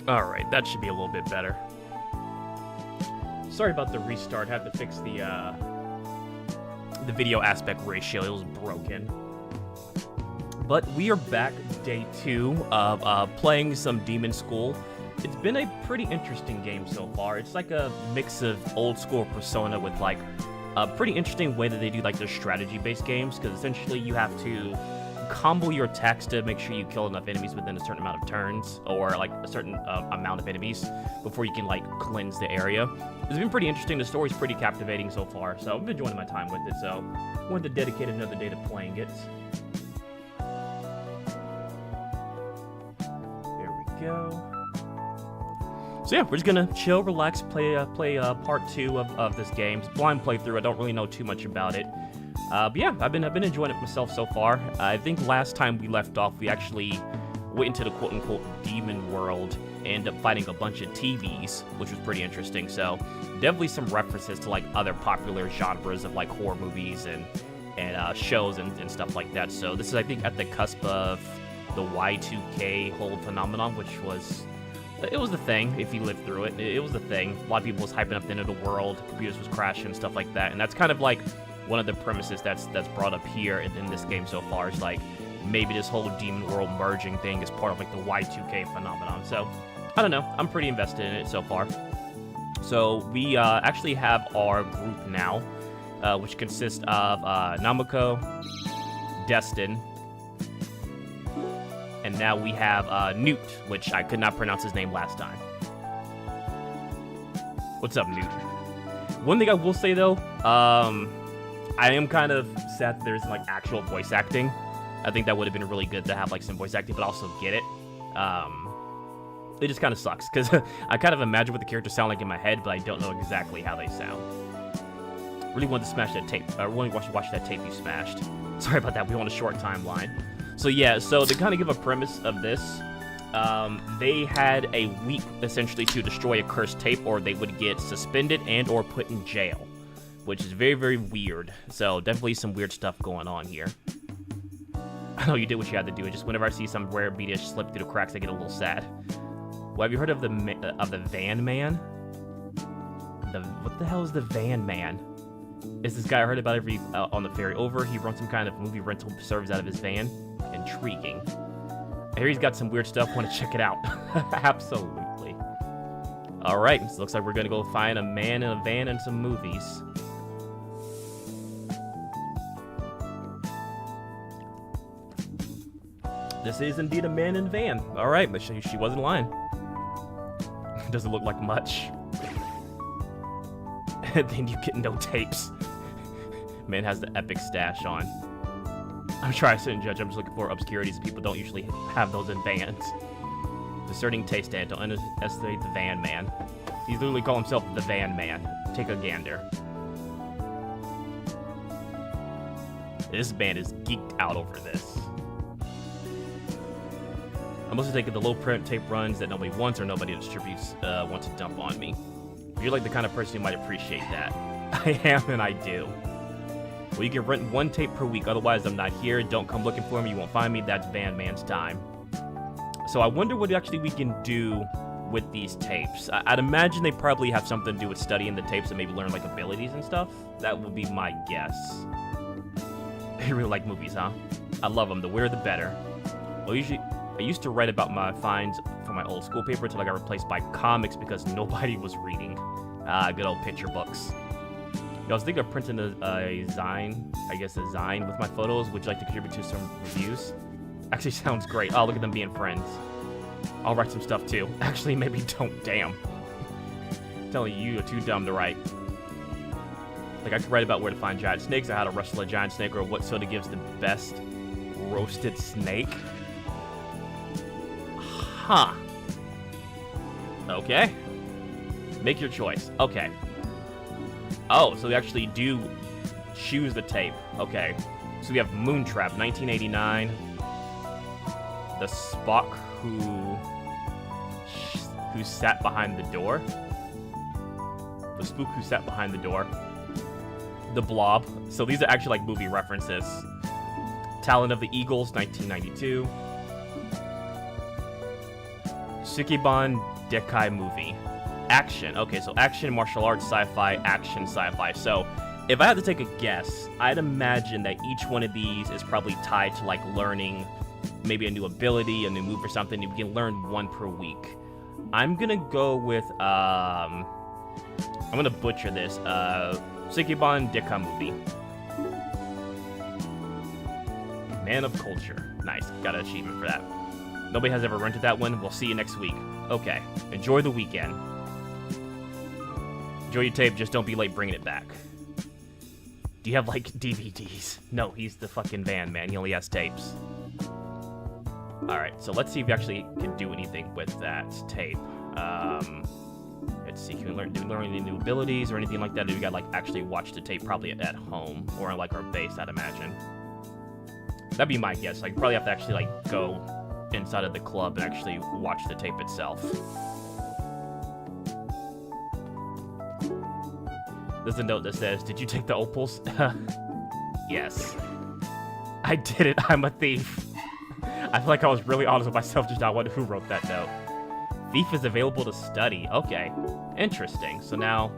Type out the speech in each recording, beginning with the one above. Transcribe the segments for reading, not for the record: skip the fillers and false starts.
Alright, that should be a little bit better. Sorry about the restart. Had to fix the video aspect ratio. It was broken. But we are back, day 2 of playing some Demonschool. It's been a pretty interesting game so far. It's like a mix of old school Persona with like a pretty interesting way that they do like their strategy-based games, because essentially you have to combo your attacks to make sure you kill enough enemies within a certain amount of turns, or like a certain amount of enemies before you can like cleanse the area. It's been pretty interesting. The story's pretty captivating so far, so I've been enjoying my time with it, so I wanted to dedicate another day to playing it. There we go. So yeah, we're just gonna chill, relax, play part 2 of this game. It's a blind playthrough. I don't really know too much about it. But yeah, I've been enjoying it myself so far. I think last time we left off, we actually went into the quote-unquote demon world and ended up fighting a bunch of TVs, which was pretty interesting. So definitely some references to like other popular genres of like horror movies and shows and stuff like that. So this is, I think, at the cusp of the Y2K whole phenomenon, which was... It was the thing, if you lived through it. It was the thing. A lot of people was hyping up the end of the world, computers was crashing and stuff like that. And that's kind of like one of the premises that's brought up here in this game so far. Is like, maybe this whole demon world merging thing is part of like the Y2K phenomenon. So, I don't know. I'm pretty invested in it so far. So, we actually have our group now, which consists of Namako, Destin, and now we have Newt, which I could not pronounce his name last time. What's up, Newt? One thing I will say, though, I am kind of sad that there's like actual voice acting. I think that would have been really good to have like some voice acting, but also get it. It just kind of sucks, because I kind of imagine what the characters sound like in my head, but I don't know exactly how they sound. Really wanted to smash that tape. I really want to watch that tape you smashed. Sorry about that, we on a short timeline. So yeah, so to kind of give a premise of this, they had a week, essentially, to destroy a cursed tape, or they would get suspended and or put in jail, which is very, very weird. So definitely some weird stuff going on here. I know you did what you had to do. Just whenever I see some rare B-dish slip through the cracks, I get a little sad. Well, have you heard of the Van Man? What the hell is the Van Man? Is this guy I heard about every on the ferry over? He runs some kind of movie rental service out of his van. Intriguing. I hear he's got some weird stuff. Want to check it out? Absolutely. All right. So looks like we're gonna go find a man in a van and some movies. This is indeed a man in a van. All right, but she wasn't lying. Doesn't look like much. And then you get no tapes. Man has the epic stash on. I'm sure I shouldn't judge. I'm just looking for obscurities. People don't usually have those in vans. Discerning taste stand. Don't underestimate the van man. He's literally calling himself the van man. Take a gander. This band is geeked out over this. I must have taken the low print tape runs that nobody wants or nobody distributes wants to dump on me. If you're like the kind of person who might appreciate that. I am, and I do. Well, you can rent 1 tape per week, otherwise I'm not here. Don't come looking for me, you won't find me. That's Van Man's time. So I wonder what actually we can do with these tapes. I'd imagine they probably have something to do with studying the tapes and maybe learn like abilities and stuff. That would be my guess. You really like movies, huh? I love them. The weirder the better. Well, usually I used to write about my finds from my old school paper until I got replaced by comics because nobody was reading. Good old picture books. I was thinking of printing a zine, I guess a zine with my photos. Would you like to contribute to some reviews? Actually sounds great. Oh, look at them being friends. I'll write some stuff too. Actually, maybe don't. Damn. I'm telling you, you're too dumb to write. Like, I could write about where to find giant snakes, or how to wrestle a giant snake, or what soda gives the best roasted snake. Huh. Okay. Make your choice. Okay. Oh, so they actually do choose the tape. Okay. So we have Moontrap, 1989. The Spock who sat behind the door. The Spook who sat behind the door. The Blob. So these are actually like movie references. Talon of the Eagles, 1992. Sukeban Dekai movie. Action. Okay, so action, martial arts, sci-fi, action, sci-fi. So, if I had to take a guess, I'd imagine that each one of these is probably tied to, like, learning maybe a new ability, a new move or something. You can learn one per week. I'm gonna go with, I'm gonna butcher this, Sekiban Dekai movie. Man of Culture. Nice, got an achievement for that. Nobody has ever rented that one. We'll see you next week. Okay, enjoy the weekend. Enjoy your tape, just don't be late bringing it back. Do you have, like, DVDs? No, he's the fucking van, man. He only has tapes. Alright, so let's see if we actually can do anything with that tape. Let's see, do we learn any new abilities or anything like that? Or do we gotta, like, actually watch the tape probably at home? Or on, like, our base, I'd imagine. That'd be my guess. Like, probably have to actually, like, go inside of the club and actually watch the tape itself. There's a note that says, "Did you take the opals?" Yes. I did it. I'm a thief. I feel like I was really honest with myself just now. I wonder who wrote that note. Thief is available to study. Okay. Interesting. So now,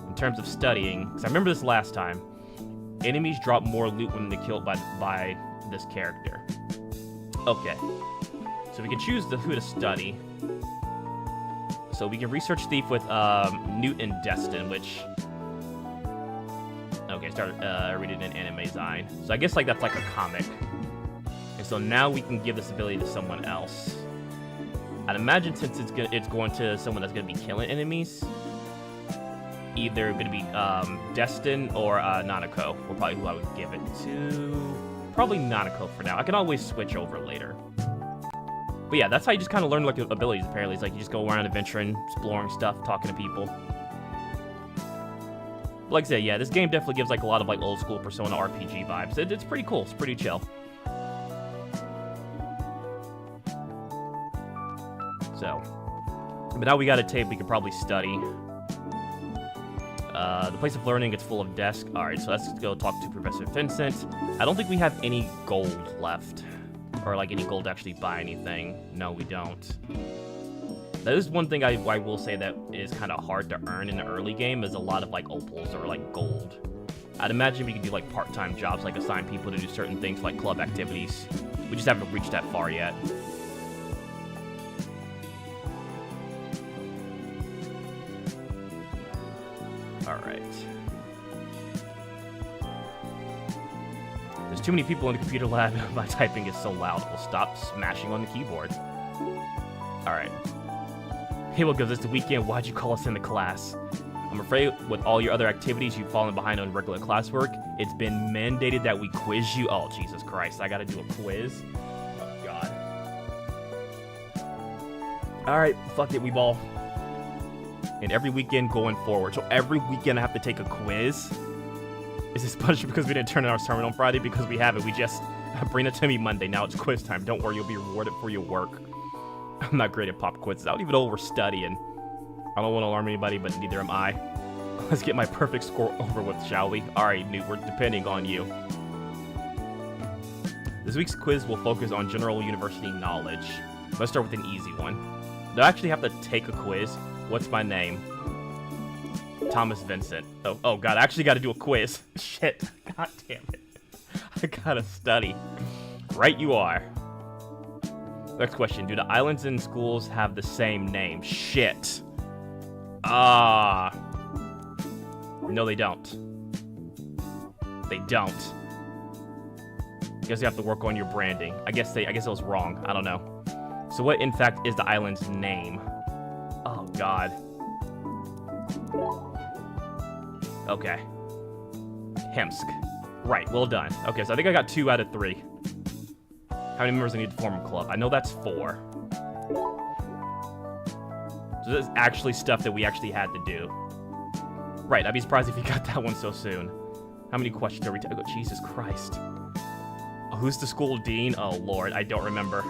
in terms of studying, because I remember this last time, enemies drop more loot when they're killed by this character. Okay. So we can choose who to study. So we can research Thief with Newt and Destin, which... Okay, started reading an anime design. So I guess like that's like a comic. And so now we can give this ability to someone else. I'd imagine since it's going to someone that's going to be killing enemies, either going to be Destin or Nanako. Will probably who I would give it to. Probably Nanako for now. I can always switch over later. But yeah, that's how you just kind of learn like abilities, apparently. It's like you just go around adventuring, exploring stuff, talking to people. But like I said, yeah, this game definitely gives like a lot of like old school Persona RPG vibes. It's pretty cool. It's pretty chill. So, but now we got a tape we can probably study. The place of learning gets full of desks. Alright, so let's go talk to Professor Vincent. I don't think we have any gold left. Or like any gold to actually buy anything. No, we don't. That is one thing I will say that is kind of hard to earn in the early game, is a lot of like opals or like gold. I'd imagine we could do like part-time jobs, like assign people to do certain things like club activities. We just haven't reached that far yet. Alright. There's too many people in the computer lab. My typing is so loud. We'll stop smashing on the keyboard. Alright. Halo gives us the weekend. Why'd you call us into class? I'm afraid with all your other activities, you've fallen behind on regular classwork. It's been mandated that we quiz you. Oh, Jesus Christ. I gotta do a quiz? Oh, God. Alright, fuck it, we ball. And every weekend going forward. So every weekend I have to take a quiz? Is this punishment because we didn't turn in our assignment on Friday? Because we haven't. We just bring it to me Monday. Now it's quiz time. Don't worry, you'll be rewarded for your work. I'm not great at pop quizzes. I don't even know what we're studying. I don't want to alarm anybody, but neither am I. Let's get my perfect score over with, shall we? Alright, Newt, we're depending on you. This week's quiz will focus on general university knowledge. Let's start with an easy one. Do I actually have to take a quiz? What's my name? Thomas Vincent. Oh God, I actually got to do a quiz. Shit. God damn it. I gotta study. Right you are. Next question. Do the islands and schools have the same name? Shit. No, they don't. They don't. I guess you have to work on your branding. I guess it was wrong. I don't know. So what, in fact, is the island's name? Oh, God. Okay. Hemsk. Right, well done. Okay, so I think I got 2 out of 3. How many members I need to form a club? I know that's 4. So this is actually stuff that we actually had to do. Right, I'd be surprised if you got that one so soon. How many questions are we taking? Oh, Jesus Christ. Oh, who's the school dean? Oh, Lord, I don't remember.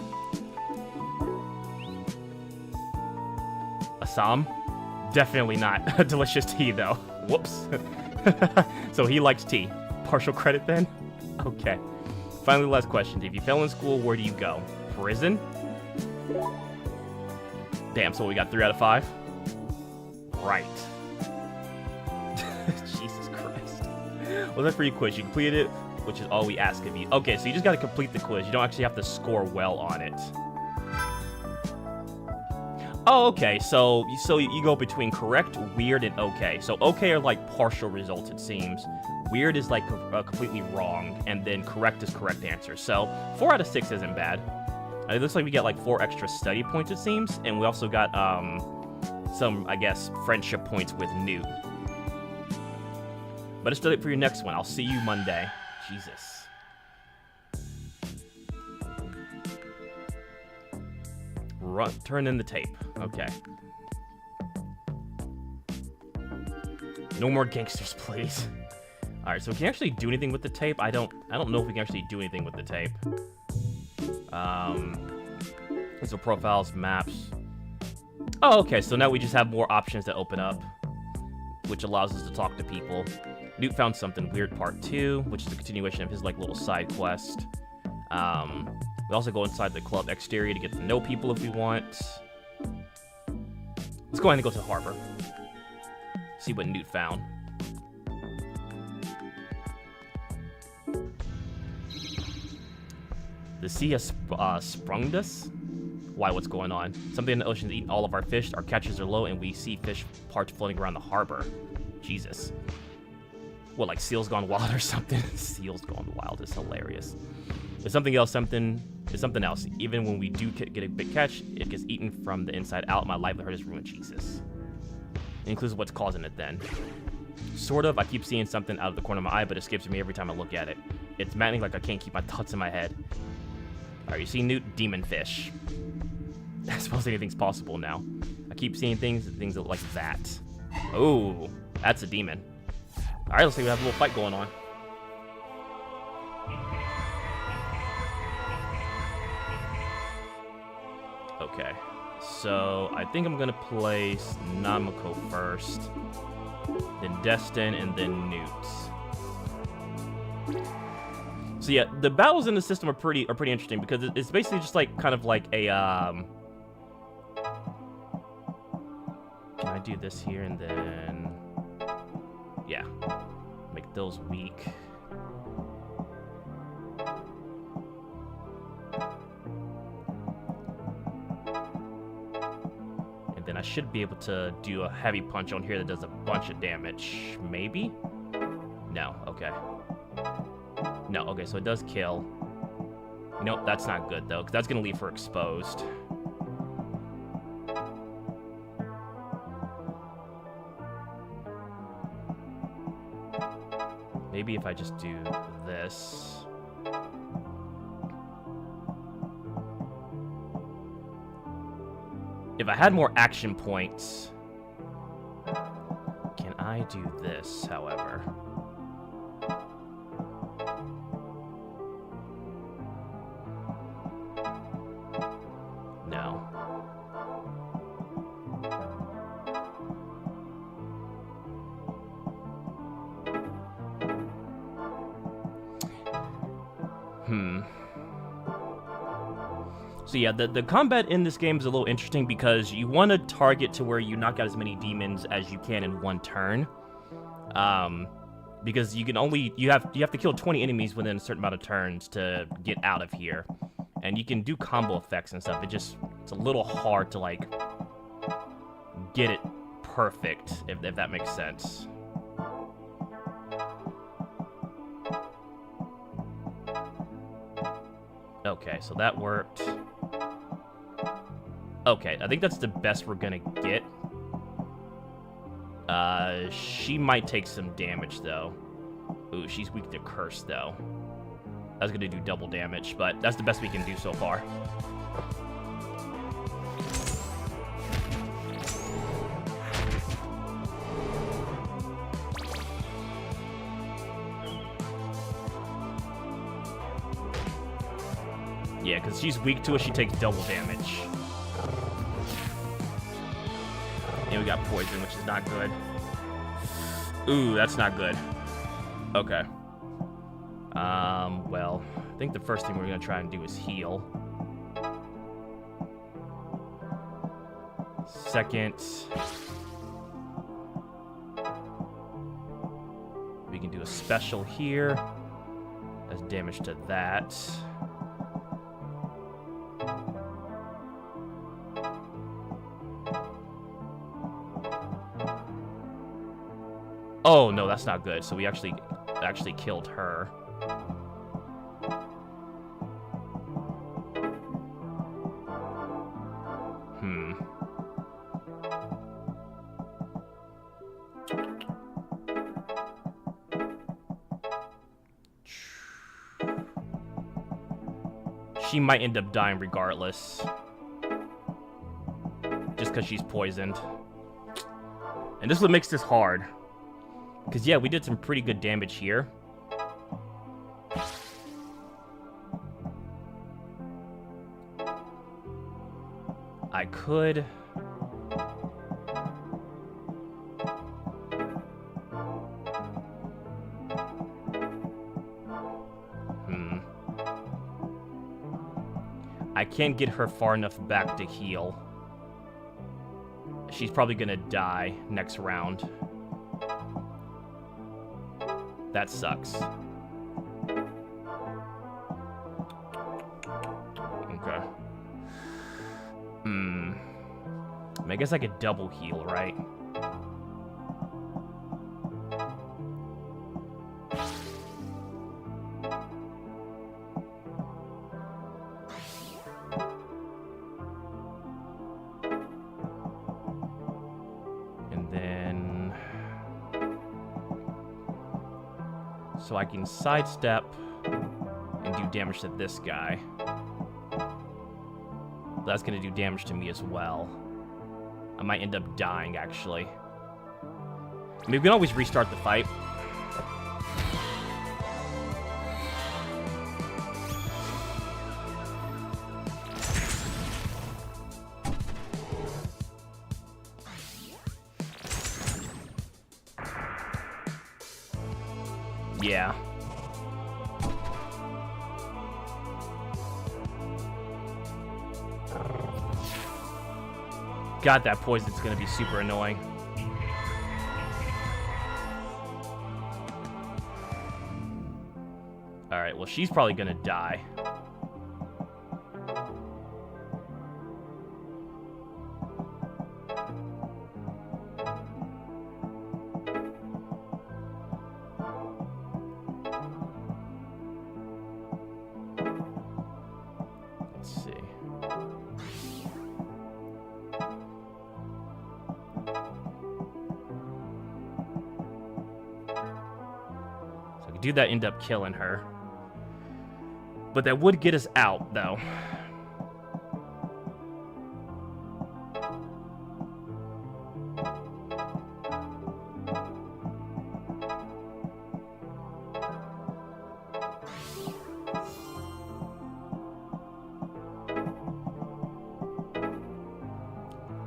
Assam? Definitely not. Delicious tea, though. Whoops. So he likes tea. Partial credit, then? Okay. Finally, last question. If you fail in school, where do you go? Prison? Damn, so we got 3 out of 5? Right. Jesus Christ. Well, that's pretty quick. You completed it, which is all we ask of you. Okay, so you just gotta complete the quiz. You don't actually have to score well on it. Oh, okay, so you go between correct, weird, and okay. So okay are like partial results, it seems. Weird is like completely wrong, and then correct is correct answer. So 4 out of 6 isn't bad. It looks like we get like 4 extra study points, it seems, and we also got some, I guess, friendship points with Newt. But it's still it for your next one. I'll see you Monday. Jesus. Turn in the tape. Okay. No more gangsters, please. All right, so can you actually do anything with the tape? I don't know if we can actually do anything with the tape. So profiles, maps. Oh, okay. So now we just have more options that open up, which allows us to talk to people. Newt found something weird, part 2, which is a continuation of his like little side quest. We also go inside the club exterior to get to know people if we want. Let's go ahead and go to the harbor. See what Newt found. The sea has sprung us? Why, what's going on? Something in the ocean is eating all of our fish. Our catches are low, and we see fish parts floating around the harbor. Jesus. What, like seals gone wild or something? Seals gone wild is hilarious. There's something else, there's something else. Even when we do get a big catch, it gets eaten from the inside out. My livelihood is ruined. Jesus. It includes what's causing it then. Sort of. I keep seeing something out of the corner of my eye, but it escapes me every time I look at it. It's maddening, like I can't keep my thoughts in my head. Alright, you see Newt? Demon fish. I suppose anything's possible now. I keep seeing things that like that. Oh, that's a demon. Alright, let's see, we have a little fight going on. Okay, so I think I'm gonna place Namako first, then Destin, and then Newt. So yeah, the battles in the system are pretty interesting because it's basically just like kind of like a Can I do this here and then yeah, make those weak. Then I should be able to do a heavy punch on here that does a bunch of damage. Maybe? No, okay. No, okay, so it does kill. Nope, that's not good, though, because that's going to leave her exposed. Maybe if I just do this... If I had more action points, can I do this, however? No. So yeah, the combat in this game is a little interesting because you want to target to where you knock out as many demons as you can in one turn. Because you have to kill 20 enemies within a certain amount of turns to get out of here. And you can do combo effects and stuff. It's a little hard to like get it perfect, if that makes sense. Okay, so that worked. Okay, I think that's the best we're gonna get. She might take some damage, though. Ooh, she's weak to curse, though. That's gonna do double damage, but that's the best we can do so far. Yeah, because she's weak to it, she takes double damage. And we got poison, which is not good. Ooh, that's not good. Okay. Well, I think the first thing we're gonna try and do is heal. Second, we can do a special here. That's damage to that. Oh no, that's not good. So we actually killed her. She might end up dying regardless. Just because she's poisoned. And this is what makes this hard. Because, yeah, we did some pretty good damage here. I could... I can't get her far enough back to heal. She's probably gonna die next round. That sucks. Okay. I guess I could double heal, right? So I can sidestep and do damage to this guy. That's going to do damage to me as well. I might end up dying, actually. I mean, we can always restart the fight. Yeah. God, that poison's gonna be super annoying. Alright, well, she's probably gonna die. Do that, end up killing her. But that would get us out, though.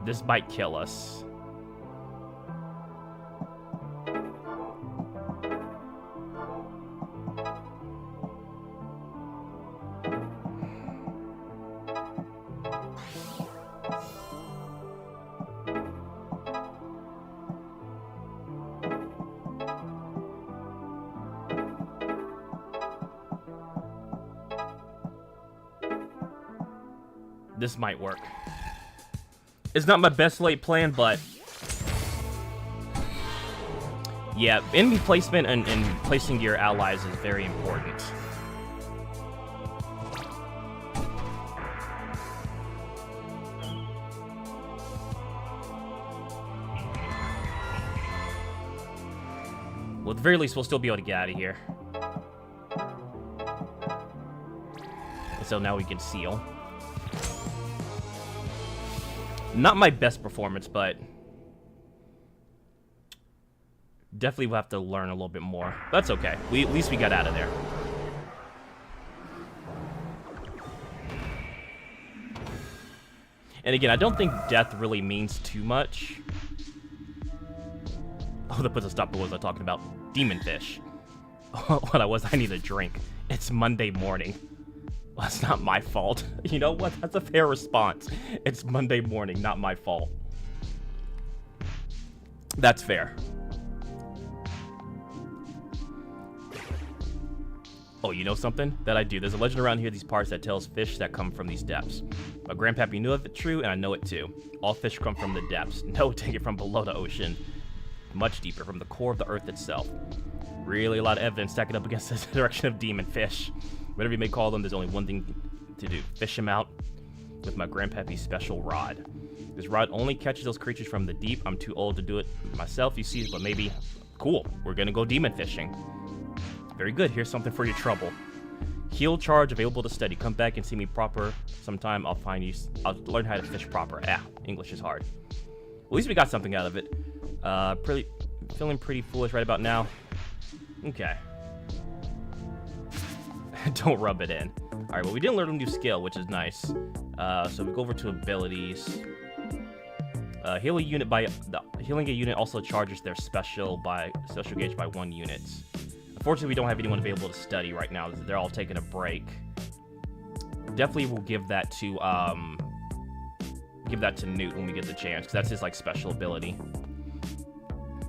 This might kill us. This might work. It's not my best laid plan, but yeah, enemy placement and placing your allies is very important. Well, at the very least, we'll still be able to get out of here. And so now we can seal. Not my best performance, but definitely we'll have to learn a little bit more. That's okay. At least we got out of there. And again, I don't think death really means too much. Oh, that puts a stop to what was I talking about? Demon fish. What I need a drink. It's Monday morning. Well, that's not my fault. You know what? That's a fair response. It's Monday morning, not my fault. That's fair. Oh, you know something that I do? There's a legend around here, these parts, that tells fish that come from these depths. My grandpappy knew of it true, and I know it too. All fish come from the depths. No, take it from below the ocean. Much deeper, from the core of the earth itself. Really a lot of evidence stacking up against the direction of demon fish. Whatever you may call them, there's only one thing to do. Fish them out with my grandpappy's special rod. This rod only catches those creatures from the deep. I'm too old to do it myself, you see, but maybe... Cool, we're gonna go demon fishing. Very good, here's something for your trouble. Heal charge available to study. Come back and see me proper sometime. I'll learn how to fish proper. English is hard. At least we got something out of it. Feeling pretty foolish right about now. Okay. Don't rub it in. Alright, well, we didn't learn a new skill, which is nice. So we go over to abilities. Healing a unit also charges their special gauge by 1 unit. Unfortunately, we don't have anyone available to study right now. They're all taking a break. Definitely will give that to Newt when we get the chance, because that's his like special ability.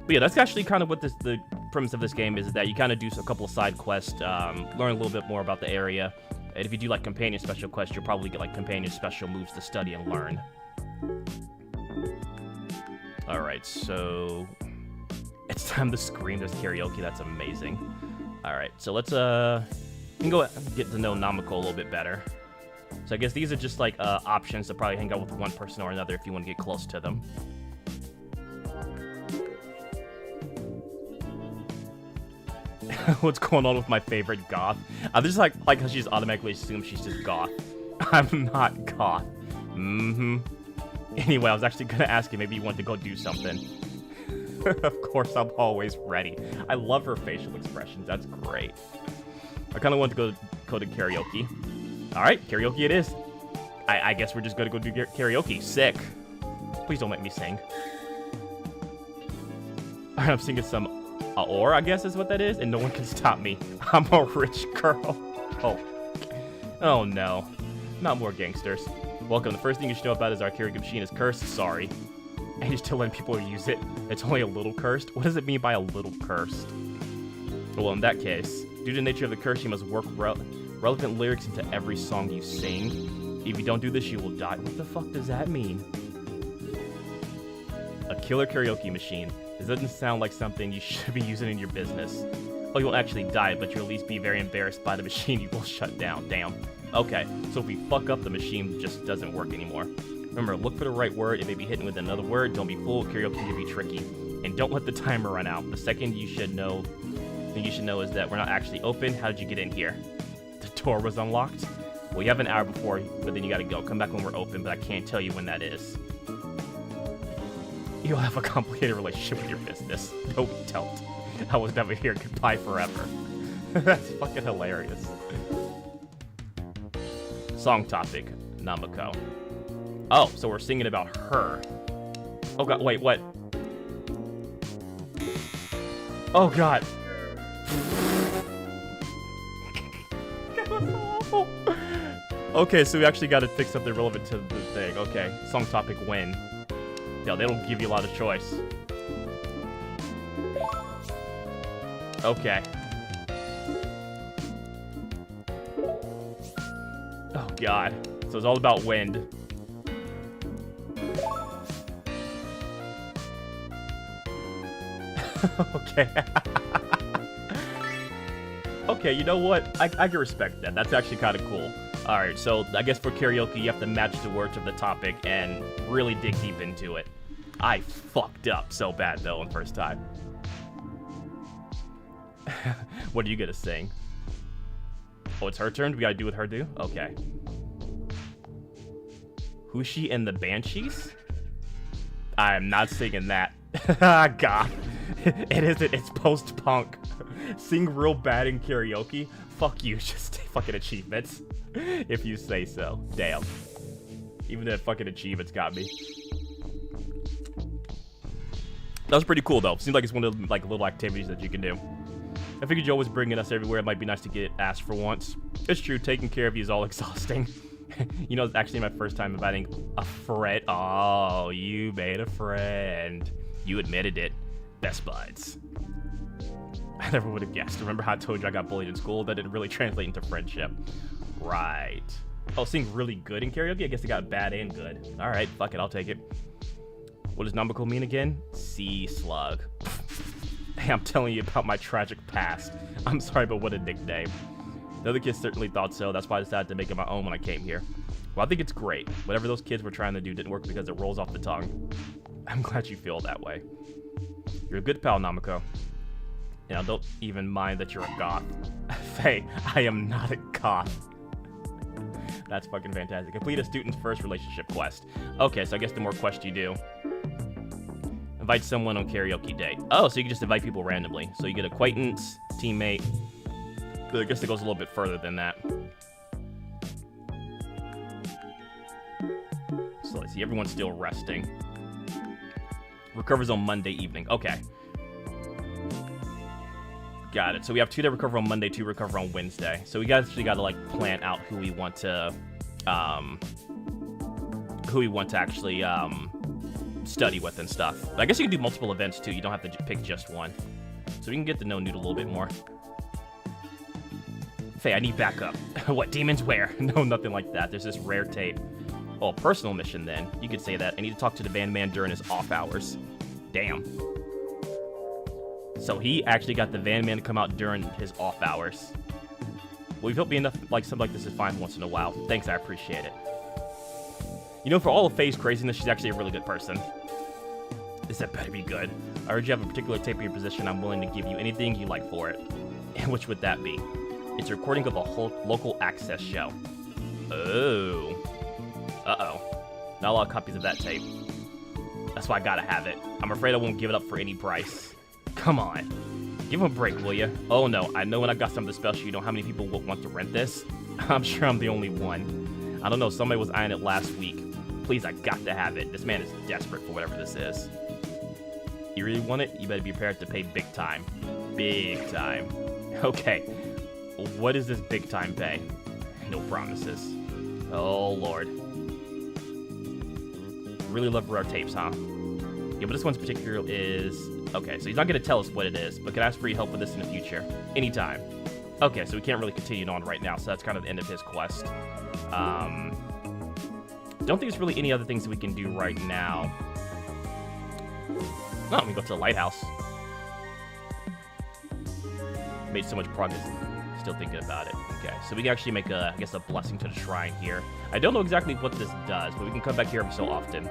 But yeah, that's actually kind of what the premise of this game is that you kind of do a couple of side quests, learn a little bit more about the area. And if you do like companion special quests, you'll probably get like companion special moves to study and learn. Alright, so it's time to scream. There's karaoke. That's amazing. Alright, so let's we can go get to know Namako a little bit better. So I guess these are just like options to probably hang out with one person or another if you want to get close to them. What's going on with my favorite goth? I just like how she just automatically assumes she's just goth. I'm not goth. Anyway, I was actually gonna ask you, maybe you want to go do something. Of course, I'm always ready. I love her facial expressions. That's great. I kind of want to go to karaoke. All right, karaoke it is. I guess we're just gonna go do karaoke. Sick. Please don't make me sing. All right, I'm singing some Aor, I guess is what that is, and no one can stop me. I'm a rich girl. Oh no, not more gangsters. Welcome. The first thing you should know about is our karaoke machine is cursed. Sorry. And you're still letting people use it. It's only a little cursed. What does it mean by a little cursed? Well, in that case, due to the nature of the curse, you must work relevant lyrics into every song you sing. If you don't do this, you will die. What the fuck does that mean? A killer karaoke machine. This doesn't sound like something you should be using in your business. Oh, you won't actually die, but you'll at least be very embarrassed by the machine you will shut down. Damn. Okay, so if we fuck up, the machine just doesn't work anymore. Remember, look for the right word. It may be hidden with another word. Don't be fooled. Karaoke can be tricky. And don't let the timer run out. The second thing you should know is that we're not actually open. How did you get in here? The door was unlocked? Well, you have an hour before, but then you gotta go. Come back when we're open, but I can't tell you when that is. You'll have a complicated relationship with your business. No, we don't. I was never here. Goodbye forever. That's fucking hilarious. Song topic, Namako. Oh, so we're singing about her. Oh god, wait, what? Oh god. That was awful. Okay, so we actually got to fix something relevant to the thing. Okay, song topic when. Yeah, they don't give you a lot of choice. Okay. Oh god. So it's all about wind. Okay. Okay, you know what? I can respect that. That's actually kind of cool. Alright, so I guess for karaoke, you have to match the words of the topic and really dig deep into it. I fucked up so bad, though, on first time. What are you gonna sing? Oh, it's her turn? We gotta do what her do? Okay. Hushi and the Banshees? I'm not singing that. God. It isn't. It's post-punk. Sing real bad in karaoke? Fuck you. Just fucking achievements. If you say so. Damn. Even the fucking achievements got me. That was pretty cool, though. Seems like it's one of the little activities that you can do. I figured you're always bringing us everywhere. It might be nice to get asked for once. It's true. Taking care of you is all exhausting. You know, it's actually my first time inviting a friend. Oh, you made a friend. You admitted it. Best buds. I never would have guessed. Remember how I told you I got bullied in school? That didn't really translate into friendship. Right. Oh, sing really good in karaoke? I guess it got bad and good. Alright, fuck it, I'll take it. What does Namako mean again? Sea slug. Hey, I'm telling you about my tragic past. I'm sorry, but what a nickname. The other kids certainly thought so. That's why I decided to make it my own when I came here. Well, I think it's great. Whatever those kids were trying to do didn't work because it rolls off the tongue. I'm glad you feel that way. You're a good pal, Namako. Now, don't even mind that you're a goth. Faye, I am not a goth. That's fucking fantastic. Complete a student's first relationship quest. Okay, so I guess the more quests you do. Invite someone on karaoke day. Oh, so you can just invite people randomly. So you get acquaintance, teammate. But I guess it goes a little bit further than that. So let's see, everyone's still resting. Recovers on Monday evening. Okay. Got it. So we have 2 that recover on Monday, 2 recover on Wednesday. So we actually got to like plan out who we want to actually study with and stuff. But I guess you can do multiple events too. You don't have to pick just one. So we can get to know Newt a little bit more. Faye, I need backup. What demons where? No, nothing like that. There's this rare tape. Oh, personal mission then. You could say that. I need to talk to the band man during his off hours. Damn. So he actually got the van man to come out during his off hours. Well, you've helped me enough, like something like this is fine once in a while. Thanks, I appreciate it. You know, for all of Faye's craziness, she's actually a really good person. This had better be good. I heard you have a particular tape in your position. I'm willing to give you anything you like for it. And which would that be? It's a recording of a whole local access show. Oh. Uh-oh. Not a lot of copies of that tape. That's why I gotta have it. I'm afraid I won't give it up for any price. Come on. Give him a break, will ya? Oh no, I know when I got something special, you know how many people will want to rent this? I'm sure I'm the only one. I don't know, somebody was eyeing it last week. Please, I got to have it. This man is desperate for whatever this is. You really want it? You better be prepared to pay big time. Big time. Okay. What is this big time pay? No promises. Oh, Lord. Really love rare tapes, huh? Yeah, but this one's particular is... Okay, so he's not going to tell us what it is, but can I ask for your help with this in the future? Anytime. Okay, so we can't really continue on right now, so that's kind of the end of his quest. Don't think there's really any other things that we can do right now. No, we can go to the lighthouse. Made so much progress. Still thinking about it. Okay, so we can actually make a, I guess, a blessing to the shrine here. I don't know exactly what this does, but we can come back here every so often.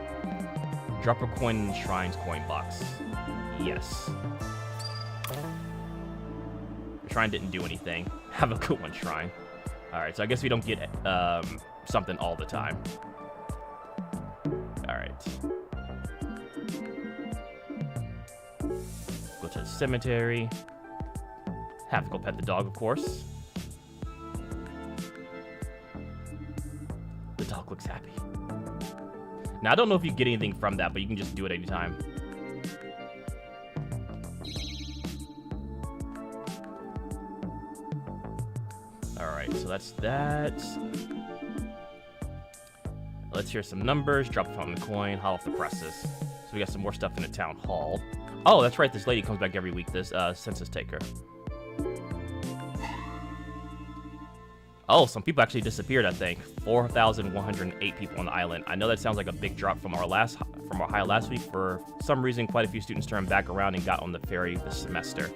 Drop a coin in the shrine's coin box. Yes. The shrine didn't do anything. Have a good one, shrine. Alright, so I guess we don't get something all the time. Alright. Go to the cemetery. Have to go pet the dog, of course. The dog looks happy. Now, I don't know if you get anything from that, but you can just do it anytime. Alright, so that's that. Let's hear some numbers. Drop it on the coin. Hot off the presses. So we got some more stuff in the town hall. Oh, that's right. This lady comes back every week. This census taker. Oh, some people actually disappeared, I think. 4,108 people on the island. I know that sounds like a big drop from our high last week. For some reason, quite a few students turned back around and got on the ferry this semester.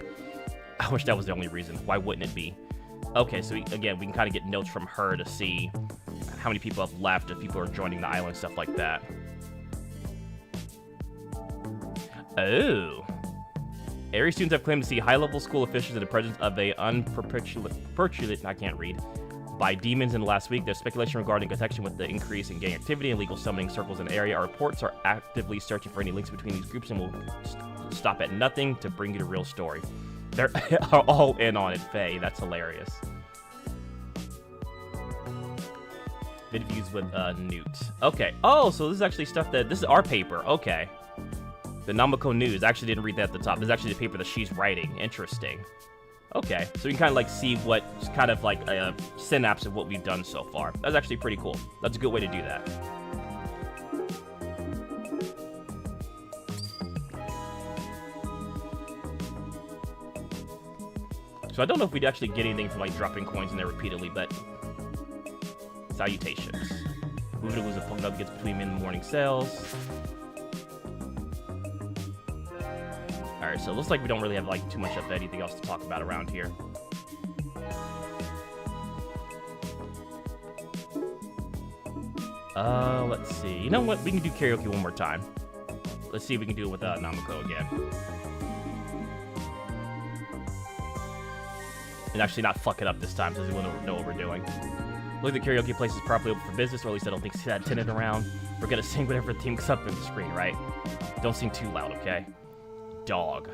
I wish that was the only reason. Why wouldn't it be? Okay, so again, we can kind of get notes from her to see how many people have left, if people are joining the island, stuff like that. Oh. Area students have claimed to see high-level school officials in the presence of a unperpetuated, I can't read, by demons in the last week. There's speculation regarding connection with the increase in gang activity and legal summoning circles in the area. Our reports are actively searching for any links between these groups and will stop at nothing to bring you the real story. They're all in on it, Faye. That's hilarious. Interviews with Newt. Okay. Oh, so this is actually stuff that... This is our paper. Okay. The Namako News. I actually didn't read that at the top. This is actually the paper that she's writing. Interesting. Okay. So we can kind of like see what... kind of like a synapse of what we've done so far. That's actually pretty cool. That's a good way to do that. So I don't know if we'd actually get anything from like dropping coins in there repeatedly, but salutations. Move to lose a punk up gets between me and the morning sales. Alright, so it looks like we don't really have like too much of anything else to talk about around here. Let's see. You know what? We can do karaoke one more time. Let's see if we can do it with Namako again. And actually not fuck it up this time, so we won't know what we're doing. Look at the karaoke place is properly open for business, or at least I don't think it's that tenant around. We're gonna sing whatever theme comes up on the screen, right? Don't sing too loud, okay? Dog.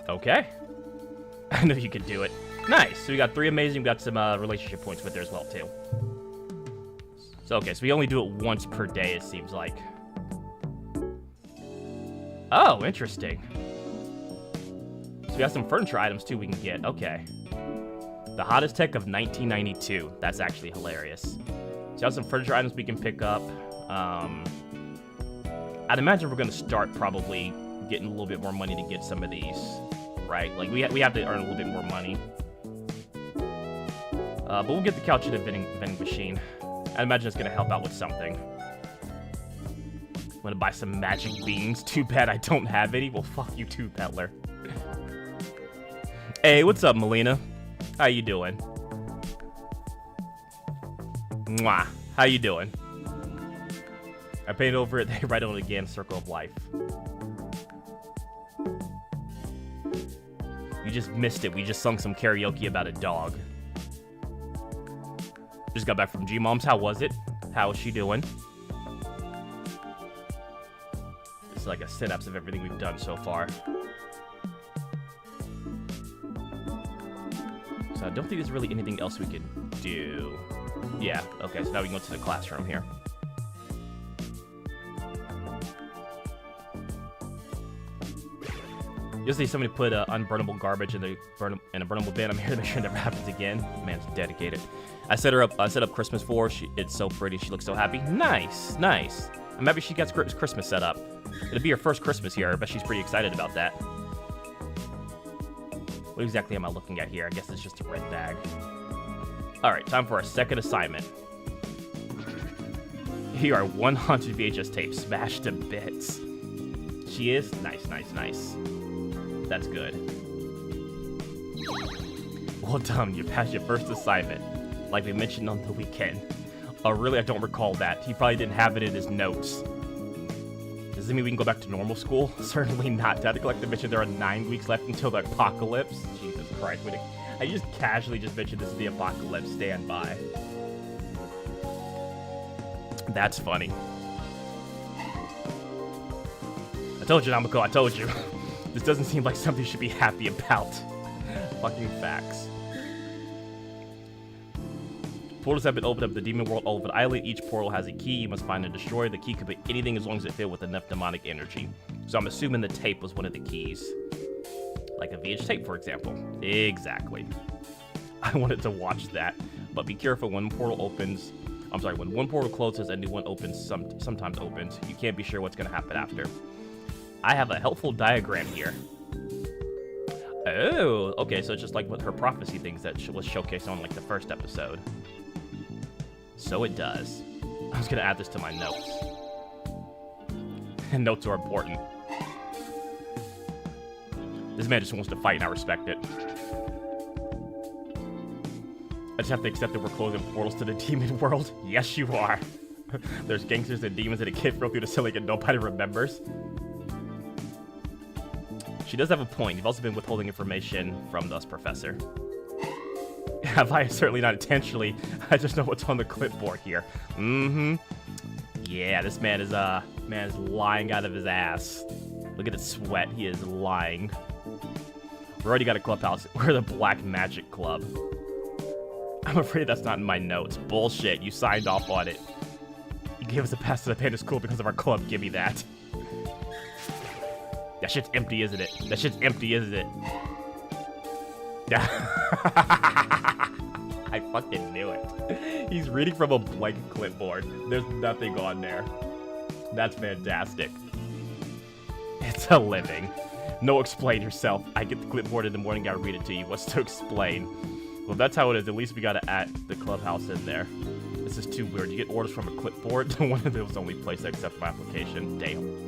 Okay. I knew you could do it. Nice. So we got 3 amazing. We got some relationship points with there as well, too. So, okay. So we only do it once per day, it seems like. Oh, interesting. So we got some furniture items, too, we can get. Okay. The hottest tech of 1992. That's actually hilarious. So we have some furniture items we can pick up. I'd imagine we're going to start probably getting a little bit more money to get some of these. Right? Like, we have to earn a little bit more money. But we'll get the couch and the vending machine. I imagine it's going to help out with something. I'm going to buy some magic beans. Too bad I don't have any. Well, fuck you too, peddler. Hey, what's up, Melina? How you doing? Mwah. How you doing? I painted over it. They write on it again. Circle of Life. You just missed it. We just sung some karaoke about a dog. Just got back from G-Mom's. How was it? How is she doing? It's like a synapse of everything we've done so far. So I don't think there's really anything else we can do. Yeah, okay, so now we can go to the classroom here. You'll see somebody put unburnable garbage in a burnable bin. I'm here to make sure it never happens again. Man's dedicated. I set up Christmas for her. It's so pretty. She looks so happy. Nice, nice. I'm happy she got Christmas set up. It'll be her first Christmas here, but she's pretty excited about that. What exactly am I looking at here? I guess it's just a red bag. Alright, time for our second assignment. Here are 100 VHS tapes smashed to bits. She is? Nice, nice, nice. That's good. Well done, you passed your first assignment. Like we mentioned on the weekend. Oh, really? I don't recall that. He probably didn't have it in his notes. Does it mean we can go back to normal school? Certainly not. Data Collective mentioned there are 9 weeks left until the apocalypse. Jesus Christ. I just casually just mentioned this is the apocalypse. Stand by. That's funny. I told you, Namako. I told you. This doesn't seem like something you should be happy about. Fucking facts. Portals have been opened up in the demon world all over the island. Each portal has a key. You must find and destroy. The key could be anything as long as it filled with enough demonic energy. So I'm assuming the tape was one of the keys. Like a VH tape, for example. Exactly. I wanted to watch that. But be careful when when one portal closes, a new one opens, sometimes opens. You can't be sure what's going to happen after. I have a helpful diagram here. Oh, okay, so it's just like what her prophecy things that was showcased on like the first episode. So it does. I was gonna add this to my notes. And notes are important. This man just wants to fight and I respect it. I just have to accept that we're closing portals to the demon world. Yes, you are. There's gangsters and demons and a kid throw through the ceiling and nobody remembers. She does have a point. You've also been withholding information from us, Professor. Have I? Certainly not intentionally. I just know what's on the clipboard here. Mm-hmm. Yeah, this man is lying out of his ass. Look at his sweat. He is lying. We already got a clubhouse. We're the Black Magic Club. I'm afraid that's not in my notes. Bullshit. You signed off on it. You gave us a pass to the Panda School because of our club. Give me that. That shit's empty, isn't it? That shit's empty, isn't it? Yeah. I fucking knew it. He's reading from a blank clipboard. There's nothing on there. That's fantastic. It's a living. No, explain yourself. I get the clipboard in the morning, gotta read it to you. What's to explain? Well, if that's how it is, at least we gotta add the clubhouse in there. This is too weird. You get orders from a clipboard? One of those only place that accepts my application. Damn.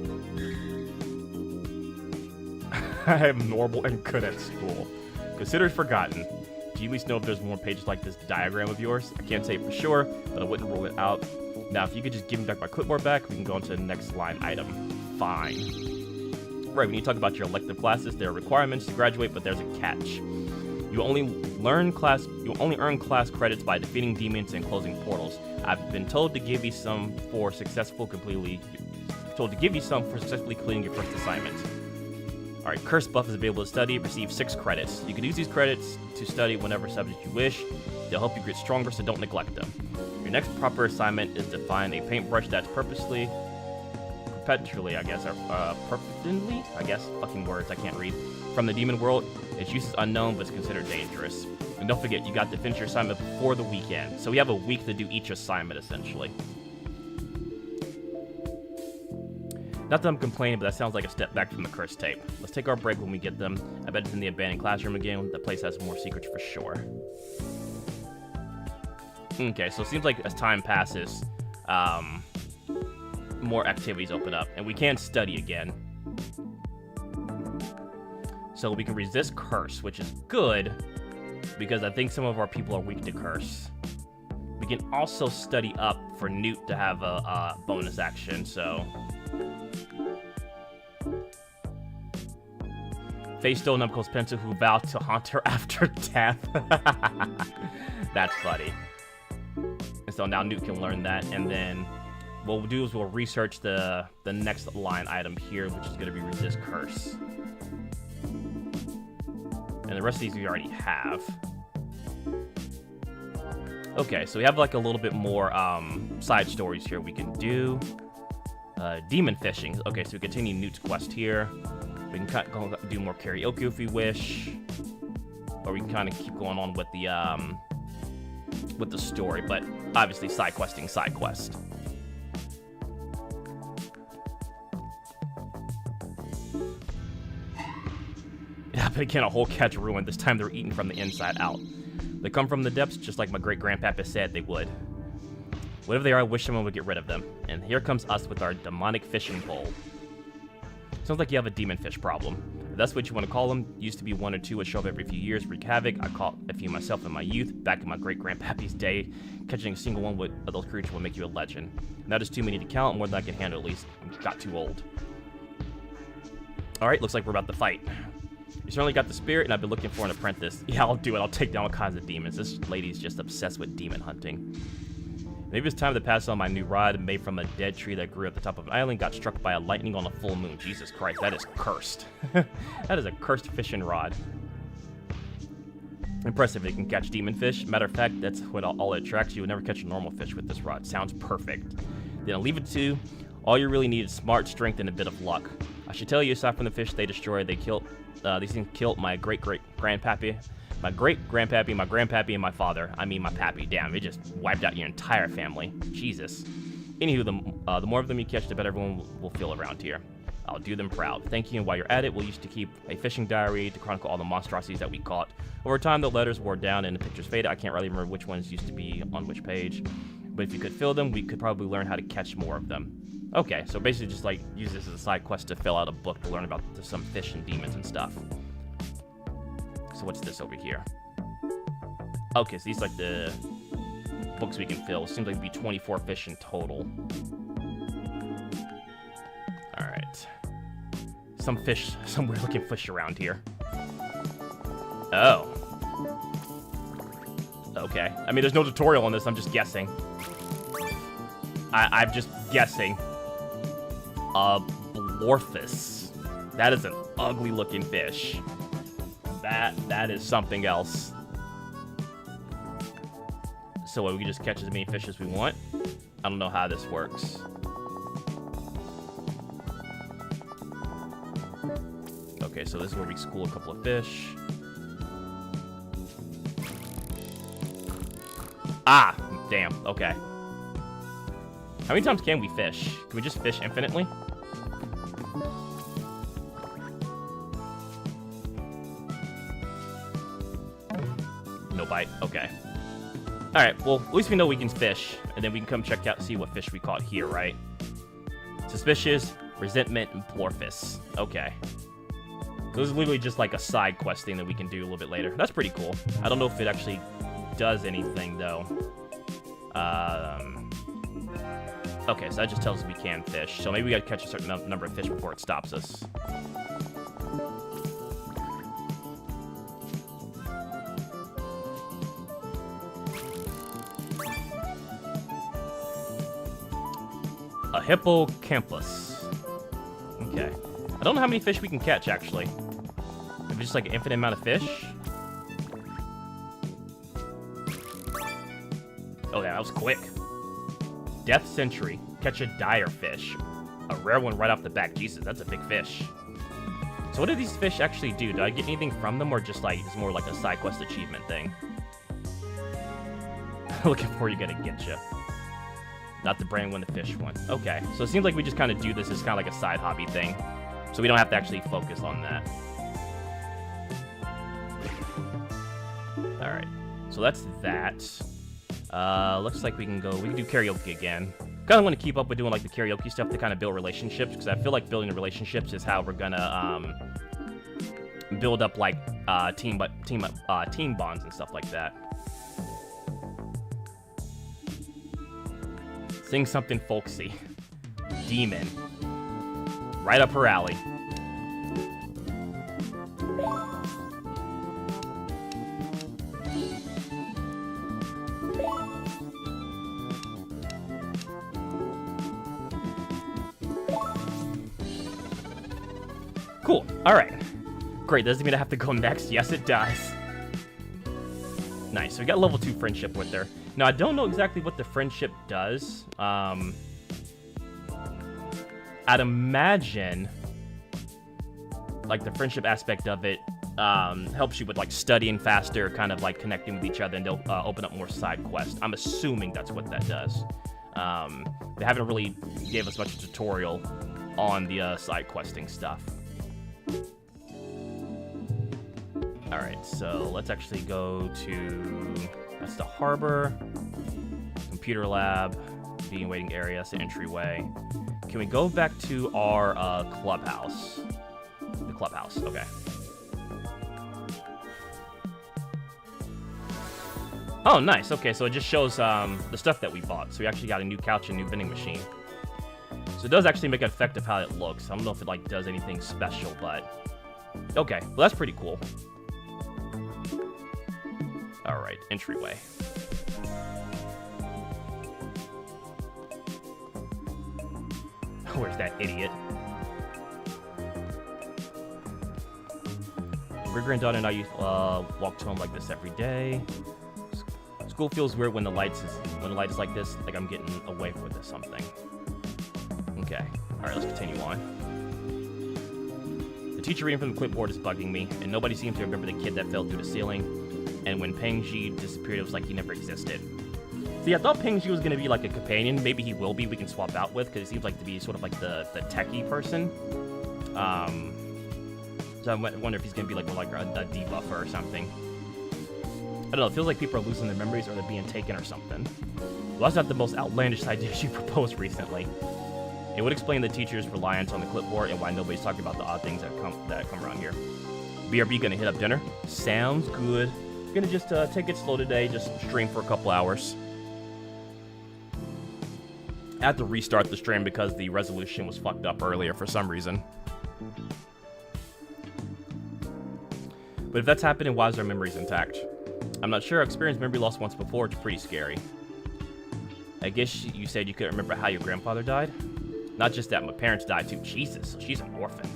I am normal and good at school. Consider it forgotten. Do you at least know if there's more pages like this diagram of yours? I can't say for sure, but I wouldn't rule it out. Now, if you could just give me back my clipboard back, we can go on to the next line item. Fine. Right, when you talk about your elective classes, there are requirements to graduate, but there's a catch. You only earn class credits by defeating demons and closing portals. I've been told to give you some for successfully completing your first assignment. Alright, Curse Buff is available to study. Receive 6 credits. You can use these credits to study whatever subject you wish. They'll help you get stronger, so don't neglect them. Your next proper assignment is to find a paintbrush that's perpetually, I guess, fucking words, I can't read, from the demon world. Its use is unknown, but it's considered dangerous. And don't forget, you got to finish your assignment before the weekend. So we have a week to do each assignment, essentially. Not that I'm complaining, but that sounds like a step back from the curse tape. Let's take our break when we get them. I bet it's in the abandoned classroom again. The place has more secrets for sure. Okay, so it seems like as time passes, more activities open up, and we can study again. So we can resist curse, which is good, because I think some of our people are weak to curse. We can also study up for Newt to have a bonus action, so... Faye stole Numco's pencil, who vowed to haunt her after death. That's funny. And so now Newt can learn that, and then what we'll do is we'll research the next line item here, which is going to be resist curse. And the rest of these we already have. Okay, so we have like a little bit more side stories here we can do. Demon fishing. Okay, so we continue Newt's quest here. We can go do more karaoke if we wish, or we can kind of keep going on with the story. But obviously, side questing, side quest. Yeah, but again, a whole catch ruined. This time they're eaten from the inside out. They come from the depths, just like my great-grandpapa said they would. Whatever they are, I wish someone would get rid of them. And here comes us with our demonic fishing pole. Sounds like you have a demon fish problem. If that's what you want to call them, used to be 1 or 2 would show up every few years, wreak havoc. I caught a few myself in my youth, back in my great-grandpappy's day. Catching a single one of those creatures will make you a legend. Now there's too many to count, more than I can handle at least. I got too old. Alright, looks like we're about to fight. You certainly got the spirit, and I've been looking for an apprentice. Yeah, I'll do it. I'll take down all kinds of demons. This lady's just obsessed with demon hunting. Maybe it's time to pass on my new rod made from a dead tree that grew at the top of an island, got struck by a lightning on a full moon. Jesus Christ, that is cursed. That is a cursed fishing rod. Impressive, it can catch demon fish. Matter of fact, that's what all it attracts. You would never catch a normal fish with this rod. Sounds perfect. Then I'll leave it to all you really need is smart, strength, and a bit of luck. I should tell you, aside from the fish they destroyed, these things killed my great-great-grandpappy. My great-grandpappy, my grandpappy, and my father. I mean my pappy. Damn, it just wiped out your entire family. Jesus. Anywho, the more of them you catch, the better everyone will feel around here. I'll do them proud. Thank you, and while you're at it, we'll used to keep a fishing diary to chronicle all the monstrosities that we caught. Over time, the letters wore down and the pictures faded. I can't really remember which ones used to be on which page. But if you could fill them, we could probably learn how to catch more of them. Okay, so basically just like use this as a side quest to fill out a book to learn about some fish and demons and stuff. So what's this over here? Okay, so these are like the books we can fill. Seems like it'd be 24 fish in total. Alright. Some weird looking fish around here. Oh. Okay. I mean, there's no tutorial on this, I'm just guessing. I'm just guessing. Blorphus. That is an ugly looking fish. That is something else. So we can just catch as many fish as we want? I don't know how this works. Okay, so this is where we school a couple of fish. Ah, damn. Okay. How many times can we fish? Can we just fish infinitely? No bite. Okay. Alright, well, at least we know we can fish, and then we can come check out, see what fish we caught here, right? Suspicious, resentment, and Plorphis. Okay. So this is literally just like a side quest thing that we can do a little bit later. That's pretty cool. I don't know if it actually does anything, though. Okay, so that just tells us we can fish. So maybe we gotta catch a certain number of fish before it stops us. A hippocampus. Okay. I don't know how many fish we can catch, actually. If it's just like an infinite amount of fish. Oh, yeah, that was quick. Death Century. Catch a dire fish. A rare one right off the back. Jesus, that's a big fish. So what do these fish actually do? Do I get anything from them, or just like it's more like a side quest achievement thing? Looking for you gonna get you. Not the brain one, the fish one. Okay, so it seems like we just kind of do this as kind of like a side hobby thing. So we don't have to actually focus on that. Alright, so that's that. Looks like we can do karaoke again. Kind of want to keep up with doing like the karaoke stuff to kind of build relationships, because I feel like building relationships is how we're gonna build up like team bonds and stuff like that. Sing something folksy. Demon. Right up her alley. Cool. Alright. Great. Doesn't mean I have to go next. Yes, it does. Nice. So we got level 2 friendship with her. Now, I don't know exactly what the friendship does. I'd imagine, like, the friendship aspect of it helps you with, like, studying faster, kind of, like, connecting with each other, and they'll open up more side quests. I'm assuming that's what that does. They haven't really gave us much tutorial on the side questing stuff. Alright, so let's actually go to... That's the harbor, computer lab, being waiting area, that's the entryway. Can we go back to our clubhouse? The clubhouse, okay. Oh, nice. Okay, so it just shows the stuff that we bought. So we actually got a new couch and new vending machine. So it does actually make an effect of how it looks. I don't know if it like does anything special, but okay. Well, that's pretty cool. All right, entryway. Where's that idiot? My granddaughter and I used walk home like this every day. School feels weird when the light is like this, like I'm getting away from this something. Okay. All right, let's continue on. The teacher reading from the clipboard is bugging me, and nobody seems to remember the kid that fell through the ceiling. And when Peng-Ji disappeared, it was like he never existed. See, I thought Peng-Ji was going to be like a companion. Maybe he will be. We can swap out with, because he seems like to be sort of like the techie person. So I wonder if he's going to be like a debuffer or something. I don't know. It feels like people are losing their memories, or they're being taken or something. Well, that's not the most outlandish idea you proposed recently. It would explain the teacher's reliance on the clipboard and why nobody's talking about the odd things that come around here. BRB gonna hit up dinner? Sounds good. Gonna just take it slow today, just stream for a couple hours. I had to restart the stream because the resolution was fucked up earlier for some reason. But if that's happening, why is our memories intact? I'm not sure. I experienced memory loss once before. It's pretty scary. I guess you said you couldn't remember how your grandfather died? Not just that, my parents died too. Jesus, so she's an orphan.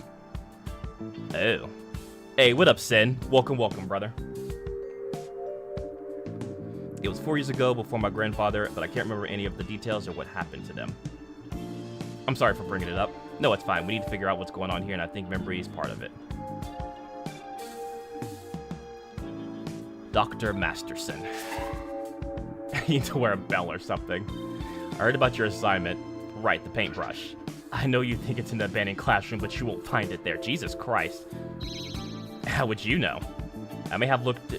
Oh. Hey, what up, Sin? Welcome, brother. It was 4 years ago before my grandfather, but I can't remember any of the details or what happened to them. I'm sorry for bringing it up. No, it's fine. We need to figure out what's going on here, and I think memory is part of it. Dr. Masterson. You need to wear a bell or something. I heard about your assignment. Right, the paintbrush. I know you think it's in the abandoned classroom, but you won't find it there. Jesus Christ. How would you know? I may have looked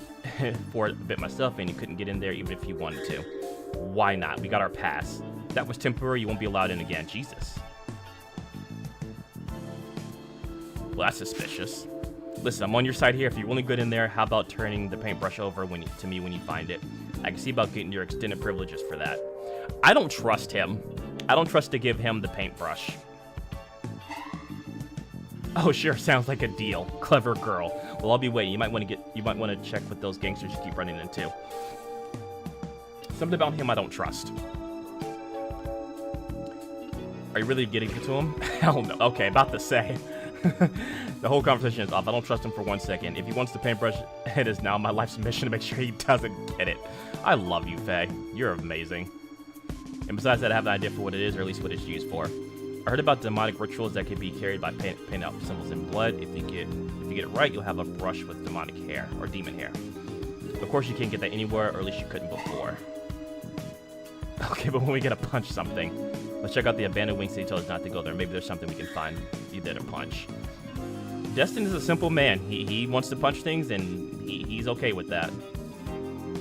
for it a bit myself, and you couldn't get in there even if you wanted to. Why not? We got our pass. If that was temporary, you won't be allowed in again. Jesus. Well, that's suspicious. Listen, I'm on your side here. If you're only good in there, how about turning the paintbrush over to me when you find it? I can see about getting your extended privileges for that. I don't trust him. I don't trust to give him the paintbrush. Oh, sure, sounds like a deal. Clever girl. Well, I'll be waiting. You might want to check with those gangsters you keep running into. Something about him I don't trust. Are you really getting to him? Hell no. Okay, about to say. The whole conversation is off. I don't trust him for 1 second. If he wants the paintbrush, it is now my life's mission to make sure he doesn't get it. I love you, Faye. You're amazing. And besides that, I have an idea for what it is, or at least what it's used for. I heard about demonic rituals that can be carried by painting out symbols in blood. If you get it right, you'll have a brush with demonic hair, or demon hair. Of course, you can't get that anywhere, or at least you couldn't before. Okay, but when we get to punch something, let's check out the abandoned wing city. Tell us not to go there. Maybe there's something we can find you there to punch. Destin is a simple man. He wants to punch things, and he's okay with that.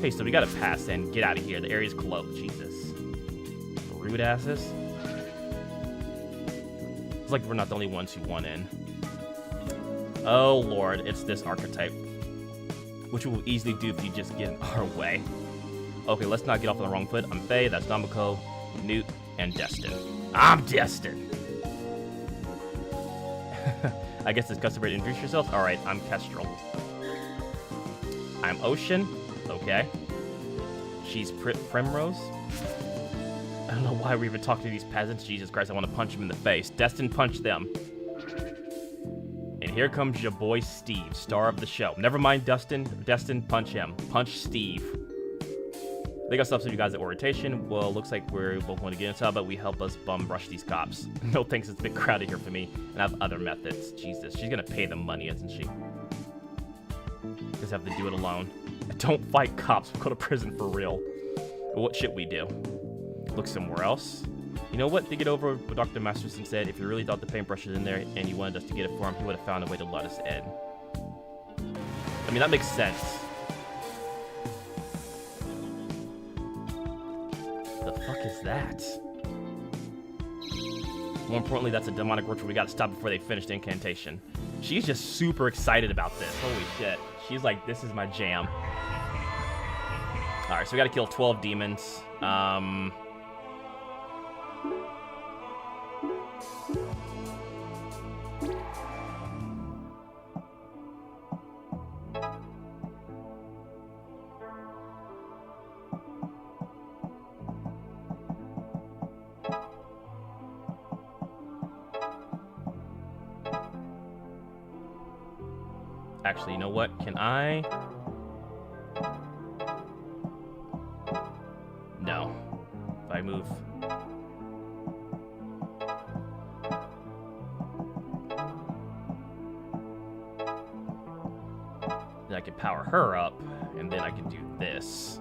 Hey, so we gotta pass and get out of here. The area's closed. Jesus. Rude asses. It's like we're not the only ones who want in. Oh, Lord. It's this archetype. Which we will easily do if you just get in our way. Okay, let's not get off on the wrong foot. I'm Faye. That's Domiko, Newt, and Destin. I'm Destin. I guess it's customary to introduce yourself. All right, I'm Kestrel. I'm Ocean. Okay. She's Primrose. I don't know why we're even talking to these peasants. Jesus Christ, I want to punch them in the face. Destin, punch them. And here comes your boy Steve, star of the show. Never mind Dustin. Destin, punch him. Punch Steve. They got stuff to you guys at orientation. Well, looks like we're both want to get inside, but we help us bum rush these cops. No thanks, it's a bit crowded here for me, and I have other methods. Jesus, she's gonna pay them money, isn't she? Just have to do it alone. Don't fight cops, we'll go to prison for real. But what should we do? Look somewhere else? You know what? Think it over what Dr. Masterson said. If you really thought the paintbrush was in there and you wanted us to get it for him, he would have found a way to let us in. I mean, that makes sense. The fuck is that? More importantly, that's a demonic ritual we gotta stop before they finish the incantation. She's just super excited about this. Holy shit. She's like, this is my jam. Alright, so we gotta kill 12 demons. Actually, you know what? Can I? No. If I move. Then I can power her up, and then I can do this.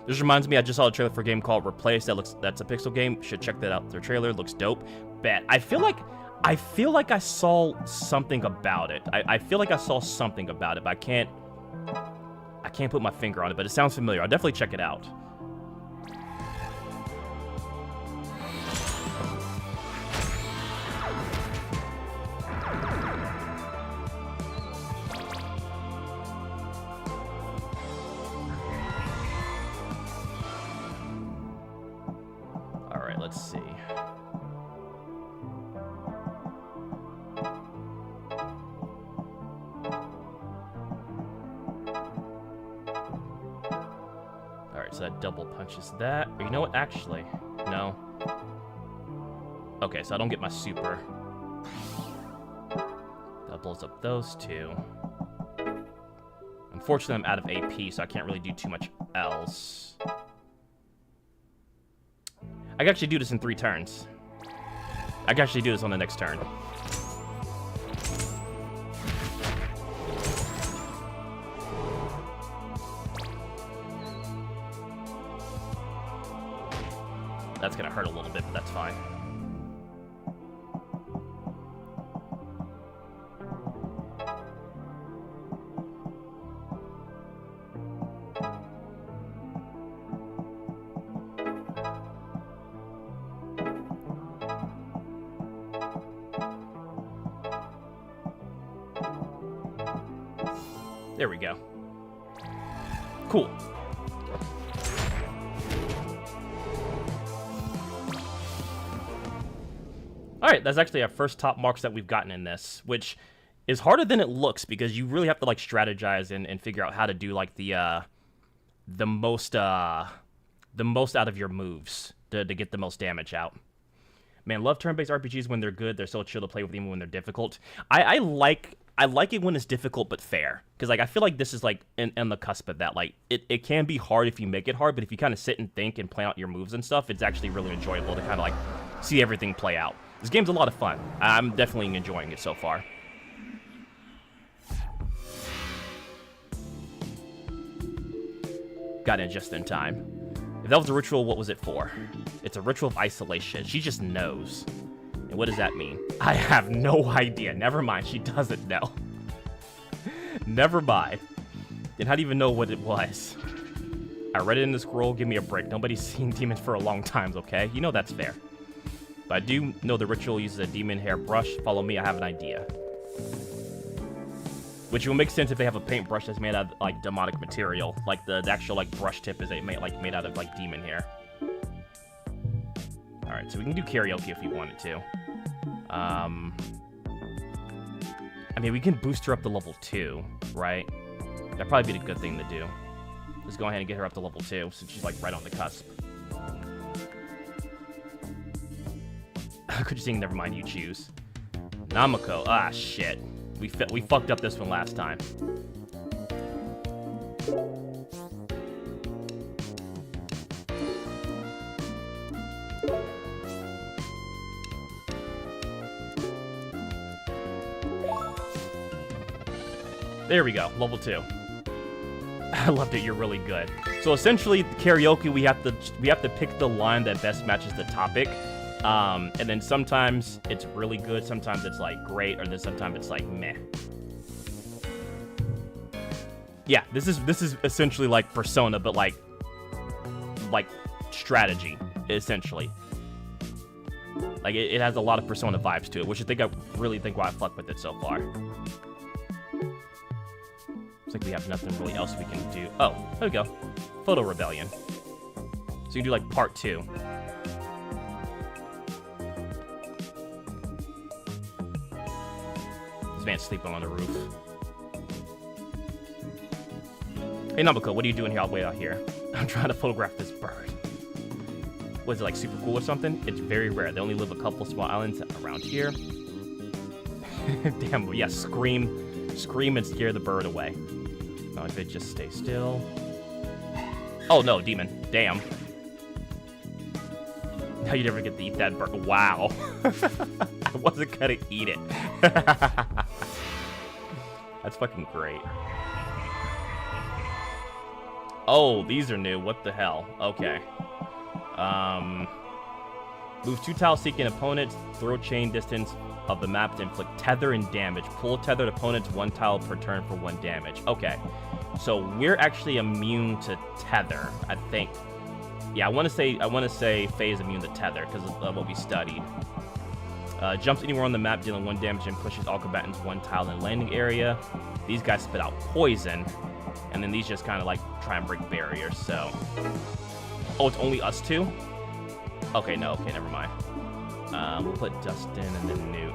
This reminds me, I just saw a trailer for a game called Replace. That's a pixel game. Should check that out. Their trailer looks dope. Bet. I feel like I saw something about it. I feel like I saw something about it, but I can't put my finger on it, but it sounds familiar. I'll definitely check it out. All right, let's see. So that double punches that. Or you know what? Actually, no. Okay, so I don't get my super. That blows up those two. Unfortunately, I'm out of AP, so I can't really do too much else. I can actually do this in 3 turns. I can actually do this on the next turn. That's gonna hurt a little bit, but that's fine. There we go. Cool. Alright, that's actually our first top marks that we've gotten in this, which is harder than it looks because you really have to like strategize and figure out how to do like the most out of your moves to get the most damage out. Man, love turn-based RPGs when they're good. They're so chill to play with even when they're difficult. I like it when it's difficult but fair, because like I feel like this is like in the cusp of that. Like it can be hard if you make it hard, but if you kind of sit and think and plan out your moves and stuff, it's actually really enjoyable to kind of like see everything play out. This game's a lot of fun. I'm definitely enjoying it so far. Got in just in time. If that was a ritual, what was it for? It's a ritual of isolation. She just knows. And what does that mean? I have no idea. Never mind. She doesn't know. Never mind. And how do you even know what it was? I read it in the scroll. Give me a break. Nobody's seen demons for a long time, okay? You know that's fair. But I do know the ritual uses a demon hair brush. Follow me. I have an idea. Which will make sense if they have a paintbrush that's made out of, like, demonic material. Like, the actual, like, brush tip is made out of, like, demon hair. Alright, so we can do karaoke if we wanted to. I mean, we can boost her up to level 2, right? That'd probably be the good thing to do. Let's go ahead and get her up to level 2, since she's, like, right on the cusp. Could you sing Never Mind, You Choose? Namako. Ah, shit. We fucked up this one last time. There we go, level 2. I loved it. You're really good. So essentially, karaoke, we have to pick the line that best matches the topic. And then sometimes it's really good, sometimes it's like great, or then sometimes it's like meh. Yeah, this is essentially like Persona, but like strategy, essentially. Like it has a lot of Persona vibes to it, which I really think why I fuck with it so far. Looks like we have nothing really else we can do. Oh, there we go. Photo Rebellion. So you can do like part 2. This man's sleeping on the roof. Hey, Namako, what are you doing here all the way out here? I'm trying to photograph this bird. Was it like super cool or something? It's very rare. They only live a couple small islands around here. Damn, yeah, scream and scare the bird away. Oh, if it just stays still. Oh no, demon. Damn. Now you never get to eat that bird. Wow. I wasn't gonna eat it. That's fucking great. Oh, these are new. What the hell? Okay. Move 2 tiles seeking opponents. Throw chain distance of the map to inflict tether and damage. Pull tethered opponents 1 tile per turn for 1 damage. Okay. So we're actually immune to tether, I think. Yeah, I want to say Faye is immune to tether because of what we studied. Jumps anywhere on the map, dealing 1 damage and pushes all combatants 1 tile in the landing area. These guys spit out poison, and then these just kind of like try and break barriers. So, oh, it's only us 2. Okay, no, okay, never mind. We'll put Dustin and then Newt.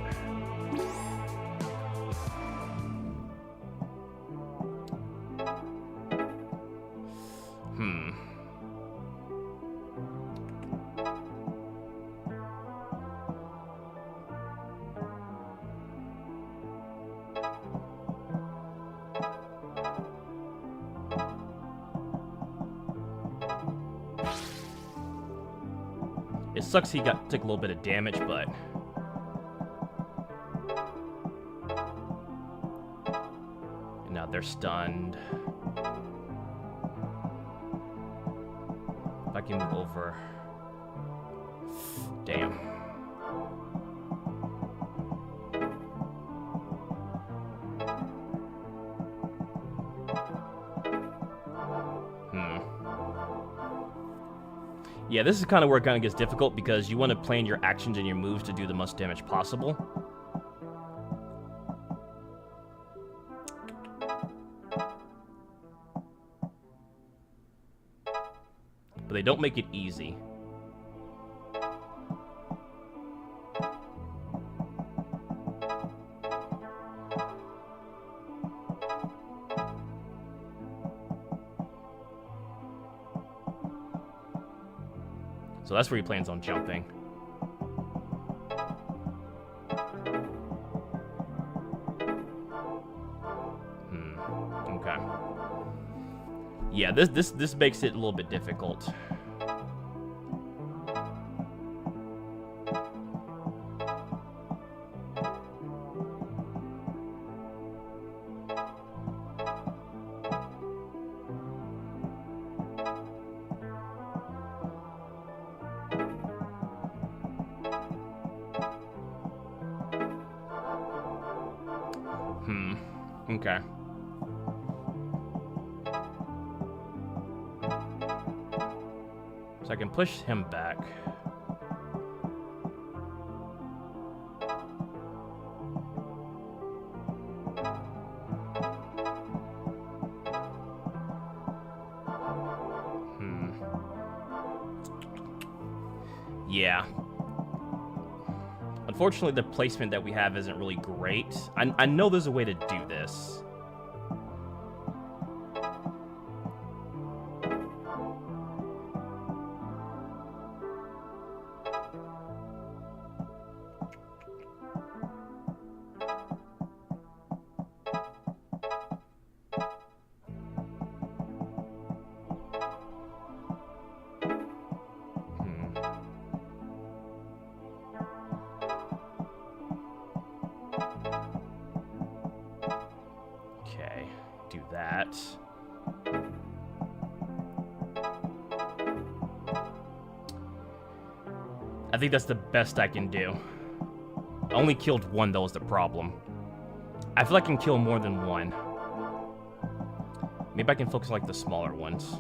It sucks he took a little bit of damage, but and now they're stunned. If I can move over. Damn. Yeah, this is kind of where it kind of gets difficult because you want to plan your actions and your moves to do the most damage possible. But they don't make it easy. So that's where he plans on jumping. Okay. Yeah, this makes it a little bit difficult. Okay. So I can push him back. Yeah. Unfortunately, the placement that we have isn't really great. I know there's a way to do this. Do that. I think that's the best I can do. I only killed one, though, is the problem. I feel like I can kill more than one. Maybe I can focus on, like, the smaller ones.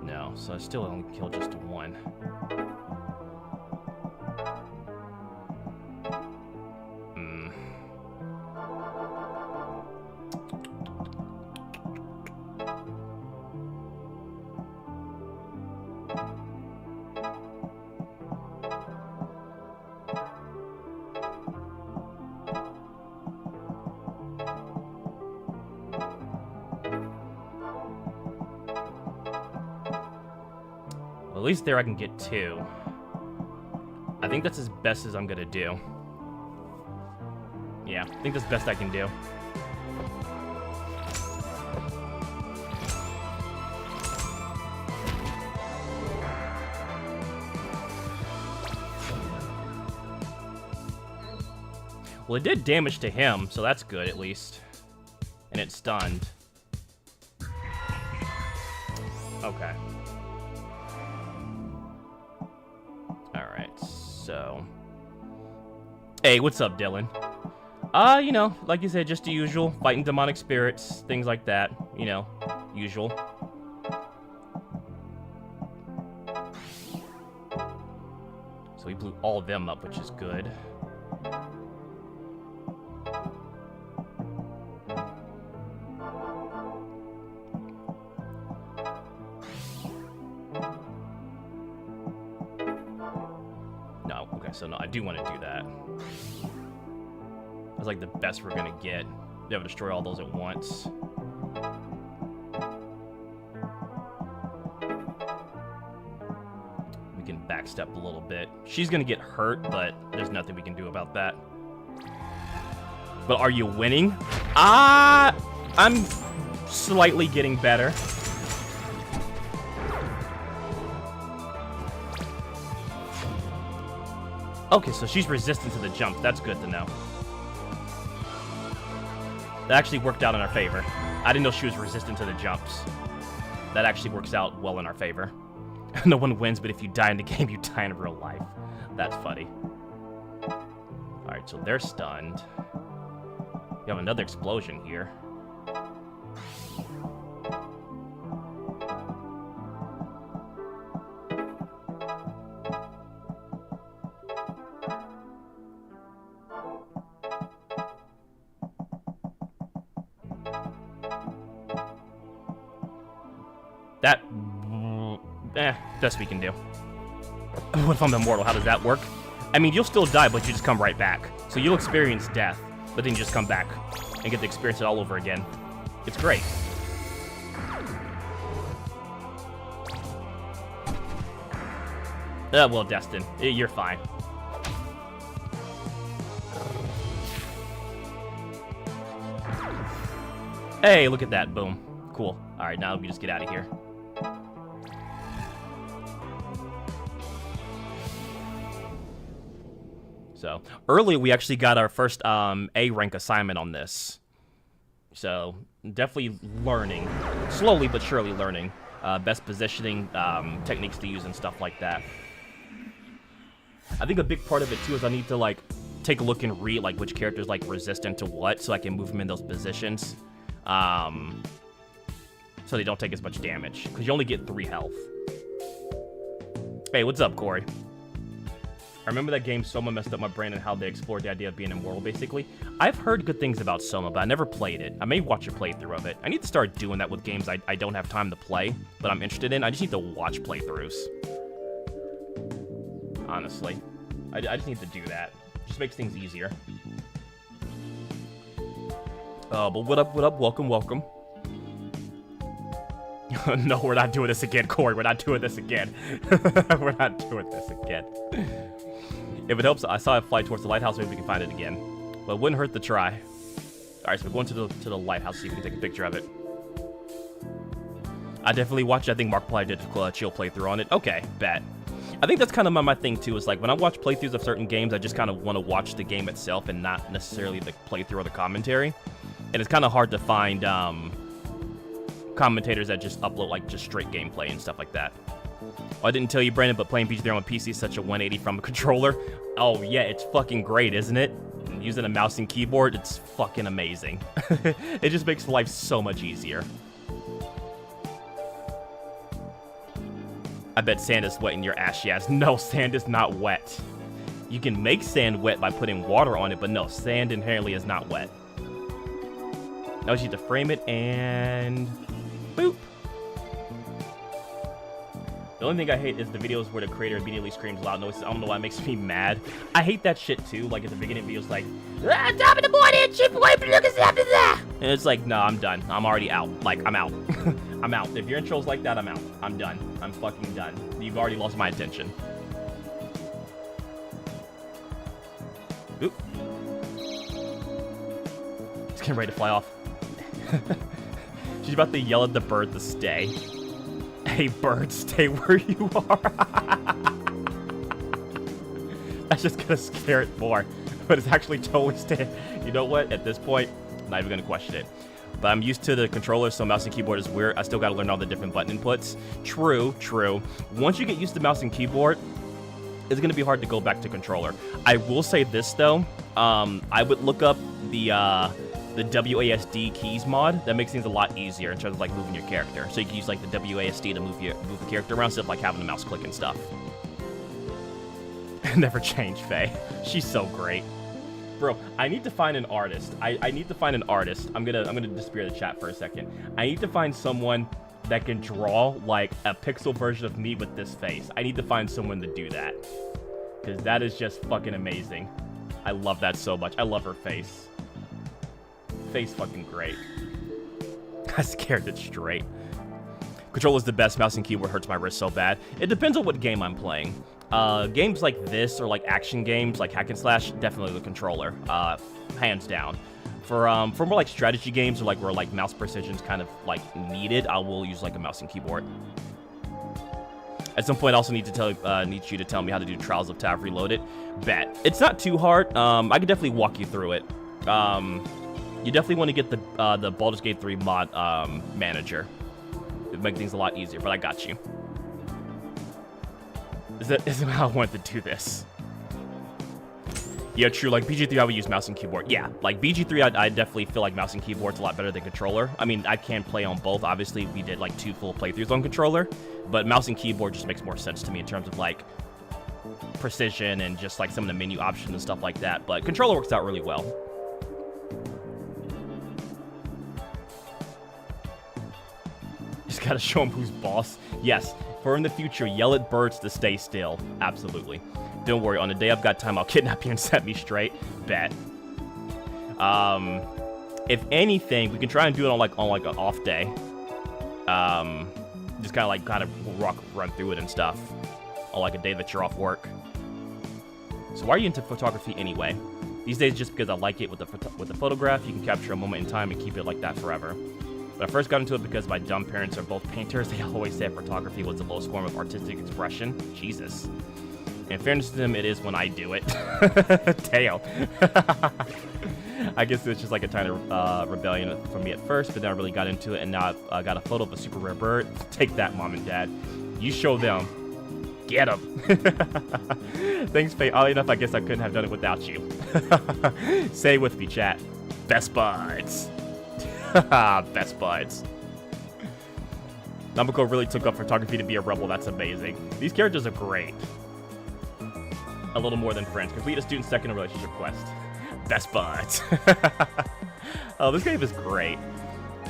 No, so I still only killed just one. At least there I can get two. I think that's as best as I'm gonna do. Yeah, I think that's the best I can do. Well, it did damage to him, so that's good at least. And it's stunned. Okay. So, hey, what's up, Dylan? You know, like you said, just the usual, fighting demonic spirits, things like that, you know, usual. So we blew all of them up, which is good. So no, I do want to do that. That's like the best we're gonna get. Be able to destroy all those at once. We can backstep a little bit. She's gonna get hurt, but there's nothing we can do about that. But are you winning? I'm slightly getting better. Okay, so she's resistant to the jump. That's good to know. That actually worked out in our favor. I didn't know she was resistant to the jumps. That actually works out well in our favor. No one wins, but if you die in the game, you die in real life. That's funny. Alright, so they're stunned. We have another explosion here. That... best we can do. What if I'm immortal? How does that work? I mean, you'll still die, but you just come right back. So you'll experience death, but then you just come back and get to experience it all over again. It's great. Well, Destin, you're fine. Hey, look at that. Boom. Cool. Alright, now we just get out of here. So, earlier we actually got our first A rank assignment on this. So, definitely learning. Slowly but surely learning. Best positioning, techniques to use and stuff like that. I think a big part of it too is I need to like take a look and read like which character's like resistant to what, so I can move them in those positions. So they don't take as much damage, because you only get 3 health. Hey, what's up, Corey? I remember that game Soma messed up my brain and how they explored the idea of being immortal, basically. I've heard good things about Soma, but I never played it. I may watch a playthrough of it. I need to start doing that with games I don't have time to play, but I'm interested in. I just need to watch playthroughs. Honestly. I just need to do that. It just makes things easier. But what up, welcome, welcome. No, we're not doing this again, Corey. We're not doing this again. We're not doing this again. If it helps, I saw it fly towards the lighthouse. Maybe we can find it again. But it wouldn't hurt to try. Alright, so we're going to the lighthouse, see if we can take a picture of it. I definitely watched it. I think Mark probably did a chill playthrough on it. Okay, bet. I think that's kind of my thing, too, is like when I watch playthroughs of certain games, I just kind of want to watch the game itself and not necessarily the playthrough or the commentary. And it's kind of hard to find commentators that just upload like just straight gameplay and stuff like that. Oh, I didn't tell you, Brandon, but playing Pt.2 on PC is such a 180 from a controller. Oh yeah, it's fucking great, isn't it? And using a mouse and keyboard, it's fucking amazing. It just makes life so much easier. I bet sand is wet in your ashy ass. No, sand is not wet. You can make sand wet by putting water on it, but no, sand inherently is not wet. Now you need to frame it and boop. The only thing I hate is the videos where the creator immediately screams loud noises. I don't know why it makes me mad. I hate that shit too. Like at the beginning of videos, like, top of the morning, cheap boy, look at after that. And it's like, no, I'm done. I'm already out. Like, I'm out. I'm out. If your intro's like that, I'm out. I'm done. I'm fucking done. You've already lost my attention. Oop. It's getting ready to fly off. She's about to yell at the bird to stay. Hey, bird, stay where you are. That's just gonna scare it more. But it's actually totally staying. You know what? At this point, I'm not even gonna question it. But I'm used to the controller, so mouse and keyboard is weird. I still gotta learn all the different button inputs. True, true. Once you get used to mouse and keyboard, it's gonna be hard to go back to controller. I will say this though. I would look up the WASD keys mod. That makes things a lot easier in terms of like moving your character. So you can use like the WASD to move the character around instead of like having the mouse click and stuff. Never change, Faye. She's so great. Bro, I need to find an artist. I need to find an artist. I'm gonna disappear the chat for a second. I need to find someone that can draw like a pixel version of me with this face. I need to find someone to do that. Because that is just fucking amazing. I love that so much. I love her face. Face fucking great. I scared it straight. Controller's the best. Mouse and keyboard hurts my wrist so bad. It depends on what game I'm playing. Games like this or like action games like hack and slash, definitely the controller. Hands down. For more like strategy games or like where like mouse precision's kind of like needed, I will use like a mouse and keyboard. At some point, I also need you to tell me how to do Trials of Tav Reloaded. Bet. It's not too hard. I can definitely walk you through it. You definitely want to get the Baldur's Gate 3 mod manager. It'd make things a lot easier, but I got you. Isn't how I wanted to do this. Yeah, true. Like BG3, I would use mouse and keyboard. Yeah, like BG3, I definitely feel like mouse and keyboard's a lot better than controller. I mean, I can play on both. Obviously, we did like 2 full playthroughs on controller, but mouse and keyboard just makes more sense to me in terms of like precision and just like some of the menu options and stuff like that. But controller works out really well. Just gotta show him who's boss. Yes, for in the future, yell at birds to stay still. Absolutely. Don't worry, on the day I've got time, I'll kidnap you and set me straight. Bet. If anything, we can try and do it on like an off day. Just kind of run through it and stuff on like a day that you're off work. So why are you into photography anyway? These days, just because I like it with the photograph, you can capture a moment in time and keep it like that forever. But I first got into it because my dumb parents are both painters. They always said photography was the lowest form of artistic expression. Jesus. In fairness to them, it is when I do it. Damn. I guess it's just like a tiny rebellion for me at first, but then I really got into it, and now I've got a photo of a super rare bird. Take that, Mom and Dad. You show them. Get them. Thanks, Faye. Oddly enough, I guess I couldn't have done it without you. Say with me, chat. Best buds. Best buds. Namako really took up photography to be a rebel. That's amazing. These characters are great. A little more than friends. Complete a student second relationship quest. Best buds. Oh, this game is great.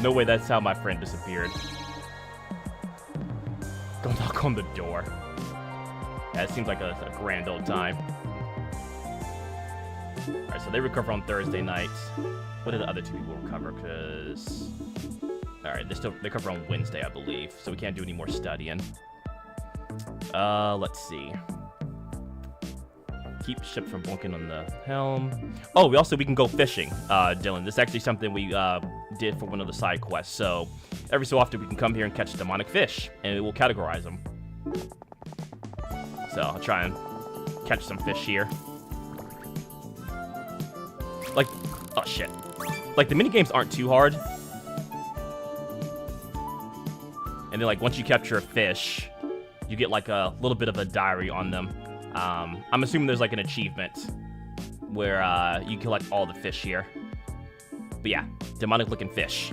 No way that's how my friend disappeared. Go knock on the door. Yeah, it seems like a grand old time. Alright, so they recover on Thursday night. What did the other 2 people recover? Because... Alright, they cover on Wednesday, I believe. So we can't do any more studying. Let's see. Keep ship from bunking on the helm. Oh, we can go fishing, Dylan. This is actually something we did for one of the side quests. So every so often we can come here and catch demonic fish, and we will categorize them. So I'll try and catch some fish here. Like, oh shit. Like the mini games aren't too hard. And then like once you capture a fish, you get like a little bit of a diary on them. I'm assuming there's like an achievement where you collect all the fish here. But yeah, demonic looking fish.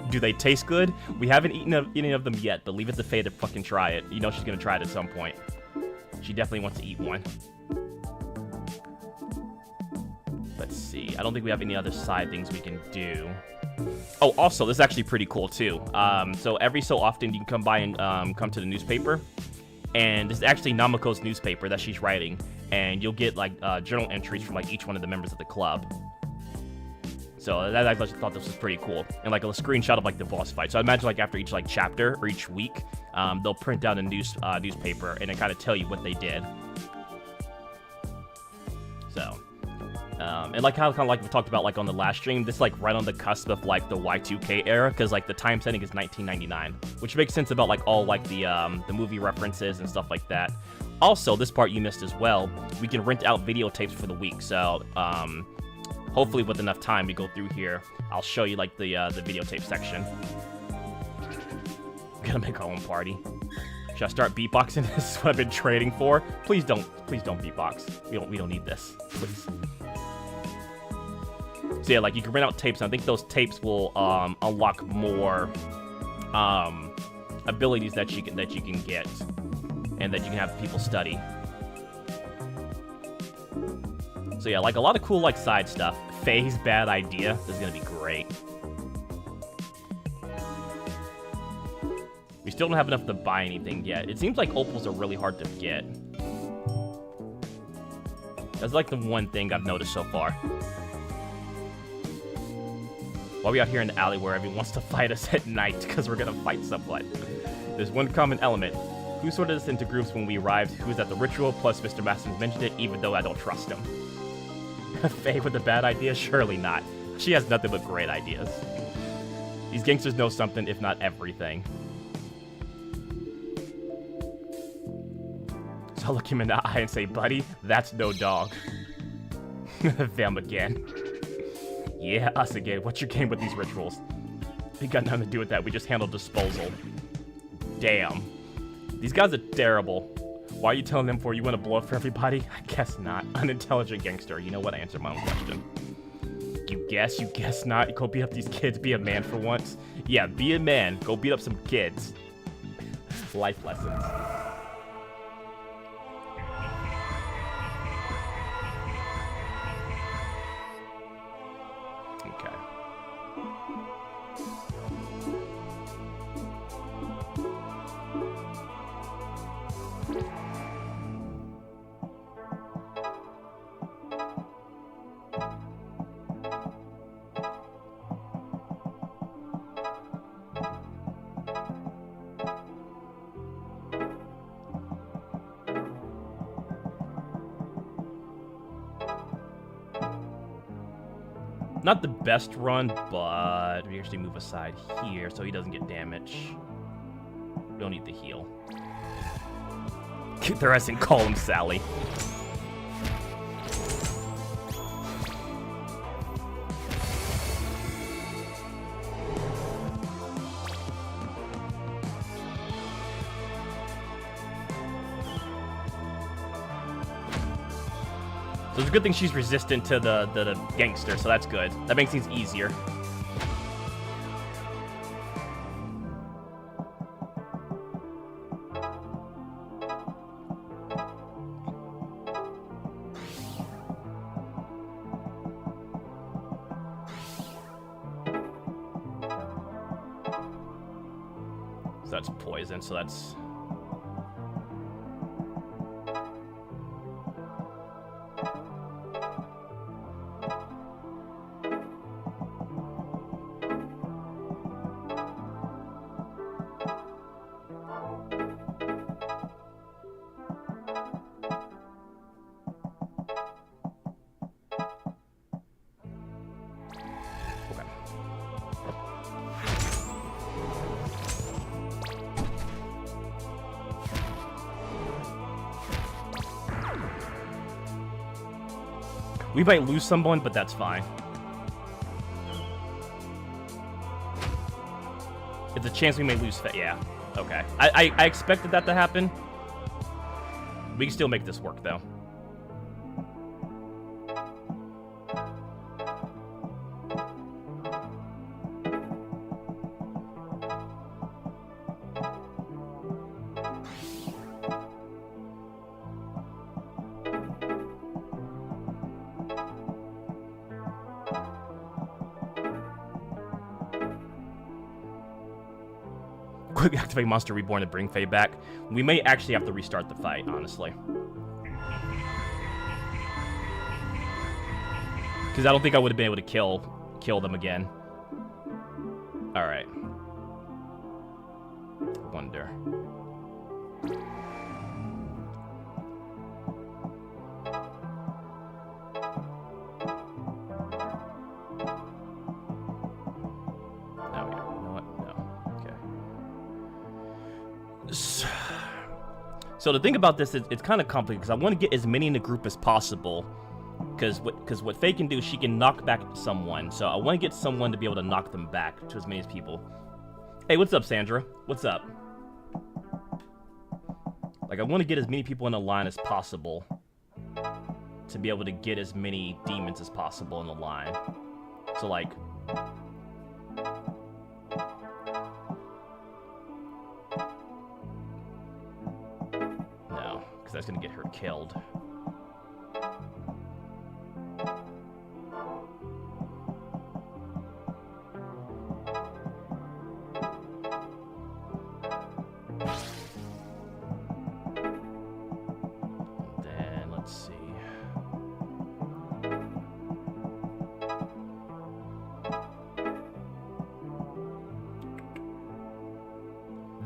Do they taste good? We haven't eaten any of them yet, but leave it to Faye to fucking try it. You know she's gonna try it at some point. She definitely wants to eat one. Let's see. I don't think we have any other side things we can do. Oh, also, this is actually pretty cool too. So every so often you can come by and come to the newspaper. And this is actually Namako's newspaper that she's writing. And you'll get like journal entries from like each one of the members of the club. So I thought this was pretty cool. And like a screenshot of like the boss fight. So I imagine like after each like chapter or each week, they'll print out a newspaper and it kind of tell you what they did. So, and like how kind of like we talked about like on the last stream, this is like right on the cusp of like the Y2K era, because like the time setting is 1999, which makes sense about like all like the movie references and stuff like that. Also, this part you missed as well. We can rent out videotapes for the week, so hopefully with enough time we go through here, I'll show you like the videotape section. We gotta make our own party. Should I start beatboxing? This is what I've been trading for. Please don't beatbox. We don't need this, please. So yeah, like you can rent out tapes, and I think those tapes will unlock more abilities that you can get, and that you can have people study. So yeah, like a lot of cool like side stuff. Faye's bad idea. This is gonna be great. We still don't have enough to buy anything yet. It seems like opals are really hard to get. That's like the one thing I've noticed so far. Why are we out here in the alley where everyone wants to fight us at night? Because we're gonna fight someone. There's one common element. Who sorted us into groups when we arrived? Who's at the ritual? Plus, Mr. Masters mentioned it, even though I don't trust him. Faye with a bad idea? Surely not. She has nothing but great ideas. These gangsters know something, if not everything. So I'll look him in the eye and say, buddy, that's no dog. Them again. Yeah, us again. What's your game with these rituals? We got nothing to do with that. We just handle disposal. Damn. These guys are terrible. Why are you telling them for? You want to blow up for everybody? I guess not. Unintelligent gangster. You know what? I answered my own question. You guess not. Go beat up these kids. Be a man for once. Yeah, be a man. Go beat up some kids. Life lessons. Okay. Not the best run, but we actually move aside here so he doesn't get damage. We don't need the heal. Keep the rest and call him Sally. So it's a good thing she's resistant to the gangster, so that's good. That makes things easier. So that's poison, so that's... We might lose someone, but that's fine. It's a chance we may lose Faye. Yeah, okay. I expected that to happen. We can still make this work, though. Quick activate Monster Reborn to bring Faye back. We may actually have to restart the fight, honestly. Because I don't think I would have been able to kill them again. Alright. Wonder. So the thing about this is it's kind of complicated because I want to get as many in the group as possible. Because what Faye can do, she can knock back someone. So I want to get someone to be able to knock them back to as many as people. Hey, what's up, Sandra? What's up? Like, I want to get as many people in the line as possible to be able to get as many demons as possible in the line. So, like... because that's going to get her killed. Then, let's see.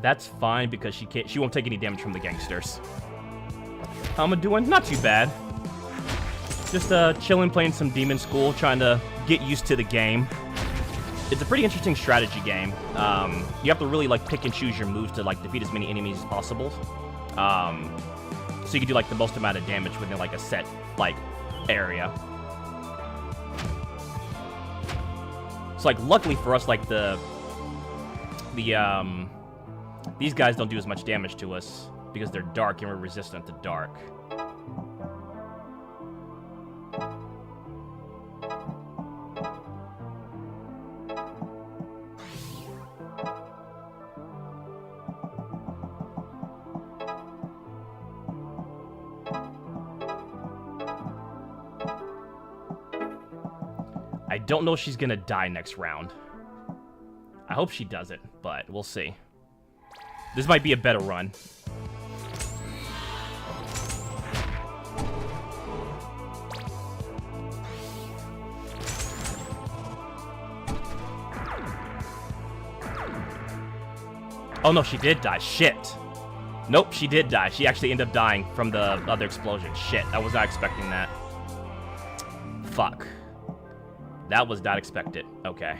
That's fine because she won't take any damage from the gangsters. How am I doing? Not too bad. Just chilling, playing some Demonschool, trying to get used to the game. It's a pretty interesting strategy game. You have to really like pick and choose your moves to like defeat as many enemies as possible. So you can do like the most amount of damage within like a set like area. So, like, luckily for us, like, these guys don't do as much damage to us because they're dark and we're resistant to dark. I don't know if she's gonna die next round. I hope she doesn't, but we'll see. This might be a better run. Oh no, she did die. Shit. Nope, she did die. She actually ended up dying from the other explosion. Shit, I was not expecting that. Fuck. That was not expected. Okay.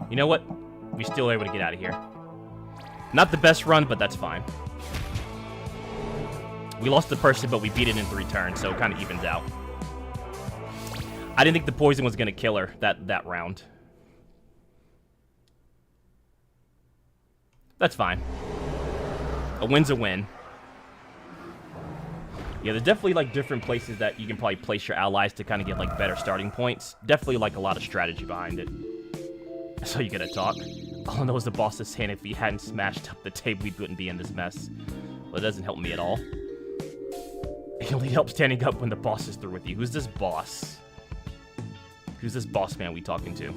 You know what? We're still able to get out of here. Not the best run, but that's fine. We lost the person, but we beat it in 3 turns, so it kind of evens out. I didn't think the poison was going to kill her that round. That's fine. A win's a win. Yeah, there's definitely, like, different places that you can probably place your allies to kind of get, like, better starting points. Definitely, like, a lot of strategy behind it. So you gotta talk. All I know is the boss is saying if he hadn't smashed up the tape, we wouldn't be in this mess. Well, it doesn't help me at all. It only helps standing up when the boss is through with you. Who's this boss? Who's this boss man we talking to?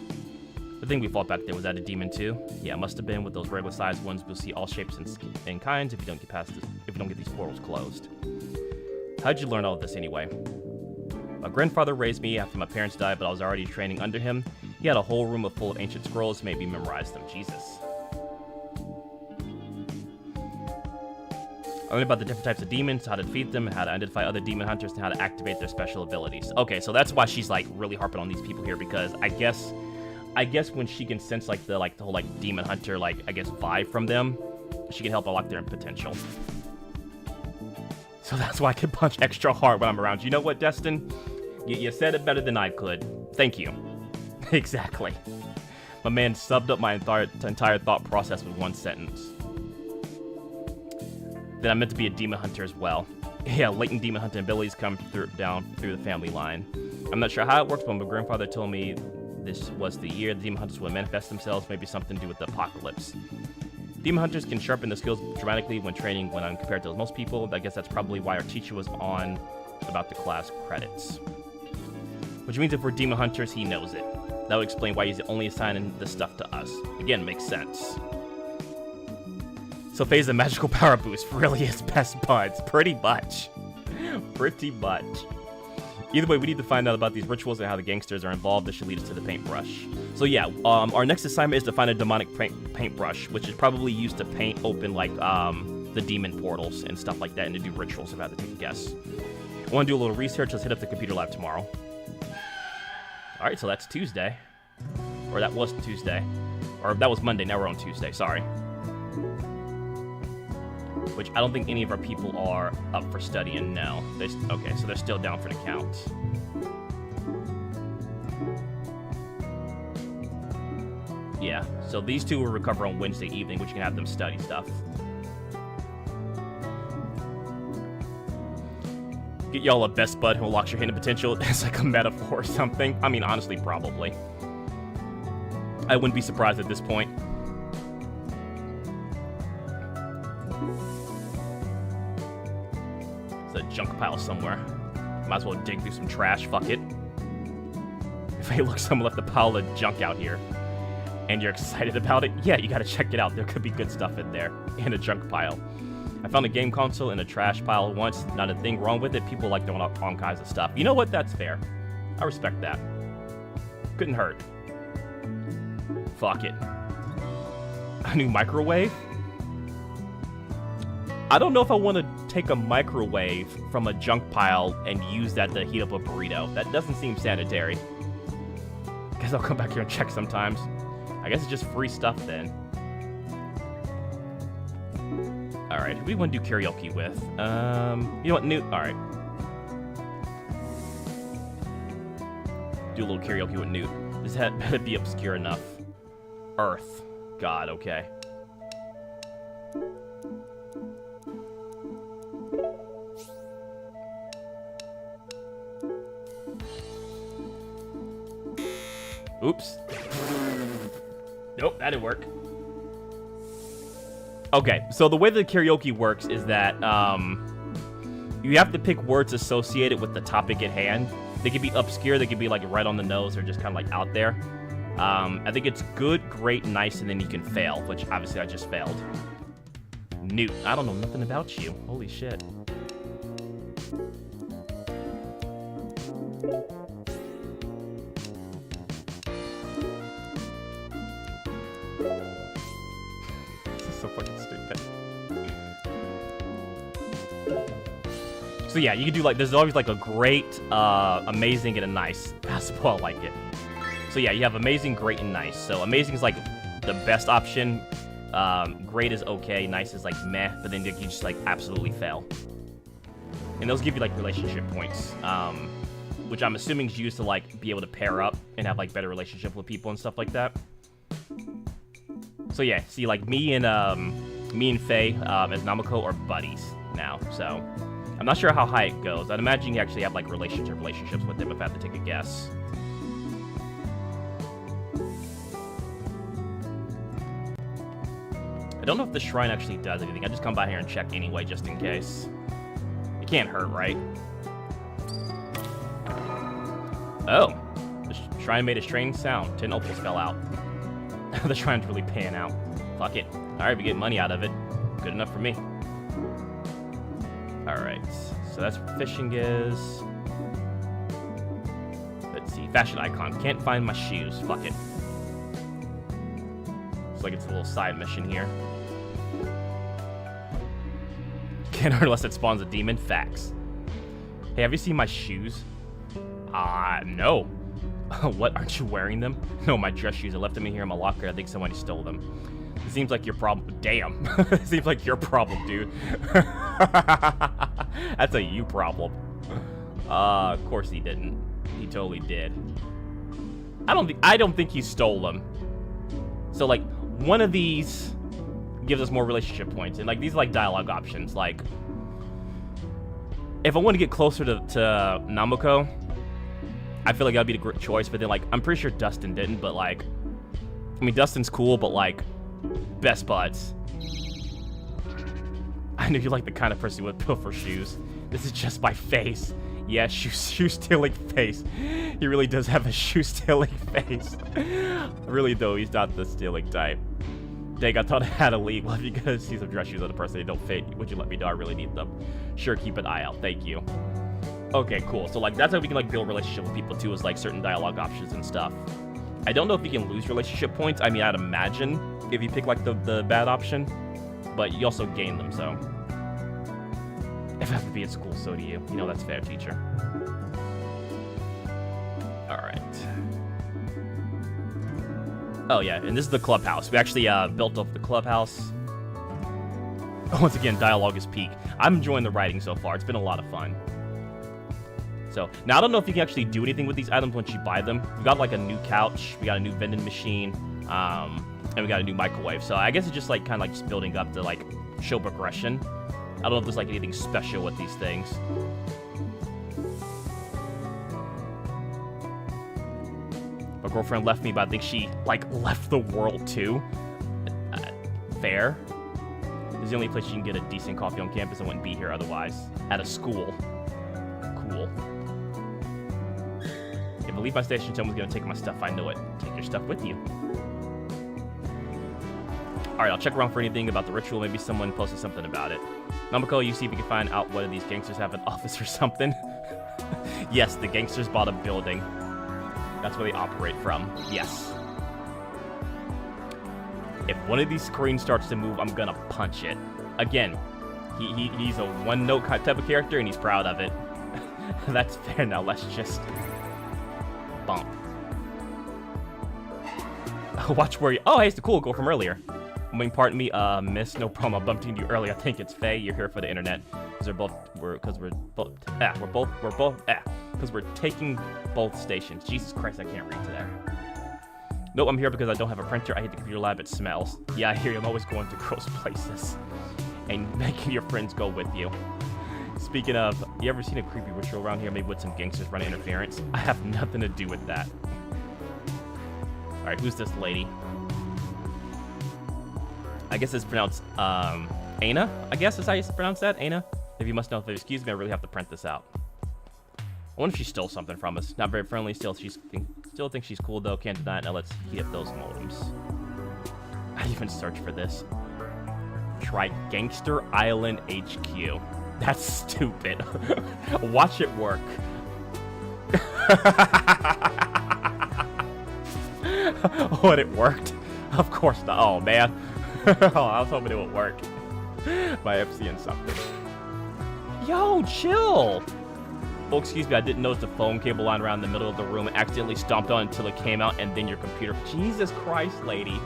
The thing we fought back there, was that a demon too? Yeah, it must have been. With those regular sized ones, we'll see all shapes and kinds if you don't get past this, if you don't get these portals closed. How'd you learn all of this anyway? My grandfather raised me after my parents died, but I was already training under him. He had a whole room full of ancient scrolls, made me memorize them. Jesus. I learned about the different types of demons, how to defeat them, how to identify other demon hunters, and how to activate their special abilities. Okay, so that's why she's, like, really harping on these people here, because I guess when she can sense, like, the whole, like, demon hunter, like, I guess, vibe from them, she can help unlock their potential. So that's why I can punch extra hard when I'm around. You know what, Destin? You said it better than I could. Thank you. Exactly. My man subbed up my entire thought process with one sentence. Then I meant to be a demon hunter as well. Yeah, latent demon hunting abilities come down through the family line. I'm not sure how it works, but my grandfather told me this was the year the demon hunters would manifest themselves, maybe something to do with the apocalypse. Demon hunters can sharpen their skills dramatically when training when I'm compared to most people. I guess that's probably why our teacher was on about the class credits. Which means if we're demon hunters, he knows it. That would explain why he's only assigning this stuff to us. Again, makes sense. So Faye's a magical power boost really is best buds. Pretty much. Pretty much. Either way, we need to find out about these rituals and how the gangsters are involved. This should lead us to the paintbrush. So yeah, our next assignment is to find a demonic paintbrush, which is probably used to paint open, like, the demon portals and stuff like that, and to do rituals if I had to take a guess. I want to do a little research. Let's hit up the computer lab tomorrow. Alright, so that's Tuesday. Or that was Tuesday. Or that was Monday, now we're on Tuesday, sorry. Which I don't think any of our people are up for studying now. Okay, so they're still down for the count. Yeah, so these two will recover on Wednesday evening, which can have them study stuff. Get y'all a best bud who unlocks your hidden potential. It's like a metaphor or something. I mean, honestly, probably. I wouldn't be surprised at this point. There's a junk pile somewhere. Might as well dig through some trash. Fuck it. Hey, look, someone left a pile of junk out here. And you're excited about it? Yeah, you gotta check it out. There could be good stuff in there. In a junk pile. I found a game console in a trash pile once. Not a thing wrong with it. People like throwing out all kinds of stuff. You know what? That's fair. I respect that. Couldn't hurt. Fuck it. A new microwave? I don't know if I want to take a microwave from a junk pile and use that to heat up a burrito. That doesn't seem sanitary. Guess I'll come back here and check sometimes. I guess it's just free stuff then. Alright, who do we want to do karaoke with? You know what, Newt? Alright. Do a little karaoke with Newt. This better be obscure enough. Earth. God, okay. Oops. Nope, that didn't work. Okay, so the way the karaoke works is that you have to pick words associated with the topic at hand. They could be obscure, they could be like right on the nose, or just kind of like out there. I think it's good, great, nice, and then you can fail, which obviously I just failed. Newt, I don't know nothing about you. Holy shit. So fucking stupid. So yeah, you can do like, there's always like a great, amazing, and a nice. That's well, I like it. So yeah, you have amazing, great, and nice. So amazing is like the best option. Great is okay, nice is like meh, but then you just like absolutely fail. And those give you like relationship points, which I'm assuming is used to like be able to pair up and have like better relationship with people and stuff like that. So yeah, see, like me and Faye as Namako are buddies now. So I'm not sure how high it goes. I'd imagine you actually have like relationships with them if I had to take a guess. I don't know if the shrine actually does anything. I just come by here and check anyway, just in case. It can't hurt, right? Oh, the shrine made a strange sound. 10 opals fell out. The shrine's really paying out. Fuck it. Alright, we get money out of it. Good enough for me. Alright, so that's what fishing is. Let's see, fashion icon. Can't find my shoes. Fuck it. Looks like it's a little side mission here. Can't hurt unless it spawns a demon. Facts. Hey, have you seen my shoes? No. What, aren't you wearing them? No, my dress shoes. I left them in here in my locker. I think somebody stole them. It seems like your problem. Damn. It seems like your problem, dude. That's a you problem. Of course he didn't. He totally did. I don't think he stole them. So like one of these gives us more relationship points, and like these are like dialogue options. Like if I want to get closer to Namako, I feel like that'd be the great choice. But then like I'm pretty sure Dustin didn't. But like, I mean Dustin's cool, but like best buds. I knew you're like the kind of person who would bill for shoes. This is just my face. Yeah, shoe stealing face. He really does have a shoe stealing face. Really though, he's not the stealing type. Dang, I thought I had to leave. Well, if you're gonna see some dress shoes on the person that don't fit, would you let me know? I really need them. Sure, keep an eye out. Thank you. Okay, cool. So like that's how we can like build relationship with people too, is like certain dialogue options and stuff. I don't know if you can lose relationship points. I mean, I'd imagine if you pick like the bad option, but you also gain them. So if I have to be at school, so do you. You know that's fair, teacher. All right. Oh yeah, and this is the clubhouse. We actually built up the clubhouse. Once again, dialogue is peak. I'm enjoying the writing so far. It's been a lot of fun. So, now I don't know if you can actually do anything with these items once you buy them. We got like a new couch, we got a new vending machine, and we got a new microwave. So I guess it's just like kind of like just building up to like show progression. I don't know if there's like anything special with these things. My girlfriend left me, but I think she like left the world too. Fair. This is the only place you can get a decent coffee on campus. I wouldn't be here otherwise. At a school. Cool. If I leave my station, someone's gonna take my stuff. I know it. Take your stuff with you. Alright, I'll check around for anything about the ritual. Maybe someone posted something about it. Namako, you see if you can find out whether these gangsters have an office or something. Yes, the gangsters bought a building. That's where they operate from. Yes. If one of these screens starts to move, I'm gonna punch it. Again, he's a one-note type of character, and he's proud of it. That's fair. Now let's just bump. Watch where you... Oh, hey, it's the cool girl from earlier. I mean, pardon me, miss, no problem. I bumped into you earlier. I think it's Faye. You're here for the internet. Because we're taking both stations. Jesus Christ, I can't read today. Nope, I'm here because I don't have a printer. I hate the computer lab. It smells. Yeah, I hear you. I'm always going to gross places. And making your friends go with you. Speaking of, you ever seen a creepy ritual around here? Maybe with some gangsters running interference? I have nothing to do with that. Alright, who's this lady? I guess it's pronounced, Ana? I guess is how you pronounce that? Ana? If you must know, excuse me, I really have to print this out. I wonder if she stole something from us. Not very friendly, still thinks she's cool though, can't deny it. Now let's heat up those modems. I even searched for this. Try Gangster Island HQ. That's stupid. Watch it work. What, it worked? Of course not. Oh, man. Oh, I was hoping it would work. My FC and something. Yo, chill! Oh, excuse me, I didn't notice the phone cable line around the middle of the room. Accidentally stomped on until it came out, and then your computer. Jesus Christ, lady.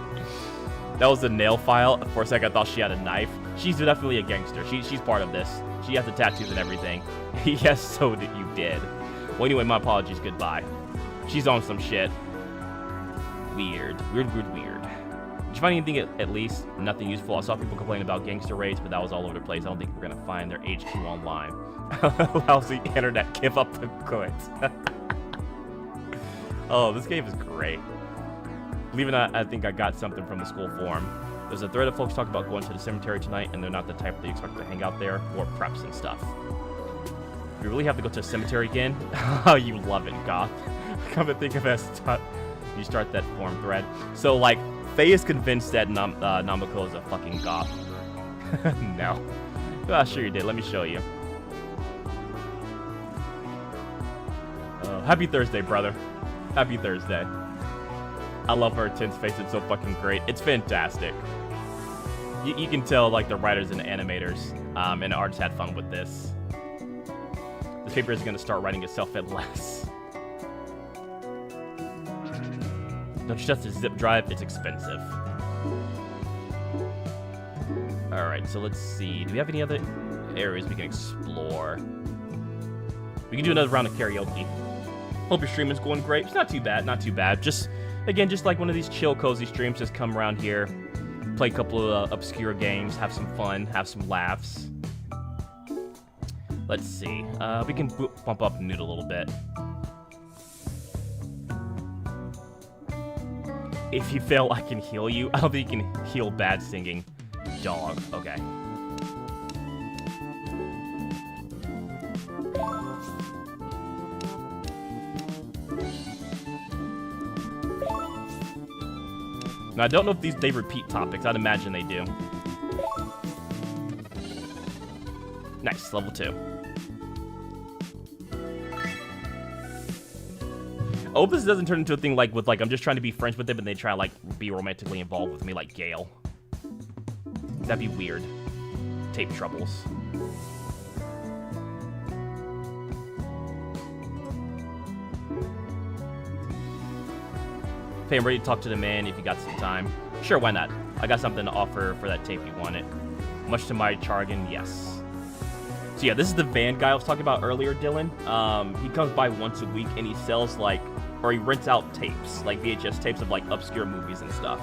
That was a nail file. For a second, I thought she had a knife. She's definitely a gangster. She's part of this. She has the tattoos and everything. Yes, so did you did. Well, anyway, my apologies. Goodbye. She's on some shit. Weird. Weird. Did you find anything at least? Nothing useful. I saw people complain about gangster raids, but that was all over the place. I don't think we're gonna find their HQ online. Lousy internet. Give up the goods. Oh, this game is great. Believe it or not, I think I got something from the school forum. There's a thread of folks talking about going to the cemetery tonight, and they're not the type that you expect to hang out there or preps and stuff. You really have to go to a cemetery again? Oh, you love it, Goth. Come to think of it, you start that forum thread. So, like, Faye is convinced that Namako is a fucking goth. No. Ah, sure you did. Let me show you. Happy Thursday, brother. Happy Thursday. I love her intense face. It's so fucking great. It's fantastic. You can tell, like, the writers and the animators and the artists had fun with this. This paper is going to start writing itself at less. Don't you trust a zip drive? It's expensive. Alright, so let's see. Do we have any other areas we can explore? We can do another round of karaoke. Hope your stream is going great. It's not too bad, not too bad. Just, again, just like one of these chill, cozy streams. Just come around here, play a couple of obscure games, have some fun, have some laughs. Let's see. We can bump up Newt a little bit. If you fail, I can heal you. I don't think you can heal bad singing. Dog. Okay. Now, I don't know if they repeat topics. I'd imagine they do. Nice. Level 2. I hope this doesn't turn into a thing like with, like, I'm just trying to be friends with them and they try to, like, be romantically involved with me, like Gale. That'd be weird. Tape troubles. Hey, I'm ready to talk to the man if you got some time. Sure, why not? I got something to offer for that tape you wanted. Much to my chagrin, yes. So yeah, this is the van guy I was talking about earlier, Dylan. He comes by once a week and he sells, like, or he rents out tapes, like VHS tapes of, like, obscure movies and stuff.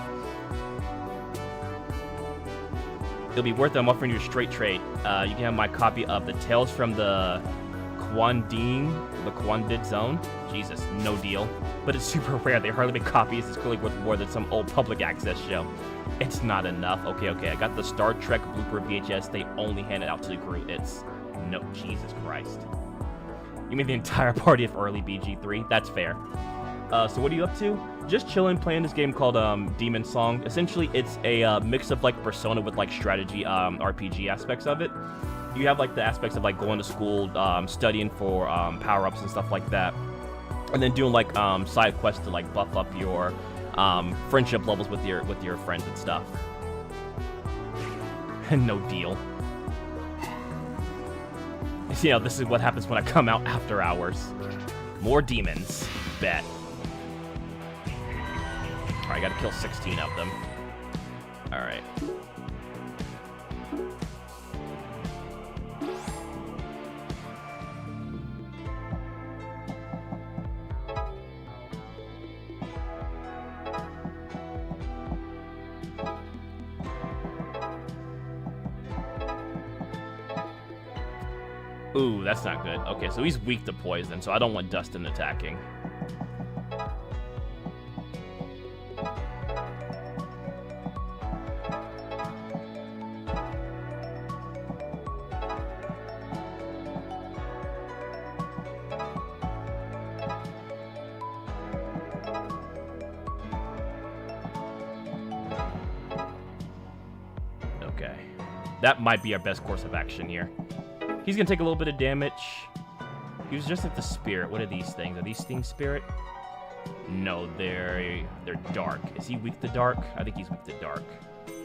It'll be worth it. I'm offering you a straight trade. You can have my copy of the Tales from the Quandid Zone. Jesus, no deal. But it's super rare. They hardly make copies. It's clearly worth more than some old public access show. It's not enough. Okay. I got the Star Trek blooper VHS. They only hand it out to the crew. It's... No, Jesus Christ. You mean the entire party of early BG3? That's fair. So what are you up to? Just chilling, playing this game called Demonschool. Essentially, it's a mix of, like, Persona with, like, strategy RPG aspects of it. You have, like, the aspects of, like, going to school, studying for power-ups and stuff like that. And then doing, like, side quests to, like, buff up your friendship levels with your friends and stuff. No deal. You know, this is what happens when I come out after hours. More demons. Bet. Alright, I gotta kill 16 of them. Alright. Ooh, that's not good. Okay, so he's weak to poison, so I don't want Dustin attacking. Okay. That might be our best course of action here. He's gonna take a little bit of damage. He was just at the spirit. What are these things? Are these things spirit? No, they're dark. Is he weak to dark? I think he's weak to dark.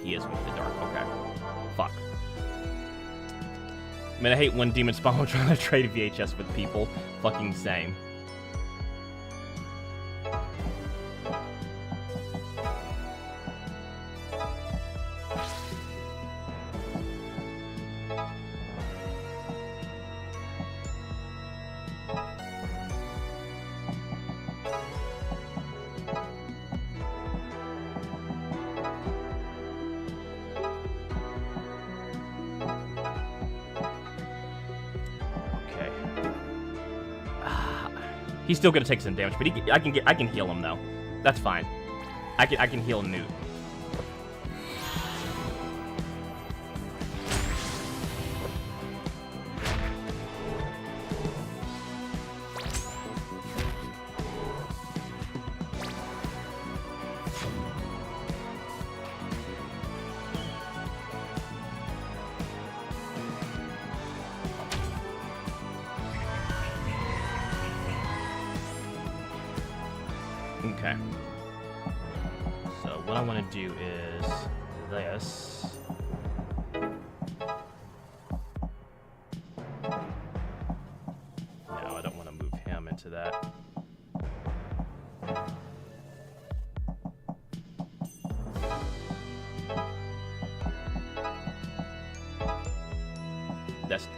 He is weak to dark. Okay. Fuck. I mean, I hate when demons spawn when trying to trade VHS with people. Fucking same. He's still gonna take some damage, but I can heal him though. That's fine. I can heal Newt. Okay. So what I want to do is this. No, I don't want to move him into that.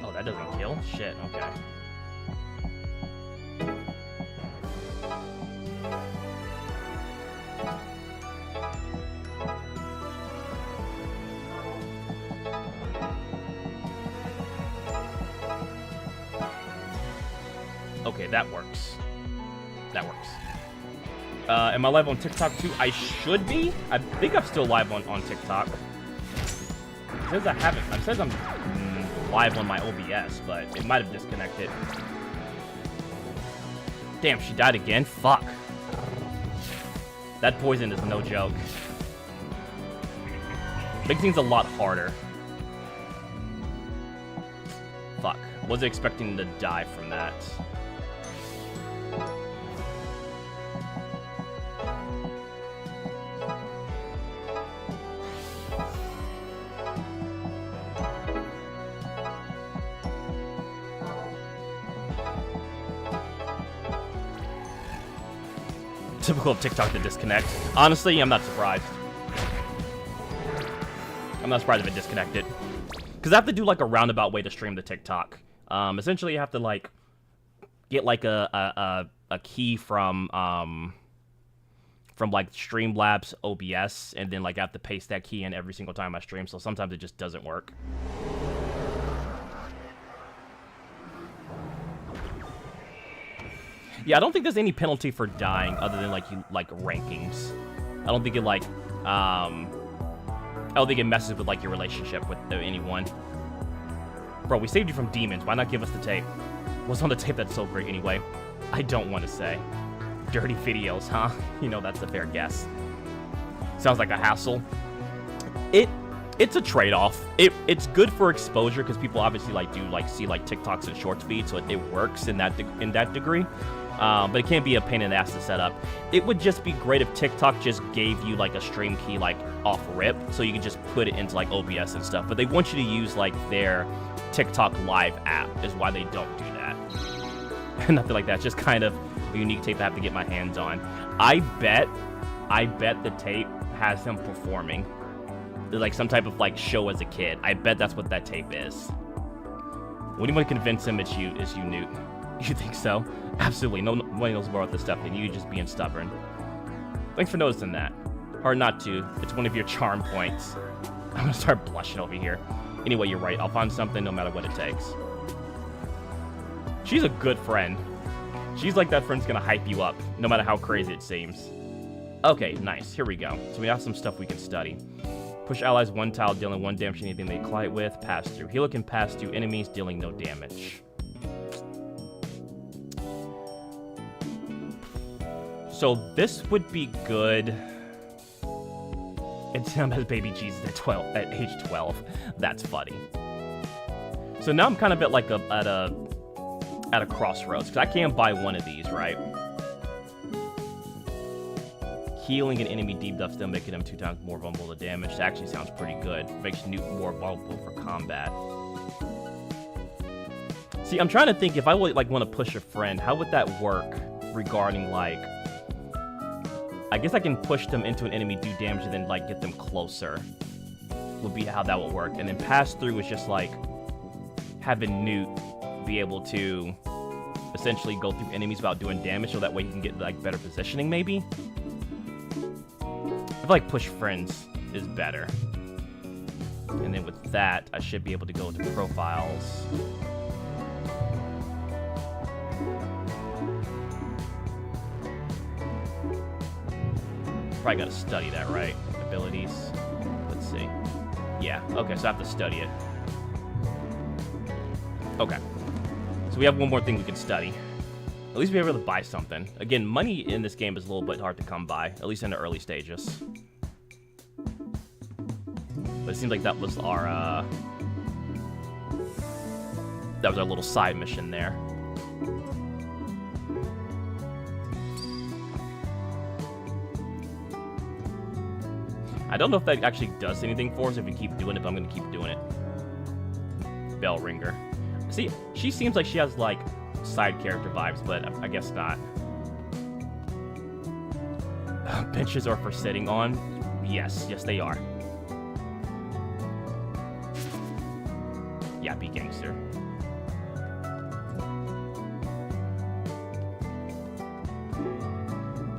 Oh, that doesn't kill? Shit, okay. Okay, that works. That works. Am I live on TikTok too? I should be. I think I'm still live on TikTok. It says I haven't. It says I'm live on my OBS, but it might have disconnected. Damn, she died again? Fuck. That poison is no joke. Makes things a lot harder. Fuck. Wasn't expecting to die from that. Typical of TikTok to disconnect. Honestly, I'm not surprised. I'm not surprised if it disconnected. Because I have to do like a roundabout way to stream to TikTok. Essentially, you have to like get like a key from like Streamlabs OBS, and then like I have to paste that key in every single time I stream. So sometimes it just doesn't work. Yeah, I don't think there's any penalty for dying other than like rankings. I don't think it like I don't think it messes with like your relationship with anyone. Bro, we saved you from demons. Why not give us the tape? What's on the tape that's so great anyway? I don't want to say. Dirty videos, huh? You know, that's a fair guess. Sounds like a hassle. It's a trade-off. It's good for exposure because people obviously like do like see like TikToks and shorts feeds, so it works in that degree. But it can be a pain in the ass to set up. It would just be great if TikTok just gave you like a stream key like off rip, so you can just put it into like OBS and stuff. But they want you to use like their TikTok live app is why they don't do that. Nothing like that. It's just kind of a unique tape I have to get my hands on. I bet the tape has him performing. Like some type of like show as a kid. I bet that's what that tape is. When you want to convince him it's you, Newt. You think so? Absolutely. Nobody knows more about this stuff than you, just being stubborn. Thanks for noticing that. Hard not to. It's one of your charm points. I'm gonna start blushing over here. Anyway, you're right. I'll find something no matter what it takes. She's a good friend. She's like that friend's gonna hype you up, no matter how crazy it seems. Okay, nice. Here we go. So we have some stuff we can study. Push allies 1 tile, dealing 1 damage to anything they collide with. Pass through. Healer can pass through enemies, dealing no damage. So this would be good. And Tim has baby Jesus at age 12. That's funny. So now I'm kind of at like at a crossroads, because I can't buy one of these, right? Healing an enemy debuff them, making them 2 times more vulnerable to damage. That actually sounds pretty good. Makes Newt more vulnerable for combat. See, I'm trying to think if I would like want to push a friend, how would that work regarding like... I guess I can push them into an enemy, do damage, and then like get them closer. Would be how that would work. And then pass through is just like having Newt be able to essentially go through enemies without doing damage, so that way he can get like better positioning maybe. I feel like push friends is better. And then with that, I should be able to go to profiles. Probably gotta study that, right? Abilities. Let's see. Yeah, okay, so I have to study it. Okay. So we have one more thing we can study. At least we're able to buy something. Again, money in this game is a little bit hard to come by, at least in the early stages. But it seems like that was our little side mission there. I don't know if that actually does anything for us if we keep doing it, but I'm going to keep doing it. Bell ringer. See, she seems like she has, like, side character vibes, but I guess not. Benches are for sitting on? Yes, they are. Yeah, be gangster.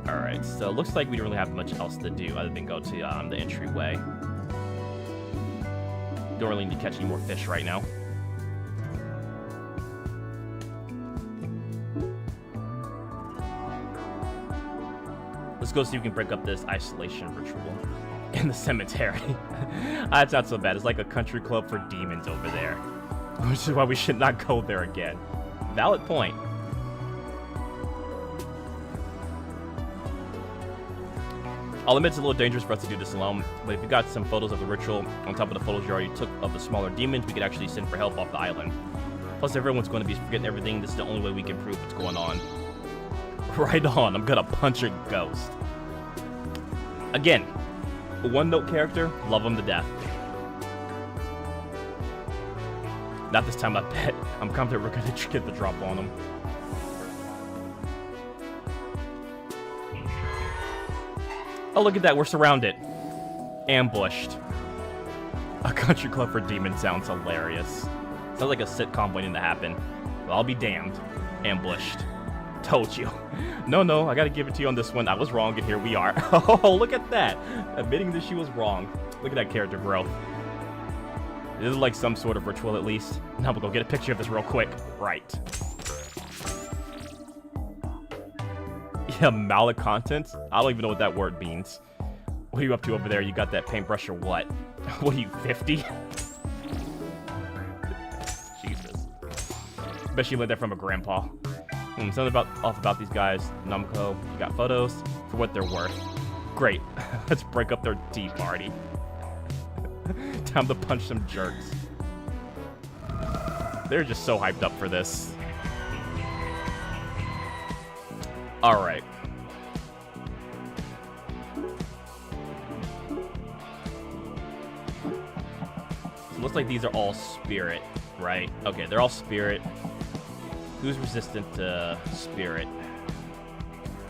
Alright, so it looks like we don't really have much else to do other than go to the entryway. Don't really need to catch any more fish right now. Let's go see if we can break up this isolation ritual in the cemetery. That's not so bad. It's like a country club for demons over there, which is why we should not go there again. Valid point. I'll admit it's a little dangerous for us to do this alone, but if you got some photos of the ritual on top of the photos you already took of the smaller demons, we could actually send for help off the island. Plus, everyone's going to be forgetting everything. This is the only way we can prove what's going on. Right on, I'm gonna punch a ghost. Again, a one-note character, love him to death. Not this time, I bet. I'm confident we're gonna get the drop on him. Oh, look at that, we're surrounded. Ambushed. A country club for demons sounds hilarious. Sounds like a sitcom waiting to happen. Well, I'll be damned. Ambushed. Told you. No, I gotta give it to you on this one. I was wrong, and here we are. Oh, look at that. Admitting that she was wrong. Look at that character growth. This is like some sort of ritual, at least. Now we'll go get a picture of this real quick. Right. Yeah, malcontents? I don't even know what that word means. What are you up to over there? You got that paintbrush or what? What are you, 50? Jesus. Bet she learned that from a grandpa. Something off about these guys. Numco, you got photos for what they're worth. Great. Let's break up their tea party. Time to punch some jerks. They're just so hyped up for this. Alright. So it looks like these are all spirit, right? Okay, they're all spirit. Who's resistant to spirit?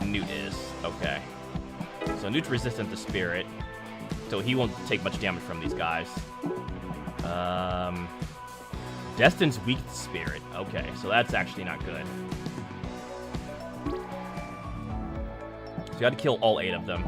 Newt is. Okay. So Newt's resistant to spirit. So he won't take much damage from these guys. Destin's weak spirit. Okay, so that's actually not good. So you gotta kill all 8 of them.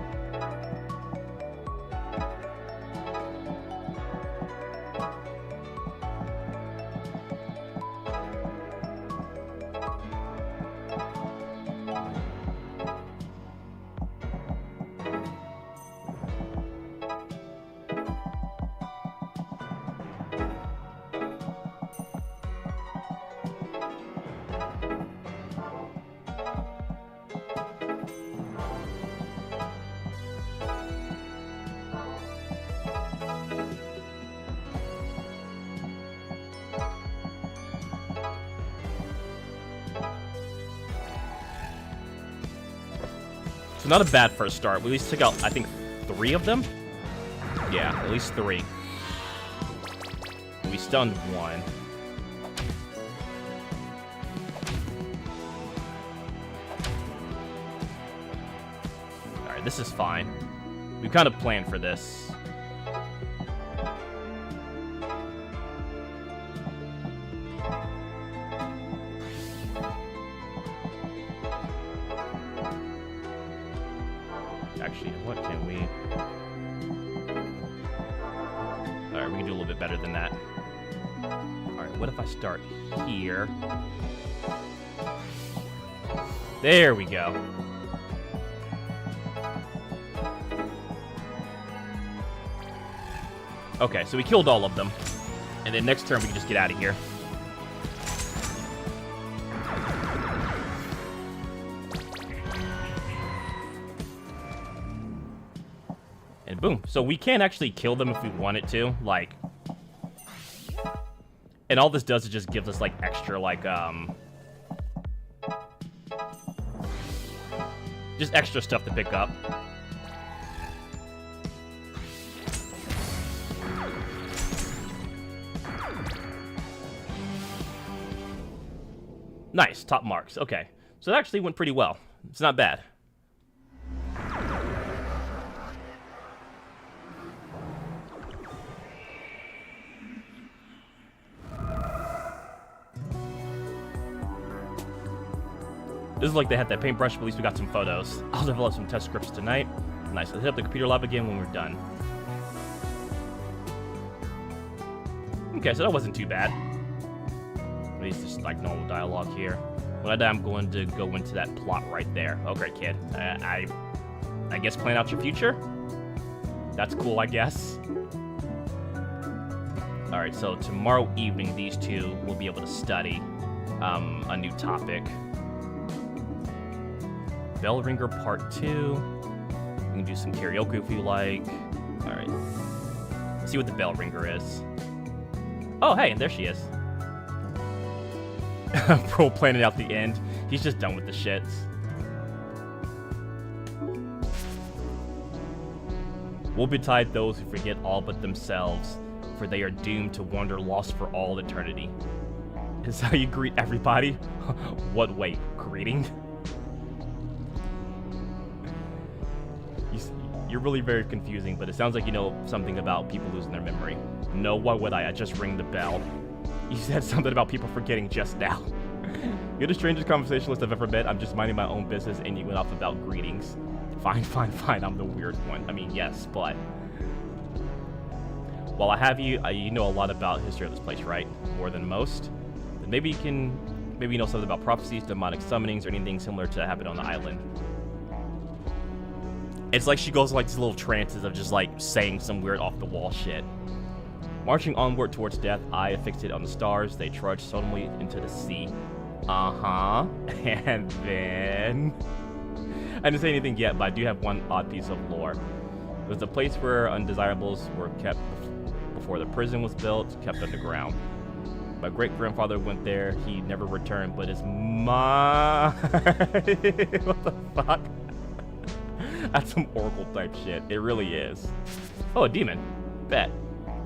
So not a bad first start. We at least took out, I think, 3 of them? Yeah, at least 3. We stunned 1. Alright, this is fine. We kind of planned for this. Actually, what can we... Alright, we can do a little bit better than that. Alright, what if I start here? There we go. Okay, so we killed all of them. And then next turn we can just get out of here. And boom. So we can actually kill them if we wanted to, like... And all this does is just gives us, like, extra, like, just extra stuff to pick up. Nice, top marks. Okay. So that actually went pretty well. It's not bad. This is like they had that paintbrush, but at least we got some photos. I'll develop some test scripts tonight. Nice. Let's hit up the computer lab again when we're done. Okay, so that wasn't too bad. At least just like normal dialogue here. When I die, I'm going to go into that plot right there. Okay, kid. I guess plan out your future? That's cool, I guess. Alright, so tomorrow evening, these two will be able to study a new topic. Bell Ringer Part 2. We can do some karaoke if we like. Alright. Let's see what the Bell Ringer is. Oh, hey, there she is. Bro planning out the end. He's just done with the shits. Woe betide those who forget all but themselves, for they are doomed to wander lost for all eternity. Is how you greet everybody? What, wait, greeting? You're really very confusing, but it sounds like you know something about people losing their memory. No, why would I? I just ring the bell. You said something about people forgetting just now. You're the strangest conversationalist I've ever met. I'm just minding my own business, and you went off about greetings. Fine, fine, fine. I'm the weird one. I mean, yes, but... While I have you, you know a lot about the history of this place, right? More than most. Then maybe you know something about prophecies, demonic summonings, or anything similar to that happened on the island. It's like she goes like these little trances of just like saying some weird off-the-wall shit. Marching onward towards death, eye fixated on the stars, they trudge suddenly into the sea. Uh-huh. And then... I didn't say anything yet, but I do have one odd piece of lore. It was the place where undesirables were kept before the prison was built, kept underground. My great-grandfather went there. He never returned, but his mom... What the fuck? That's some Oracle type shit. It really is. Oh, a demon. Bet.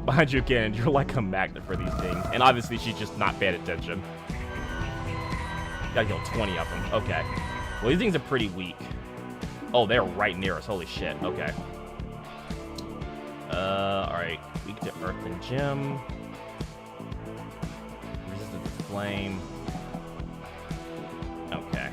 Behind you again, you're like a magnet for these things. And obviously she's just not paying attention. Gotta kill 20 of them. Okay. Well, these things are pretty weak. Oh, they're right near us. Holy shit. Okay. Alright. Weak to Earth and Gem. Resistant to Flame. Okay.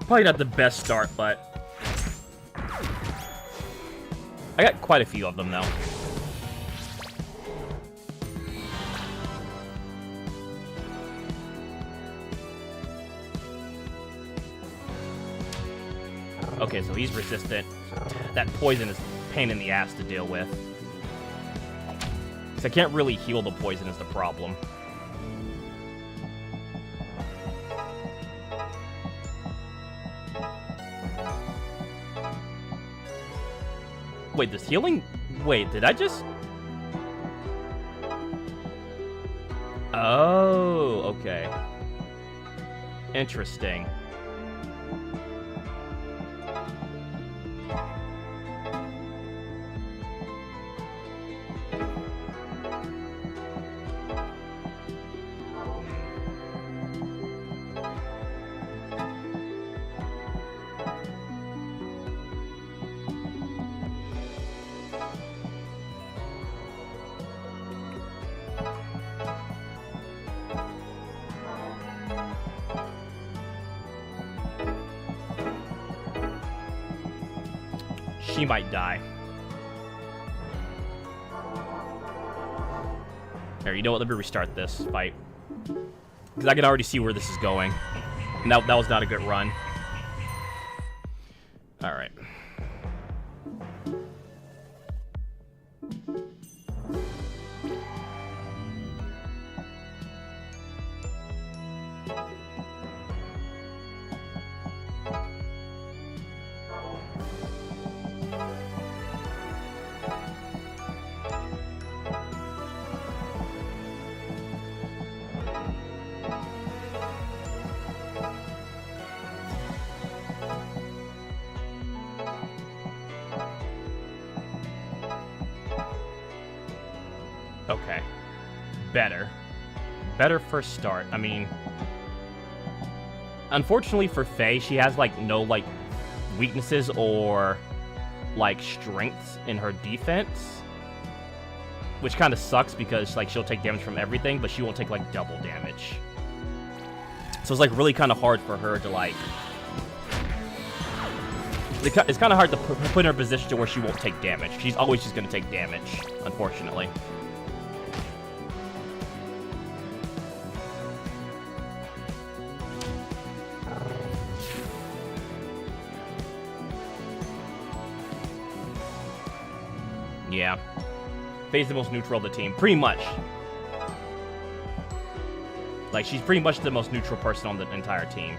Probably not the best start, but I got quite a few of them, though. Okay, so he's resistant. That poison is a pain in the ass to deal with. Because I can't really heal the poison is the problem. Wait, this healing... Wait, did I just... Oh, okay. Interesting. She might die. Here, you know what? Let me restart this fight. Because I can already see where this is going. And that was not a good run. Alright. Okay. Better. Better first start. I mean... Unfortunately for Faye, she has, like, no, like, weaknesses or, like, strengths in her defense. Which kind of sucks because, like, she'll take damage from everything, but she won't take, like, double damage. So it's, like, really kind of hard for her to, like... It's kind of hard to put in her position to where she won't take damage. She's always just going to take damage, unfortunately. Yeah. Faye's the most neutral of the team. Pretty much. Like, she's pretty much the most neutral person on the entire team.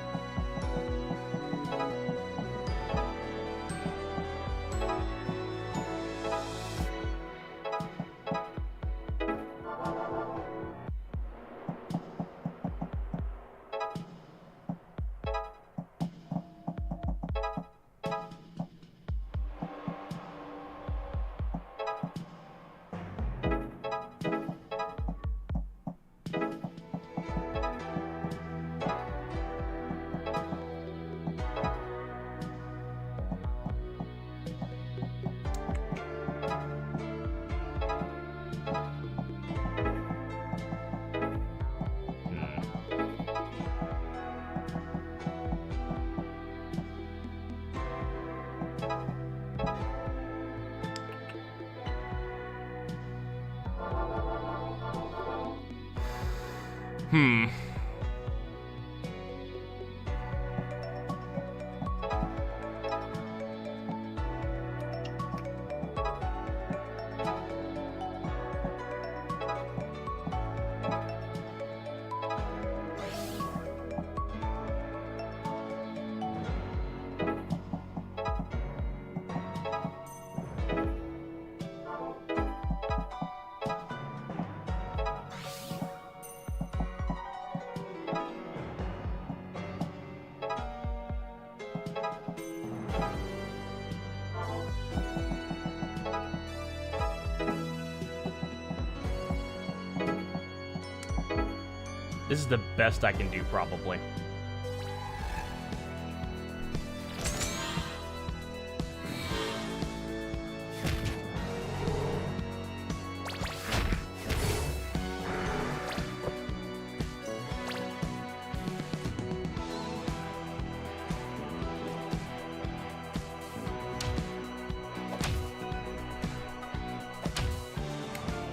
This is the best I can do, probably.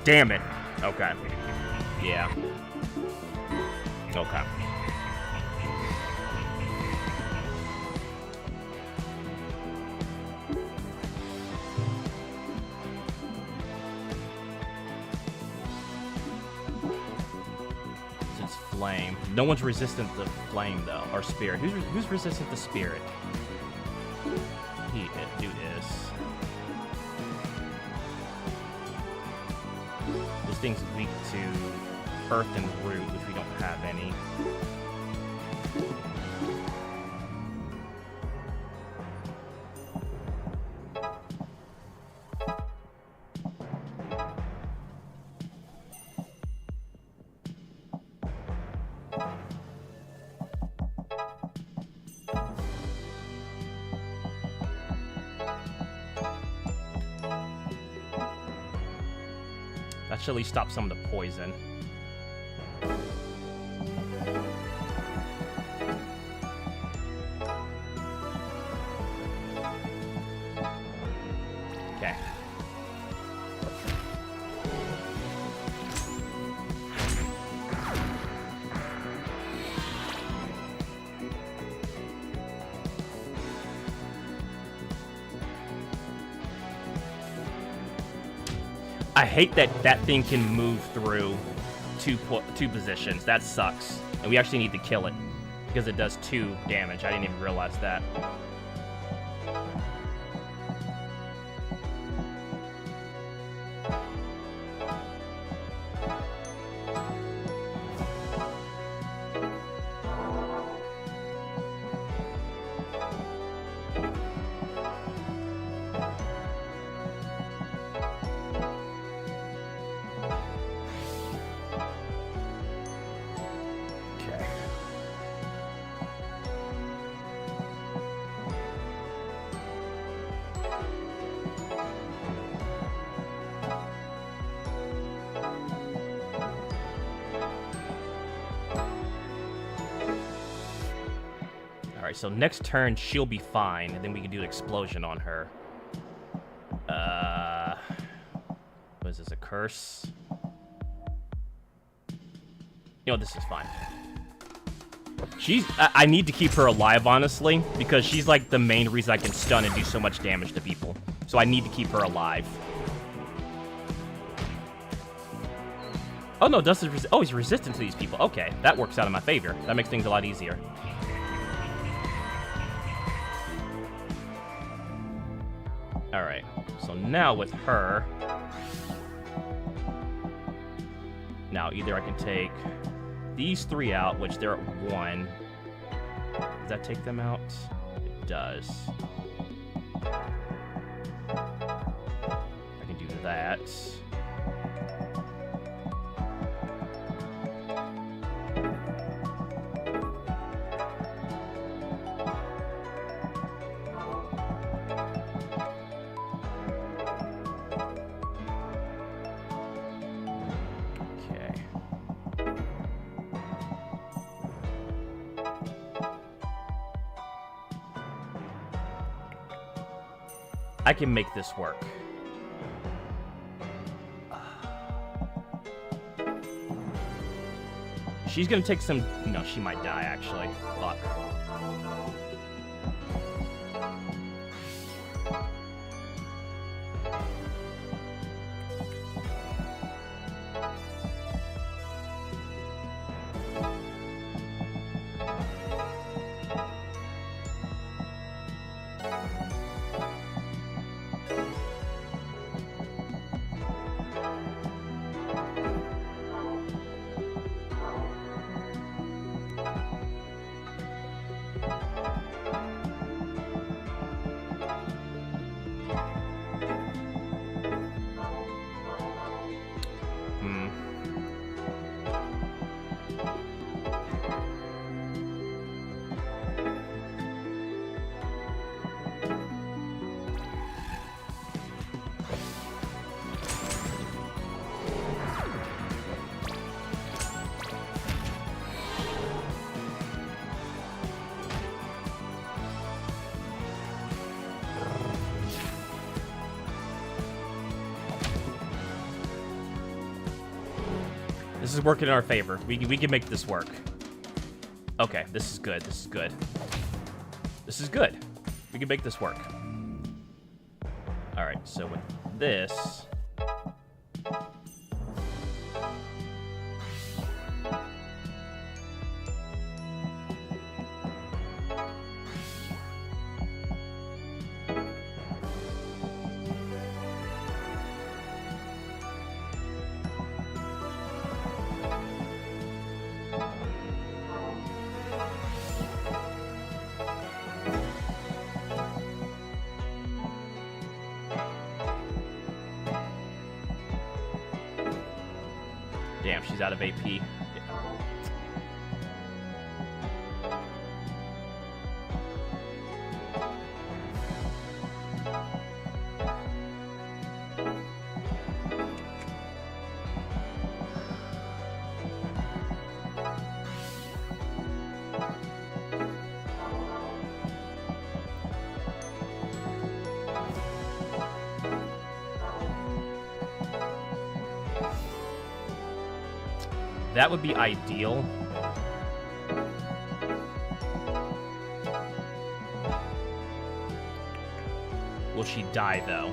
Damn it. Okay. Yeah. Okay. It's flame. No one's resistant to flame, though. Or spirit. Who's resistant to spirit? Do this. This thing's weak to earth and root, which we don't have any. That should at least stop some of the poison. Okay. I hate that that thing can move through two positions. That sucks. And we actually need to kill it because it does 2 damage. I didn't even realize that. Alright, so next turn she'll be fine, and then we can do an explosion on her. What is this, a curse? You know, this is fine. I need to keep her alive, honestly, because she's like the main reason I can stun and do so much damage to people. So I need to keep her alive. Oh no, Dust is he's resistant to these people. Okay, that works out in my favor. That makes things a lot easier. Alright, so now with her... Now, either I can take these 3 out, which they're at 1. Does that take them out? It does. I can do that. I can make this work. She's gonna take some... No, she might die, actually. Fuck. This is working in our favor. We can make this work. Okay, this is good. This is good. This is good. We can make this work. Alright, so with this... Damn, she's out of AP. That would be ideal. Will she die, though?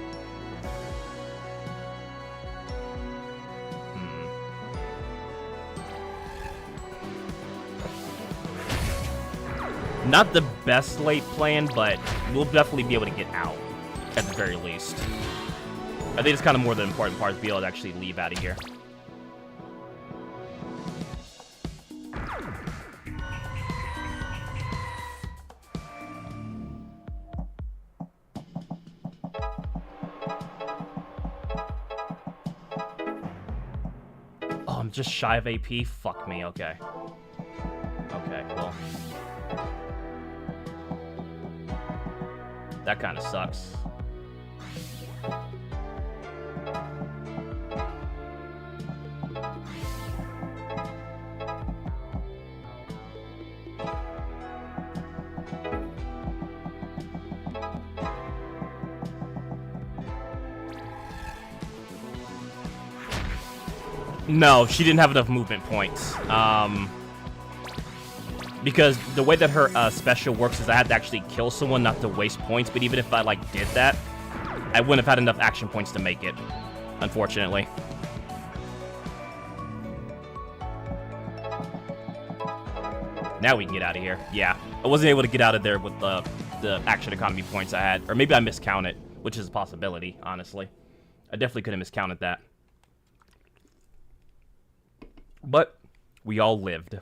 Not the best late plan, but we'll definitely be able to get out, at the very least. I think it's kind of more the important part, to be able to actually leave out of here. Just shy of AP? Fuck me, okay. Okay, well. That kind of sucks. No, she didn't have enough movement points. Because the way that her special works is I had to actually kill someone, not to waste points. But even if I, like, did that, I wouldn't have had enough action points to make it, unfortunately. Now we can get out of here. Yeah, I wasn't able to get out of there with the action economy points I had. Or maybe I miscounted, which is a possibility, honestly. I definitely could have miscounted that. But we all lived.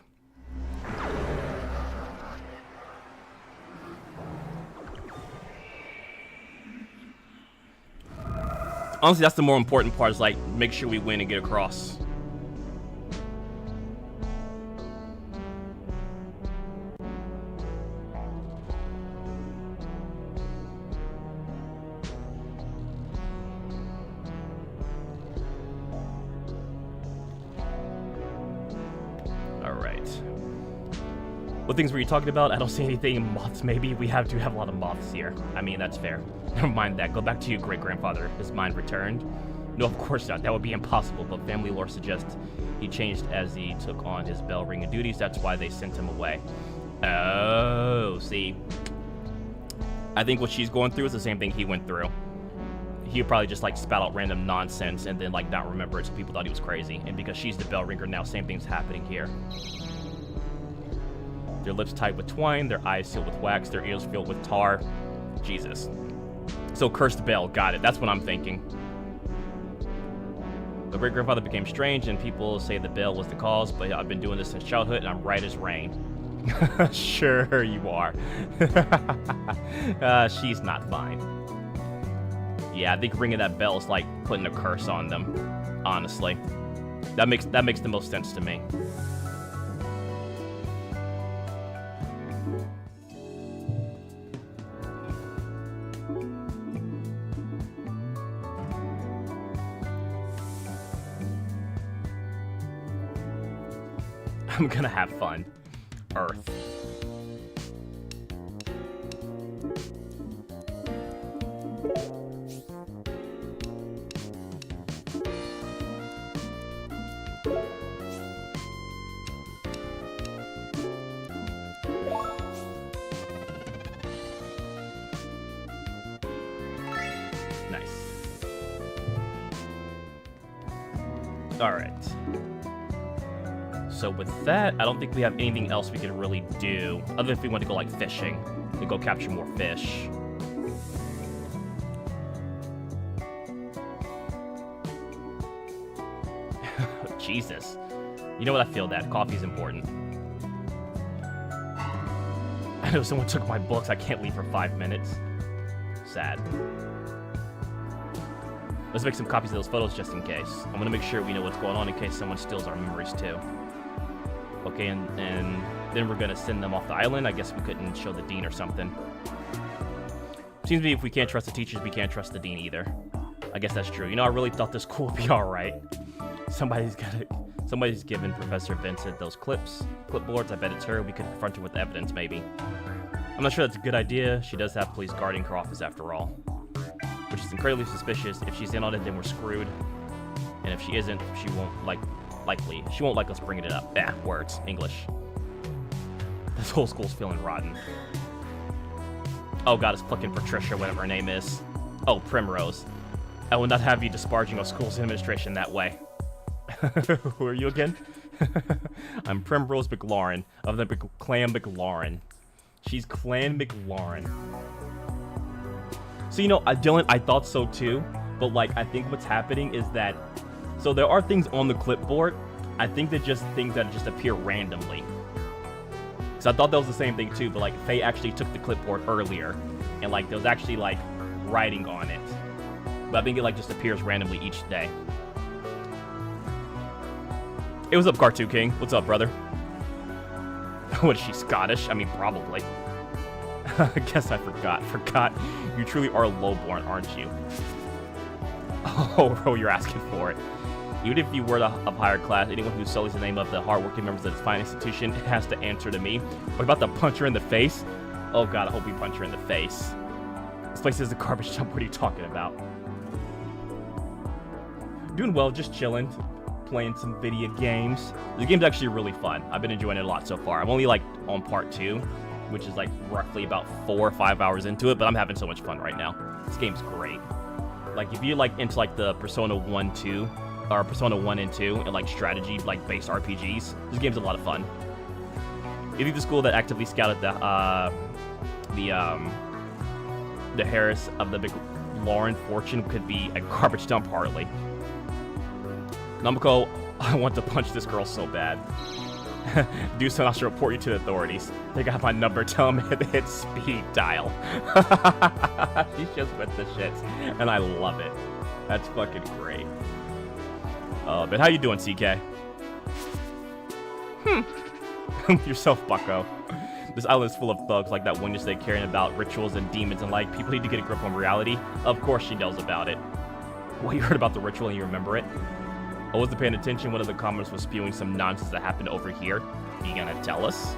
Honestly, that's the more important part, is like, make sure we win and get across. What things were you talking about? I don't see anything. Moths, maybe? We have to have a lot of moths here. I mean, that's fair. Never mind that. Go back to your great-grandfather. His mind returned? No, of course not. That would be impossible, but family lore suggests he changed as he took on his bell ringing duties. That's why they sent him away. Oh, see. I think what she's going through is the same thing he went through. He would probably just, like, spout out random nonsense and then, like, not remember it, so people thought he was crazy. And because she's the bell ringer now, same thing's happening here. Their lips tied with twine, their eyes sealed with wax, their ears filled with tar. Jesus. So cursed bell, got it. That's what I'm thinking. The great-grandfather became strange, and people say the bell was the cause, but I've been doing this since childhood, and I'm right as rain. Sure you are. She's not fine. Yeah, I think ringing that bell is like putting a curse on them, honestly. That makes the most sense to me. I'm gonna have fun. Earth. Alright. So with that, I don't think we have anything else we can really do. Other than if we want to go, like, fishing. And go capture more fish. Jesus. You know what? I feel that. Coffee's important. I know someone took my books. I can't leave for 5 minutes. Sad. Let's make some copies of those photos just in case. I'm gonna make sure we know what's going on in case someone steals our memories too. Okay, and then we're gonna send them off the island. I guess we couldn't show the dean or something. Seems to me if we can't trust the teachers, we can't trust the dean either. I guess that's true. You know, I really thought this school would be alright. Somebody's given Professor Vincent those clipboards. I bet it's her. We could confront her with evidence, maybe. I'm not sure that's a good idea. She does have police guarding her office after all. Which is incredibly suspicious. If she's in on it, then we're screwed. And if she isn't, she won't she won't like us bringing it up. Words. English. This whole school's feeling rotten. Oh god, it's fucking Patricia, whatever her name is. Oh, Primrose. I will not have you disparaging our school's administration that way. Who are you again? I'm Primrose McLaurin of the Clan McLaurin. She's Clan McLaurin. So, you know, Dylan, I thought so too, but, like, I think what's happening is that, so there are things on the clipboard, I think they're just things that just appear randomly. So I thought that was the same thing too, but, like, Faye actually took the clipboard earlier, and, like, there was actually, like, writing on it. But I think it, like, just appears randomly each day. Hey, what's up, Cartoon King? What's up, brother? What, is she Scottish? I mean, probably. I guess I forgot. You truly are lowborn, aren't you? Oh, bro, you're asking for it. Even if you were of higher class, anyone who sullies the name of the hardworking members of this fine institution has to answer to me. What about the punch her in the face? Oh god, I hope we punch her in the face. This place is a garbage dump. What are you talking about? Doing well, just chilling. Playing some video games. The game's actually really fun. I've been enjoying it a lot so far. I'm only, like, on part 2. Which is, like, roughly about 4 or 5 hours into it, but I'm having so much fun right now. This game's great. Like, if you're, like, into, like, the Persona 1, 2, or Persona 1 and 2, and, like, strategy, like, based RPGs, this game's a lot of fun. You think the school that actively scouted the Harris of the McLaurin fortune could be a garbage dump? Hardly. Namiko, I want to punch this girl so bad. Do so, I should report you to the authorities. They got my number. Tell them to hit speed dial. She's just with the shits, and I love it. That's fucking great. But how you doing, CK? Yourself, bucko. This island is full of thugs like that one you say caring about rituals and demons and like. People need to get a grip on reality. Of course she knows about it. Well, you heard about the ritual and you remember it? I wasn't paying attention. One of the commoners was spewing some nonsense that happened over here. You gonna tell us?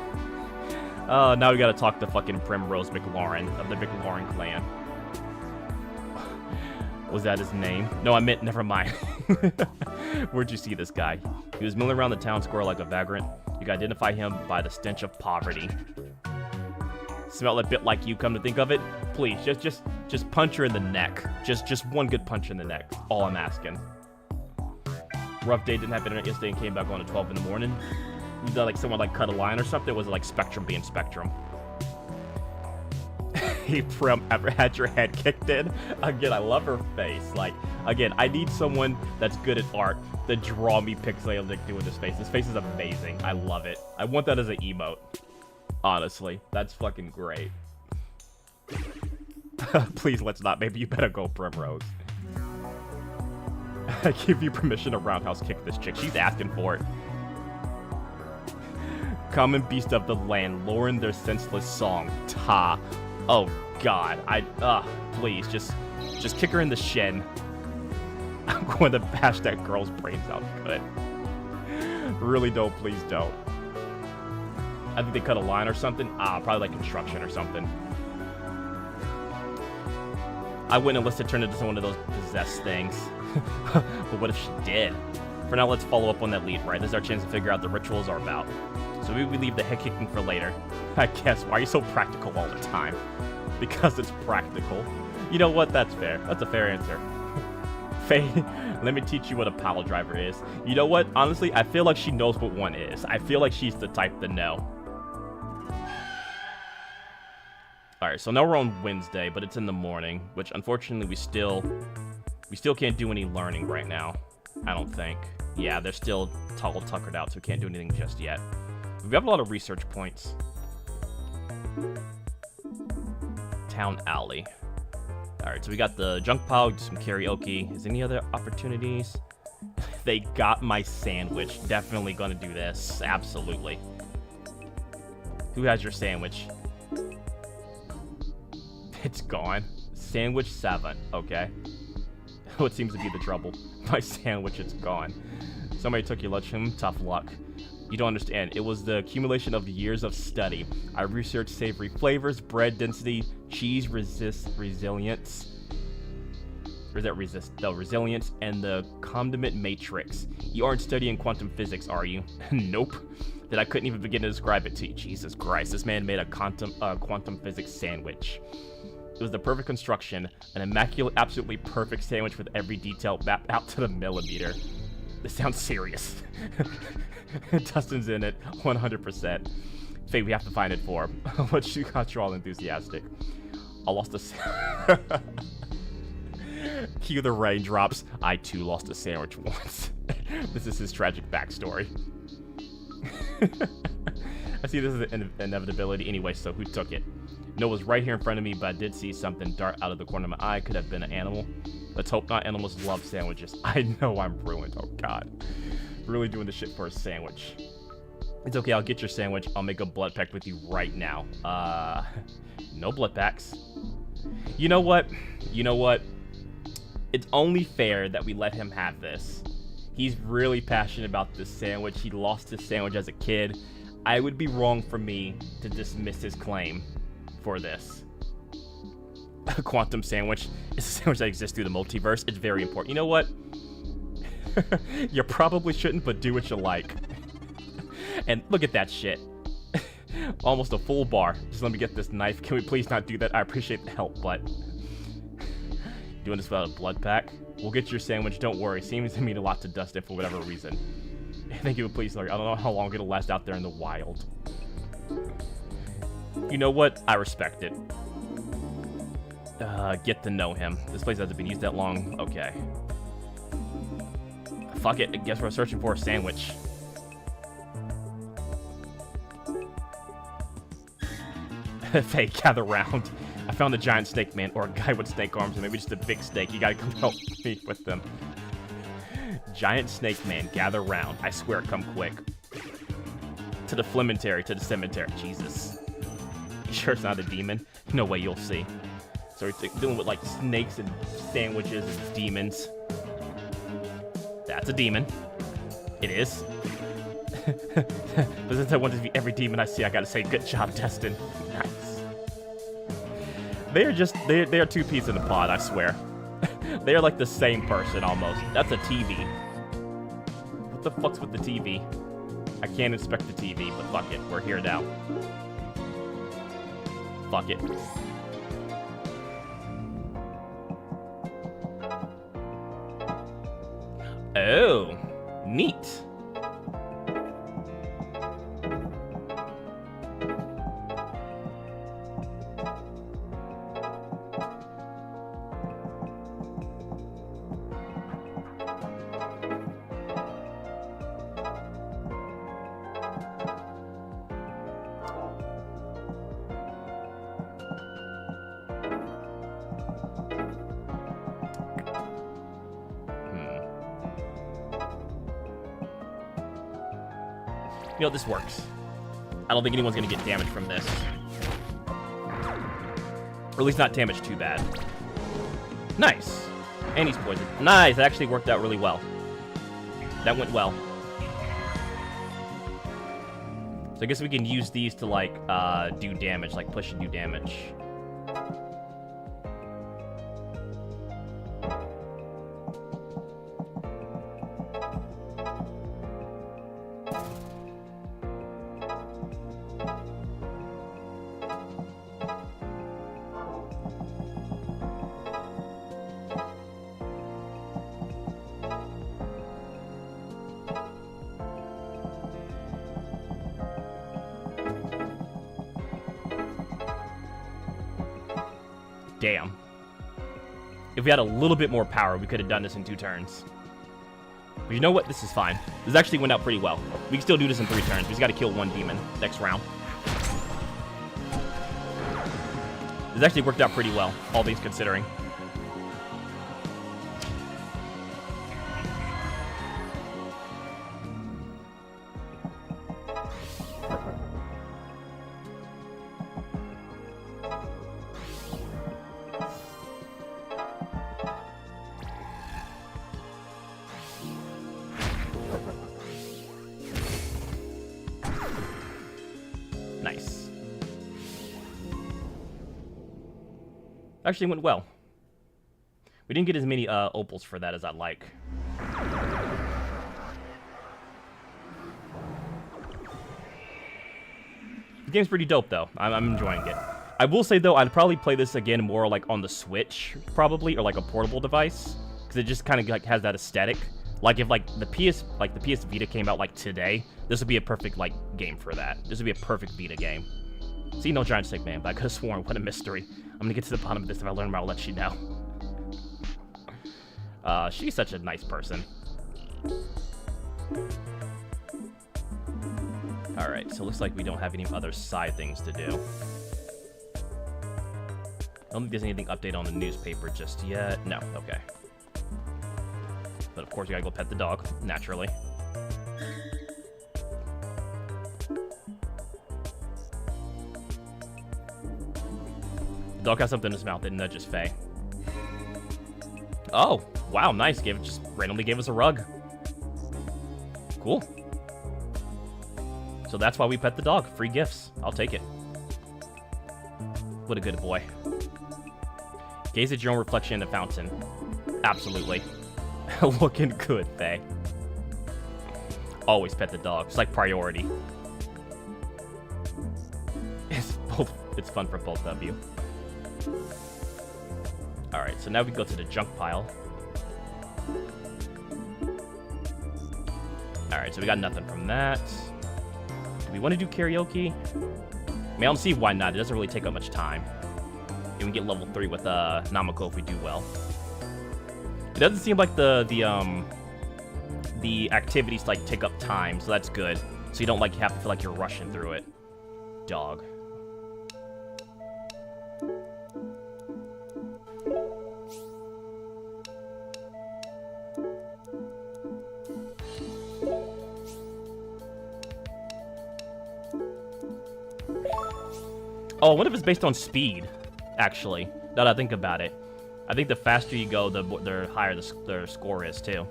Now we gotta talk to fucking Primrose McLaurin of the McLaurin clan. Was that his name? No, I meant, never mind. Where'd you see this guy? He was milling around the town square like a vagrant. You can identify him by the stench of poverty. Smell a bit like you, come to think of it? Please, just punch her in the neck. Just one good punch in the neck. All I'm asking. Rough day, didn't have internet yesterday and came back on at 12 in the morning. You thought like someone like cut a line or something? Was it like Spectrum being Spectrum? Hey, Prim, ever had your head kicked in? Again, I love her face. Like, again, I need someone that's good at art to draw me pixelated doing this face. This face is amazing. I love it. I want that as an emote. Honestly, that's fucking great. Please, let's not. Maybe you better go Primrose. I give you permission to roundhouse kick this chick. She's asking for it. Common beast of the land, luring their senseless song. Ta. Oh god. Please, just kick her in the shin. I'm going to bash that girl's brains out good. Really don't, please don't. I think they cut a line or something. Probably like construction or something. I wouldn't unless it turned into one of those possessed things. But what if she did? For now, let's follow up on that lead, right? This is our chance to figure out the rituals are about. So maybe we leave the head kicking for later. I guess. Why are you so practical all the time? Because it's practical. You know what? That's fair. That's a fair answer. Faye, let me teach you what a pile driver is. You know what? Honestly, I feel like she knows what one is. I feel like she's the type to know. Alright, so now we're on Wednesday, but it's in the morning, which unfortunately we still can't do any learning right now. I don't think. Yeah, they're still tuckered out, so we can't do anything just yet. We have a lot of research points. Town Alley. Alright, so we got the junk pile, some karaoke. Is there any other opportunities? They got my sandwich. Definitely gonna do this. Absolutely. Who has your sandwich? It's gone. Sandwich 7. Okay. What seems to be the trouble? My sandwich, it's gone. Somebody took your lunch. Tough luck. You don't understand. It was the accumulation of years of study. I researched savory flavors, bread density, cheese resilience. Or is that resist? No, resilience, and the condiment matrix. You aren't studying quantum physics, are you? Nope. That I couldn't even begin to describe it to you. Jesus Christ, this man made a quantum physics sandwich. It was the perfect construction, an immaculate, absolutely perfect sandwich with every detail mapped out to the millimeter. This sounds serious. Dustin's in it, 100%. Faye, we have to find it for him. What you got you all enthusiastic? I lost a... Cue the raindrops. I too lost a sandwich once. This is his tragic backstory. I see this is an inevitability anyway, so who took it? No, it was right here in front of me, but I did see something dart out of the corner of my eye. Could have been an animal. Let's hope not. Animals love sandwiches. I know I'm ruined. Oh, God. Really doing this shit for a sandwich. It's okay. I'll get your sandwich. I'll make a blood pact with you right now. No blood packs. You know what? You know what? It's only fair that we let him have this. He's really passionate about this sandwich. He lost his sandwich as a kid. I would be wrong for me to dismiss his claim for this. A quantum sandwich is a sandwich that exists through the multiverse. It's very important. You know what? You probably shouldn't, but do what you like. And look at that shit. Almost a full bar. Just let me get this knife. Can we please not do that? I appreciate the help, but... Doing this without a blood pack? We'll get your sandwich, don't worry. Seems to mean a lot to Dustin for whatever reason. Thank you, please, Larry. I don't know how long it'll last out there in the wild. You know what? I respect it. Get to know him. This place hasn't been used that long. Okay. Fuck it. I guess we're searching for a sandwich. Faye, gather round. I found a giant snake man, or a guy with snake arms, or maybe just a big snake. You gotta come help me with them. Giant snake man, gather round. I swear, come quick. To the Flementary, to the cemetery. Jesus. You sure it's not a demon? No way, you'll see. So we're dealing with, like, snakes and sandwiches and demons. That's a demon. It is. But since I want to be every demon I see, I gotta say, good job, Destin. Nice. They are two peas in a pod, I swear. They are like the same person, almost. That's a TV. What the fuck's with the TV? I can't inspect the TV, but fuck it. We're here now. Fuck it. Oh, neat. You know, this works. I don't think anyone's gonna get damaged from this. Or at least not damaged too bad. Nice. And he's poisoned. Nice, that actually worked out really well. That went well. So I guess we can use these to, like, do damage, like push and do damage. Damn. If we had a little bit more power, we could have done this in 2 turns. But you know what? This is fine. This actually went out pretty well. We can still do this in 3 turns. We just got to kill 1 demon next round. This actually worked out pretty well, all things considering. Nice. Actually went well. We didn't get as many opals for that as I'd like. The game's pretty dope, though. I'm enjoying it. I will say, though, I'd probably play this again more like on the Switch, probably, or like a portable device, because it just kind of like has that aesthetic. Like if like the PS Vita came out like today, this would be a perfect like game for that. This would be a perfect Vita game. See, no giant stick man, but I could have sworn. What a mystery. I'm gonna get to the bottom of this. If I learn more, I'll let you know. She's such a nice person. Alright, so it looks like we don't have any other side things to do. I don't think there's anything updated on the newspaper just yet. No, okay. But of course, you gotta go pet the dog, naturally. The dog has something in his mouth that nudges Faye. Oh, wow, nice. Just randomly gave us a rug. Cool. So that's why we pet the dog. Free gifts. I'll take it. What a good boy. Gaze at your own reflection in the fountain. Absolutely. Looking good, Faye. Always pet the dog. It's like priority. It's fun for both of you. Alright, so now we go to the junk pile. Alright, so we got nothing from that. Do we want to do karaoke? I mean, I don't see why not. It doesn't really take up much time. And we can get level 3 with Namako if we do well. It doesn't seem like the activities like take up time, so that's good. So you don't like have to feel like you're rushing through it. Dog. Oh, what if it's based on speed, actually, now that I think about it. I think the faster you go, the higher the score is, too.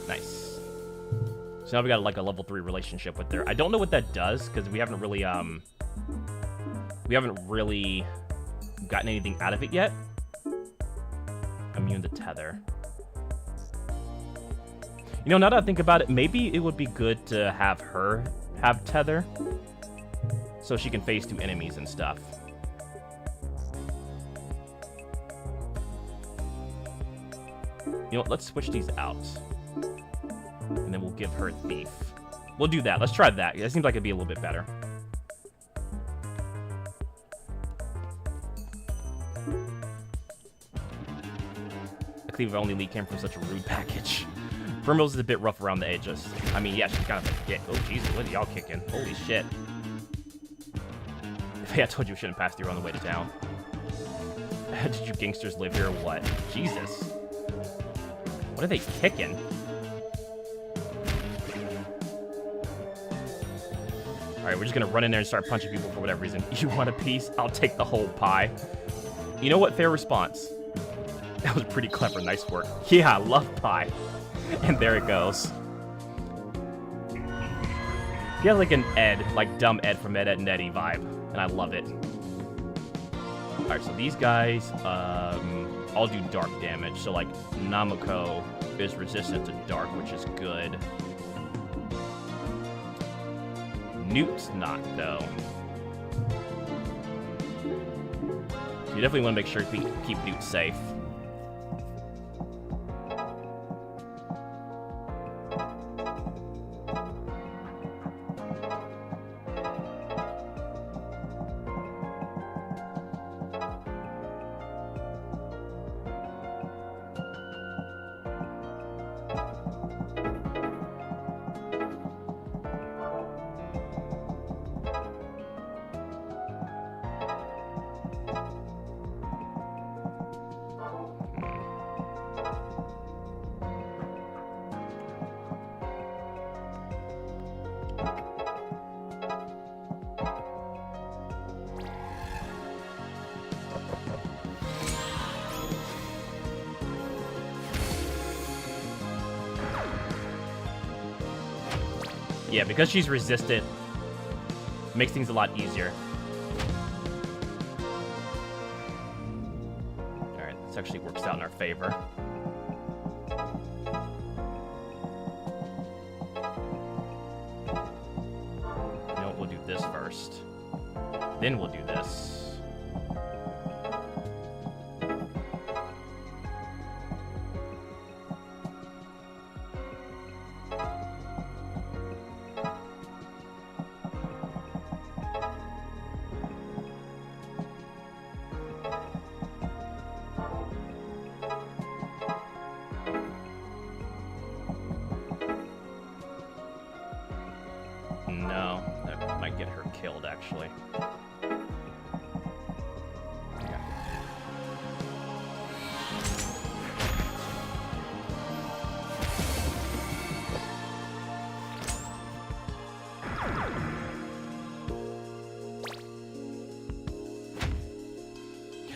Nice. So now we got, like, a level 3 relationship with her. I don't know what that does, because we haven't really gotten anything out of it yet. Immune to tether. You know, now that I think about it, maybe it would be good to have her have tether, so she can phase through enemies and stuff. You know what, let's switch these out. And then we'll give her Thief. We'll do that. Let's try that. That seems like it'd be a little bit better. I believe only Lee came from such a rude package. Primrose is a bit rough around the edges. I mean, yeah, she's kind of a dick. Oh, Jesus, what are y'all kicking? Holy shit. Hey, I told you we shouldn't pass through on the way to town. Did you gangsters live here or what? Jesus. What are they kicking? Alright, we're just gonna run in there and start punching people for whatever reason. You want a piece? I'll take the whole pie. You know what? Fair response. That was pretty clever. Nice work. Yeah, I love pie. And there it goes. He has like an Ed, like dumb Ed from Ed, Edd and Eddy vibe. And I love it. Alright, so these guys all do dark damage. So like Namako is resistant to dark, which is good. Newt's not, though. So you definitely want to make sure we keep Newt safe. Yeah, because she's resistant, makes things a lot easier. Alright, this actually works out in our favor. You know what, we'll do this first. Then we'll do this. No, that might get her killed, actually. Yeah.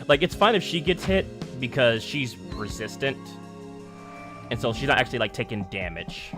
Like, it's fine if she gets hit because she's resistant. And so she's not actually, like, taking damage.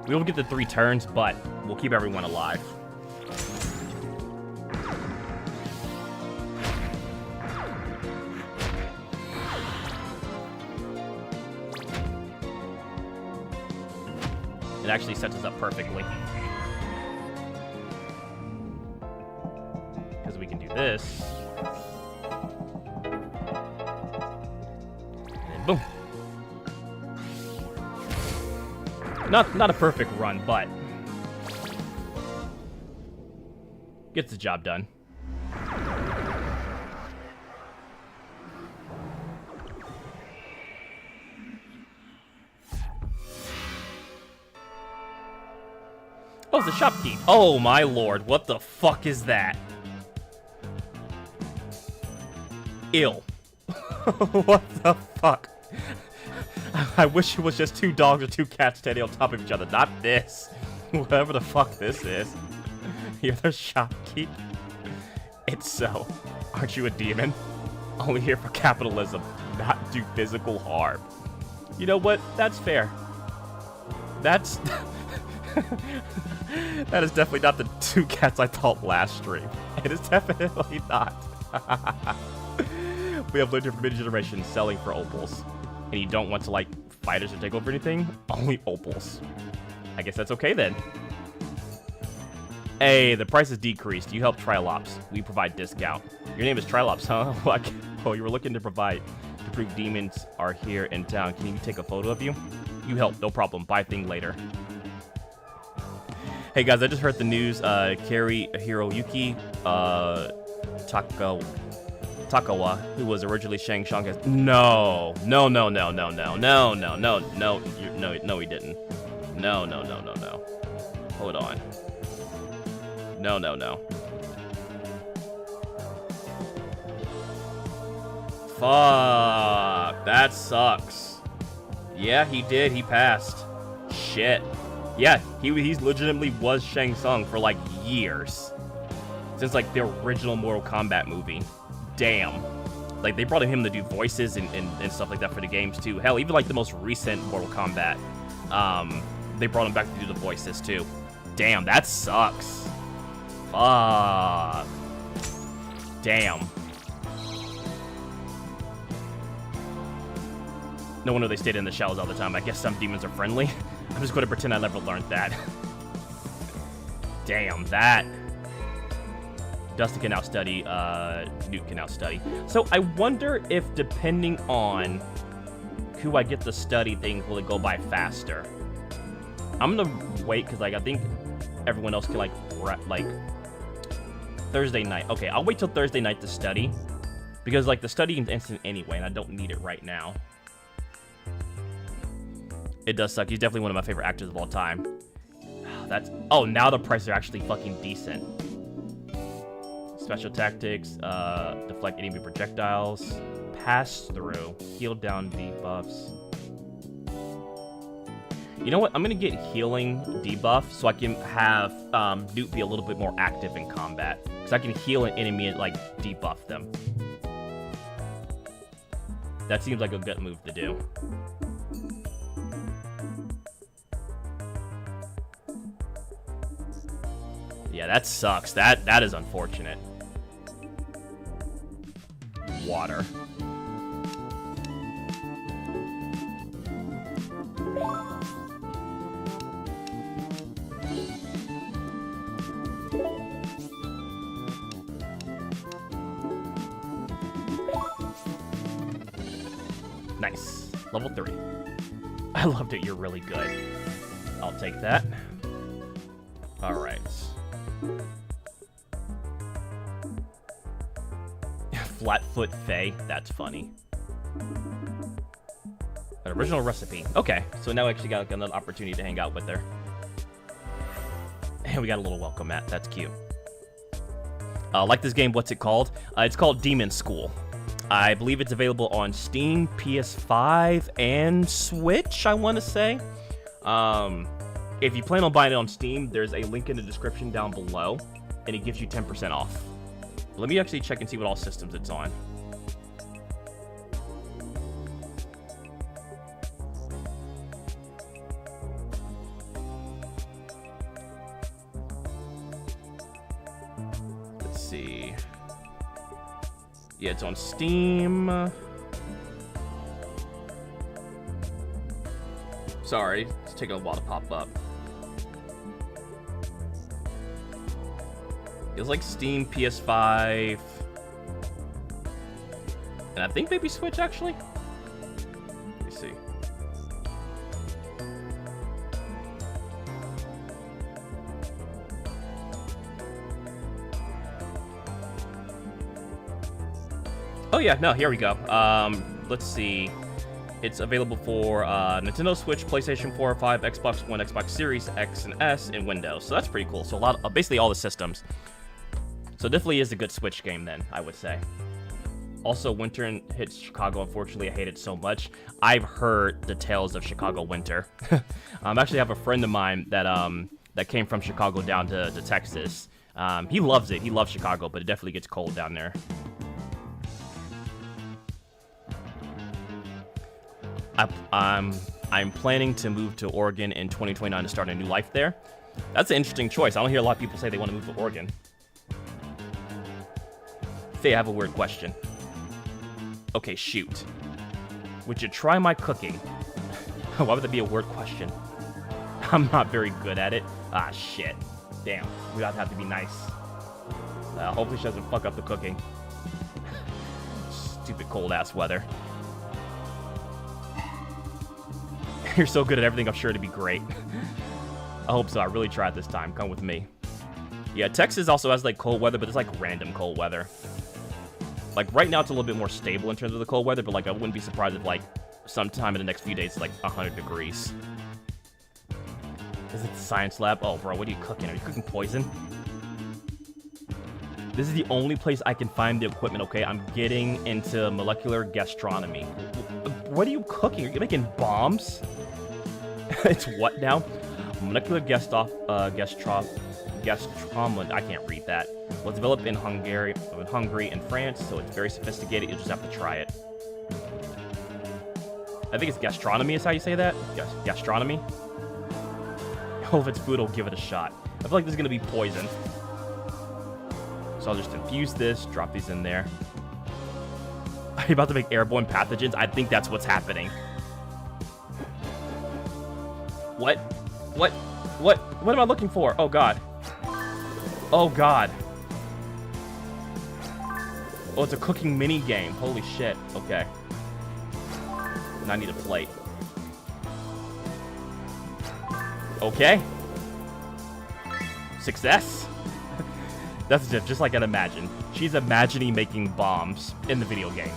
We will get the 3 turns, but we'll keep everyone alive. It actually sets us up perfectly. Because we can do this. And then boom. Not a perfect run, but gets the job done. Oh, it's a shopkeep. Oh my lord, what the fuck is that? Ill. What the fuck? I wish it was just 2 dogs or 2 cats standing on top of each other, not this. Whatever the fuck this is. You're the shopkeep? It's so. Aren't you a demon? Only here for capitalism, not do physical harm. You know what? That's fair. That's... That is definitely not the 2 cats I thought last stream. It is definitely not. We have lived here for many generations selling for opals. And you don't want to, like, fighters or take over anything? Only opals. I guess that's okay, then. Hey, the price is decreased. You help Trilops. We provide discount. Your name is Trilops, huh? What? Oh, you were looking to provide to prove demons are here in town. Can you take a photo of you? You help. No problem. Buy thing later. Hey, guys, I just heard the news. Kari Hiroyuki Takawa, who was originally Shang Tsung, has... No, he didn't. No. Hold on. No. Fuck, that sucks. Yeah, he did. He passed. Shit. Yeah, he's legitimately was Shang Tsung for like years. Since like the original Mortal Kombat movie. Damn. Like, they brought him to do voices and stuff like that for the games, too. Hell, even, like, the most recent Mortal Kombat, they brought him back to do the voices, too. Damn, that sucks. Fuck. Damn. No wonder they stayed in the shells all the time. I guess some demons are friendly. I'm just going to pretend I never learned that. Damn, that... Dustin can now study, Newt can now study. So I wonder if, depending on who I get the study thing, will it go by faster? I'm gonna wait, because, like, I think everyone else can, like, Thursday night. Okay, I'll wait till Thursday night to study, Because, like, the studying's instant anyway, and I don't need it right now. It does suck. He's definitely one of my favorite actors of all time. That's... Oh, now the prices are actually fucking decent. Special tactics, deflect enemy projectiles, pass through, heal down debuffs. You know what? I'm gonna get healing debuff so I can have Newt be a little bit more active in combat. Because I can heal an enemy and, like, debuff them. That seems like a good move to do. Yeah, that sucks. That is unfortunate. Water. Nice. Level 3. I loved it. You're really good. I'll take that. Alright. Flatfoot Faye. That's funny. An original recipe. Okay, so now we actually got like, another opportunity to hang out with her. And we got a little welcome mat. That's cute. Like this game, what's it called? It's called Demonschool. I believe it's available on Steam, PS5, and Switch, I want to say. If you plan on buying it on Steam, there's a link in the description down below, and it gives you 10% off. Let me actually check and see what all systems it's on. Let's see. Yeah, it's on Steam. Sorry, it's taking a while to pop up. It's like Steam, PS5, and I think maybe Switch, actually. Let me see. Oh yeah, no, here we go. Let's see. It's available for Nintendo Switch, PlayStation 4 or 5, Xbox One, Xbox Series X and S, and Windows. So that's pretty cool. So a lot of, basically all the systems. So definitely is a good Switch game then, I would say. Also, winter hits Chicago. Unfortunately, I hate it so much. I've heard the tales of Chicago winter. I actually have a friend of mine that that came from Chicago down to Texas. He loves it. He loves Chicago, but it definitely gets cold down there. I'm planning to move to Oregon in 2029 to start a new life there. That's an interesting choice. I don't hear a lot of people say they want to move to Oregon. Faye, I have a weird question. Okay, shoot. Would you try my cooking? Why would that be a weird question? I'm not very good at it. Ah, shit. Damn. We gotta have to be nice. Hopefully she doesn't fuck up the cooking. Stupid cold-ass weather. You're so good at everything, I'm sure it'd be great. I hope so. I really tried this time. Come with me. Yeah, Texas also has, like, cold weather, but it's, like, random cold weather. Like, right now it's a little bit more stable in terms of the cold weather, but, like, I wouldn't be surprised if, like, sometime in the next few days it's, like, 100 degrees. Is it the science lab? Oh, bro, what are you cooking? Are you cooking poison? This is the only place I can find the equipment, okay? I'm getting into molecular gastronomy. What are you cooking? Are you making bombs? It's what now? Molecular gastronomy. I can't read that. Was developed in Hungary and France, so it's very sophisticated. You'll just have to try it. I think it's gastronomy is how you say that? Gastronomy? Oh, if it's food, I'll give it a shot. I feel like this is going to be poison. So I'll just infuse this, drop these in there. Are you about to make airborne pathogens? I think that's what's happening. What? What am I looking for? Oh, God. Oh, God. Oh, it's a cooking mini game. Holy shit. Okay. And I need a plate. Okay. Success. That's just like I'd imagined. She's imagining making bombs in the video game.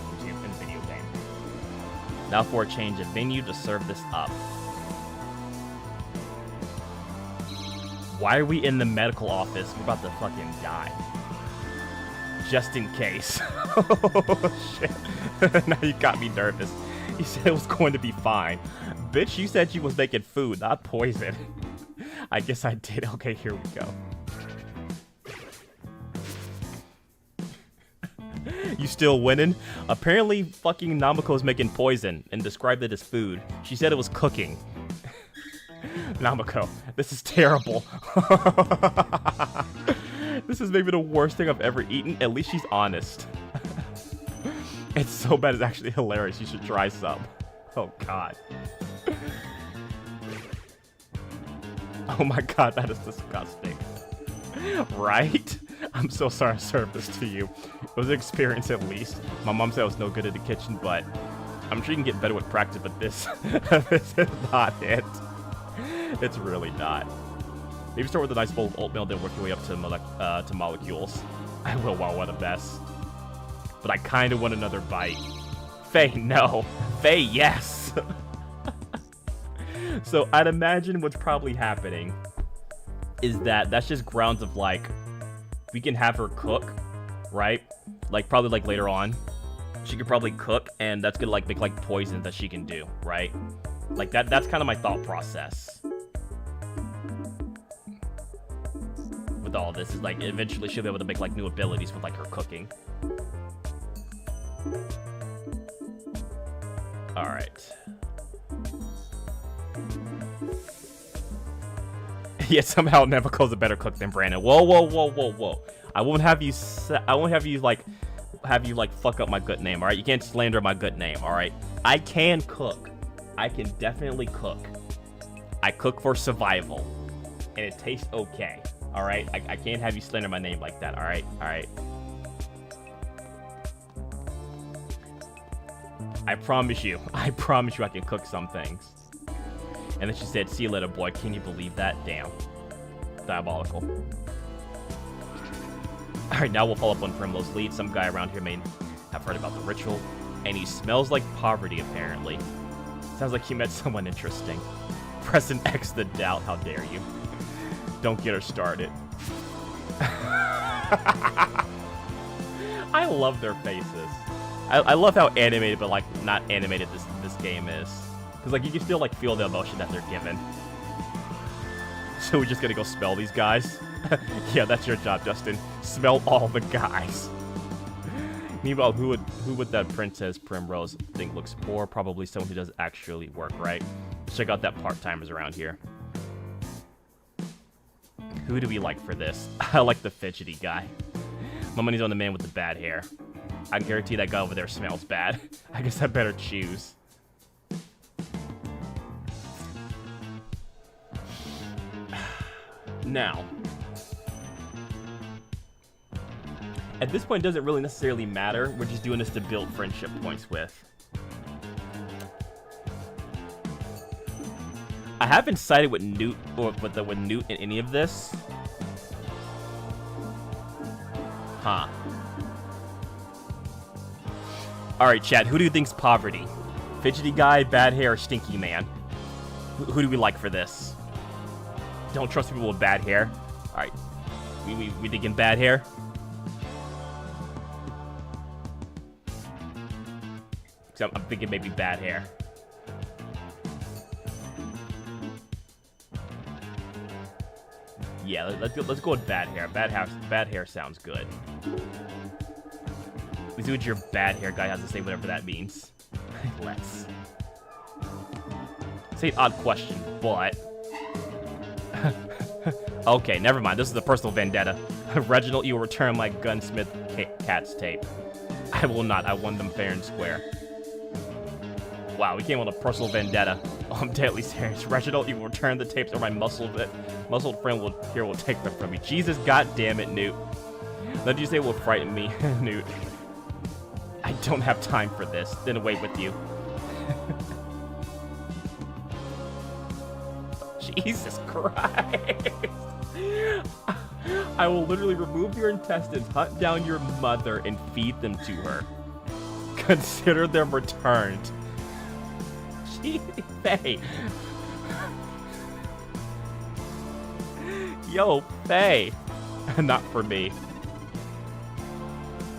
Now for a change of venue to serve this up. Why are we in the medical office? We're about to fucking die. Just in case. Oh, shit. Now you got me nervous. You said it was going to be fine. Bitch, you said you was making food, not poison. I guess I did. Okay, here we go. You still winning? Apparently, fucking Namako's making poison and described it as food. She said it was cooking. Namako, this is terrible. This is maybe the worst thing I've ever eaten. At least she's honest. It's so bad it's actually hilarious. You should try some. Oh, God. Oh, my God, that is disgusting. Right? I'm so sorry I served this to you. It was an experience at least. My mom said I was no good at the kitchen, but I'm sure you can get better with practice, but this, this is not it. It's really not. Maybe start with a nice bowl of oatmeal, then work your way up to molecules. I will, wow, what a mess. But I kind of want another bite. Faye, no. Faye, yes. So I'd imagine what's probably happening is that's just grounds of like, we can have her cook, right? Like probably like later on, she could probably cook, and that's gonna like make like poison that she can do, right? Like that's kind of my thought process with all this. Is like eventually she'll be able to make like new abilities with like her cooking. All right. Yeah, somehow Nevako's a better cook than Brandon. Whoa, whoa, whoa, whoa, whoa! I won't have you like fuck up my good name. All right, you can't slander my good name. All right, I can cook. I can definitely cook. I cook for survival, and it tastes okay. All right, I can't have you slander my name like that. All right, all right. I promise you I can cook some things. And then she said, see you later, boy. Can you believe that? Damn. Diabolical. Alright, now we'll follow up on Primrose Lead. Some guy around here may have heard about the ritual. And he smells like poverty, apparently. Sounds like you met someone interesting. Press an X the doubt. How dare you. Don't get her started. I love their faces. I love how animated, but like not animated this game is. Because, like, you can still, like, feel the emotion that they're given. So we're just gonna go smell these guys? Yeah, that's your job, Justin. Smell all the guys. Meanwhile, who would that Princess Primrose think looks poor? Probably someone who does actually work, right? Check out that part-timers around here. Who do we like for this? I like the fidgety guy. My money's on the man with the bad hair. I guarantee that guy over there smells bad. I guess I better choose. Now, at this point, it doesn't really necessarily matter. We're just doing this to build friendship points with. I haven't sided with Newt or with Newt in any of this. Huh. All right, chat. Who do you think's poverty? Fidgety guy, bad hair, or stinky man? Who do we like for this? Don't trust people with bad hair. All right, we thinking bad hair. So I'm thinking maybe bad hair. Yeah, let's go with bad hair. Bad hair sounds good. Let's see what your bad hair guy has to say, whatever that means. Let's. It's an odd question, but. Okay, never mind. This is a personal vendetta. Reginald, you will return my gunsmith cat's tape. I will not. I won them fair and square. Wow, we came with a personal vendetta. Oh, I'm deadly serious. Reginald, you will return the tapes, or my muscled friend will take them from me. Jesus, goddamn it, Newt. Let you say will frighten me, Newt. I don't have time for this. Then away with you. Jesus Christ. I will literally remove your intestines, hunt down your mother, and feed them to her. Consider them returned. Gee, Faye. Yo, Faye. Not for me.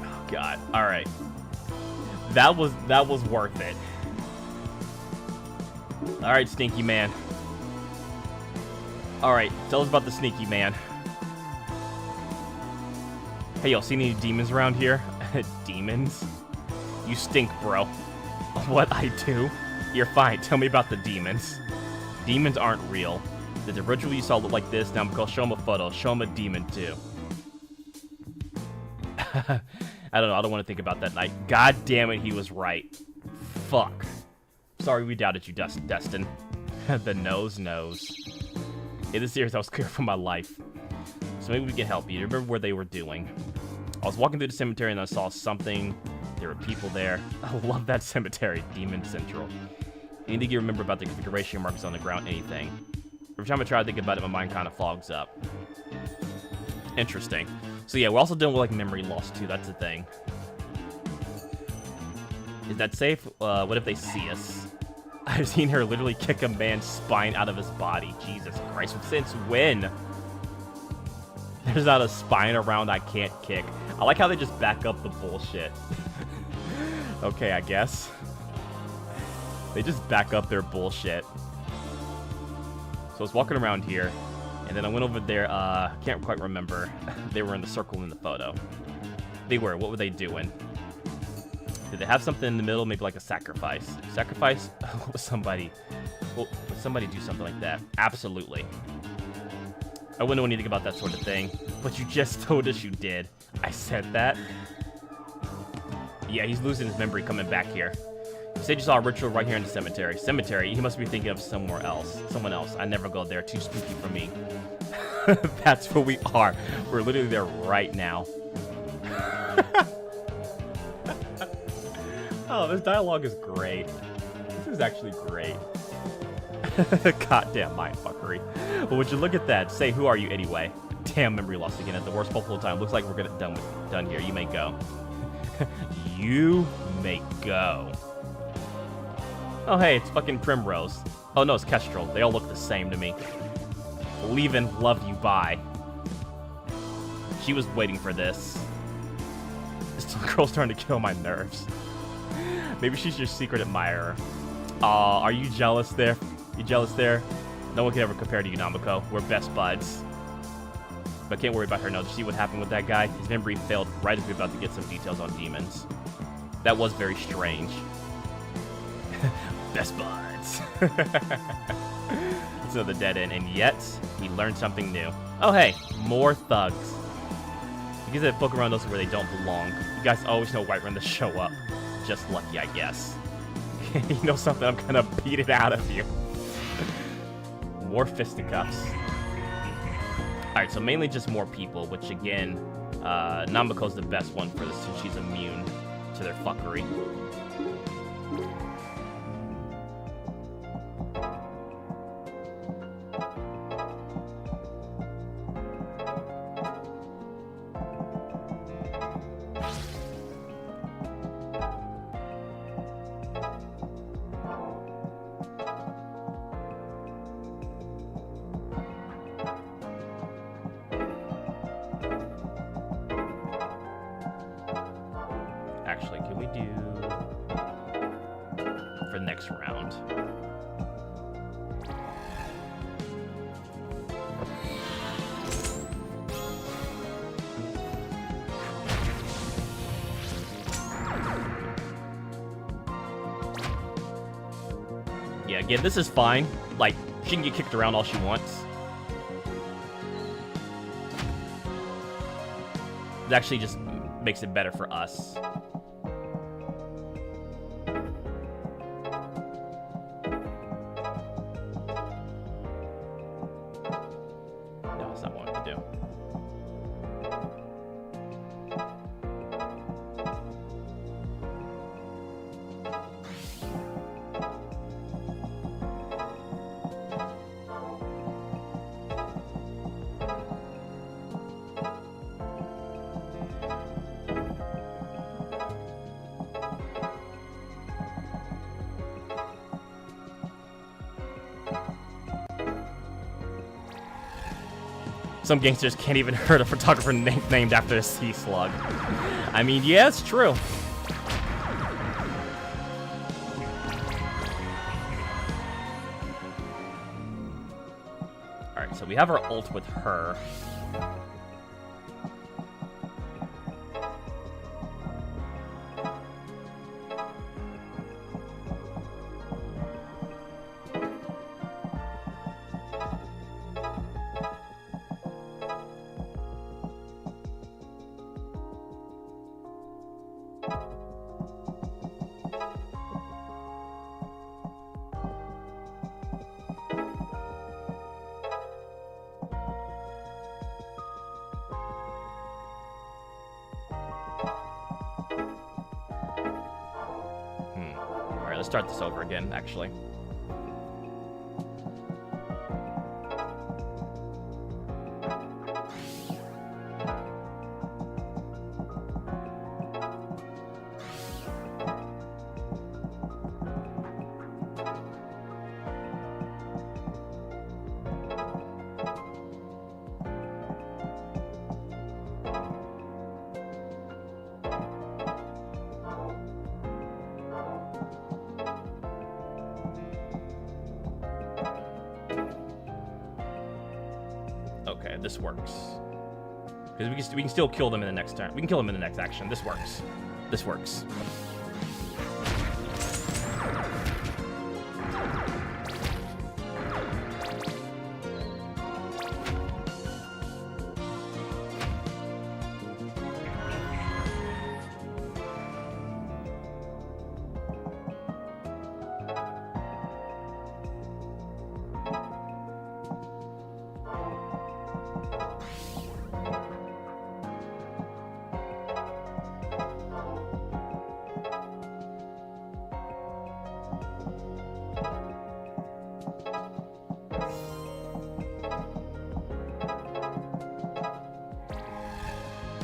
Oh, God. All right. That was worth it. All right, Stinky Man. All right, tell us about the Sneaky Man. Hey, y'all see any demons around here? Demons? You stink, bro. What, I do? You're fine. Tell me about the demons. Demons aren't real. Did the ritual you saw look like this? Now I'm gonna show him a photo. Show him a demon, too. I don't know. I don't want to think about that night. God damn it, he was right. Fuck. Sorry we doubted you, Destin. The nose knows. In this series, I was scared for my life. So maybe we can help you. Remember where they were doing. I was walking through the cemetery and I saw something. There were people there. I love that cemetery. Demon Central. Anything you remember about the configuration marks on the ground? Anything. Every time I try to think about it, my mind kind of fogs up. Interesting. So yeah, we're also dealing with like memory loss too. That's the thing. Is that safe? What if they see us? I've seen her literally kick a man's spine out of his body. Jesus Christ. Since when? There's not a spine around I can't kick. I like how they just back up the bullshit. Okay, I guess. They just back up their bullshit. So I was walking around here, and then I went over there. Can't quite remember. They were in the circle in the photo. They were. What were they doing? Did they have something in the middle? Maybe like a sacrifice. Sacrifice? Would somebody do something like that? Absolutely. I wouldn't know anything about that sort of thing. But you just told us you did. I said that? Yeah, he's losing his memory coming back here. You said you saw a ritual right here in the cemetery. Cemetery? He must be thinking of somewhere else. Someone else. I never go there. Too spooky for me. That's where we are. We're literally there right now. Oh, this dialogue is great. This is actually great. Goddamn mindfuckery. Well, would you look at that? Say, who are you anyway? Damn, memory loss again at the worst possible time. Looks like we're gonna done here. You may go. You may go. Oh, hey, it's fucking Primrose. Oh, no, it's Kestrel. They all look the same to me. Leaving, love you, bye. She was waiting for this. This girl's starting to kill my nerves. Maybe she's your secret admirer. Aw, are you jealous there? You jealous there? No one can ever compare to you, Namiko. We're best buds. But can't worry about her now. Did you see what happened with that guy? His memory failed right as we were about to get some details on demons. That was very strange. Best buds. It's another dead end, and yet we learned something new. Oh, hey, more thugs. You guys that poke around those where they don't belong. You guys always know right when to show up. Just lucky, I guess. You know something? I'm gonna beat it out of you. More fisticuffs. Alright, so mainly just more people, which again, Namiko's the best one for this since she's immune to their fuckery. Actually, can we do for the next round? Yeah, again, this is fine. Like, she can get kicked around all she wants. It actually just makes it better for us. some gangsters can't even hurt a photographer named after a sea slug. I mean, yeah, it's true. Alright, so we have our ult with her. Let's start this over again, actually. Okay, this works. Because we can still kill them in the next turn. We can kill them in the next action. This works. This works.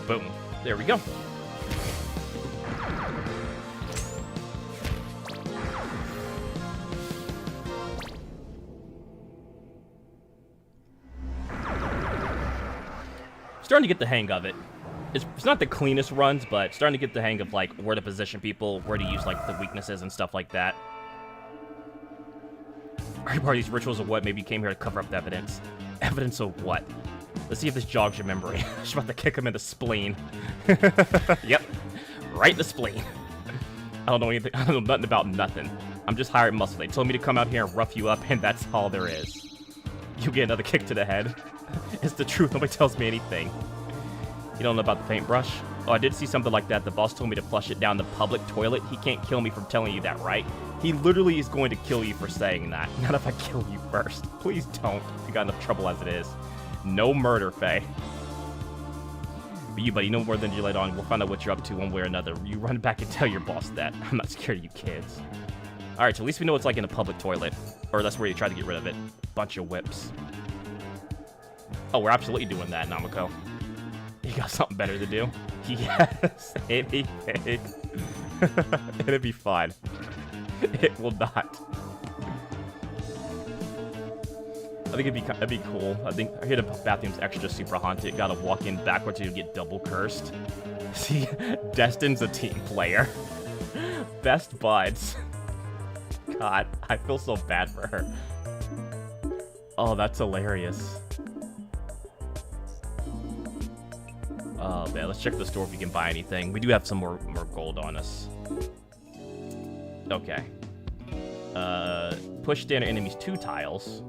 Boom. There we go. Starting to get the hang of it. It's not the cleanest runs, but starting to get the hang of, like, where to position people, where to use, like, the weaknesses and stuff like that. Are you part of these rituals or what? Maybe you came here to cover up the evidence. Evidence of what? Let's see if this jogs your memory. I'm just about to kick him in the spleen. Yep. Right in the spleen. I don't know anything. I don't know nothing about nothing. I'm just hired muscle. They told me to come out here and rough you up, and that's all there is. You get another kick to the head. It's the truth. Nobody tells me anything. You don't know about the paintbrush? Oh, I did see something like that. The boss told me to flush it down the public toilet. He can't kill me from telling you that, right? He literally is going to kill you for saying that. Not if I kill you first. Please don't. You got enough trouble as it is. No murder, Faye. But you, buddy, no more than you let on. We'll find out what you're up to one way or another. You run back and tell your boss that. I'm not scared of you kids. Alright, so at least we know it's like in a public toilet. Or that's where you try to get rid of it. Bunch of whips. Oh, we're absolutely doing that, Namiko. You got something better to do? Yes, anything. It'll be fine. It will not. I think it'd be cool. I think I hear the bathroom's extra super haunted. Gotta walk in backwards to get double cursed. See, Destin's a team player. Best buds. God, I feel so bad for her. Oh, that's hilarious. Oh man, let's check the store if we can buy anything. We do have some more gold on us. Okay. Push down enemies 2 tiles.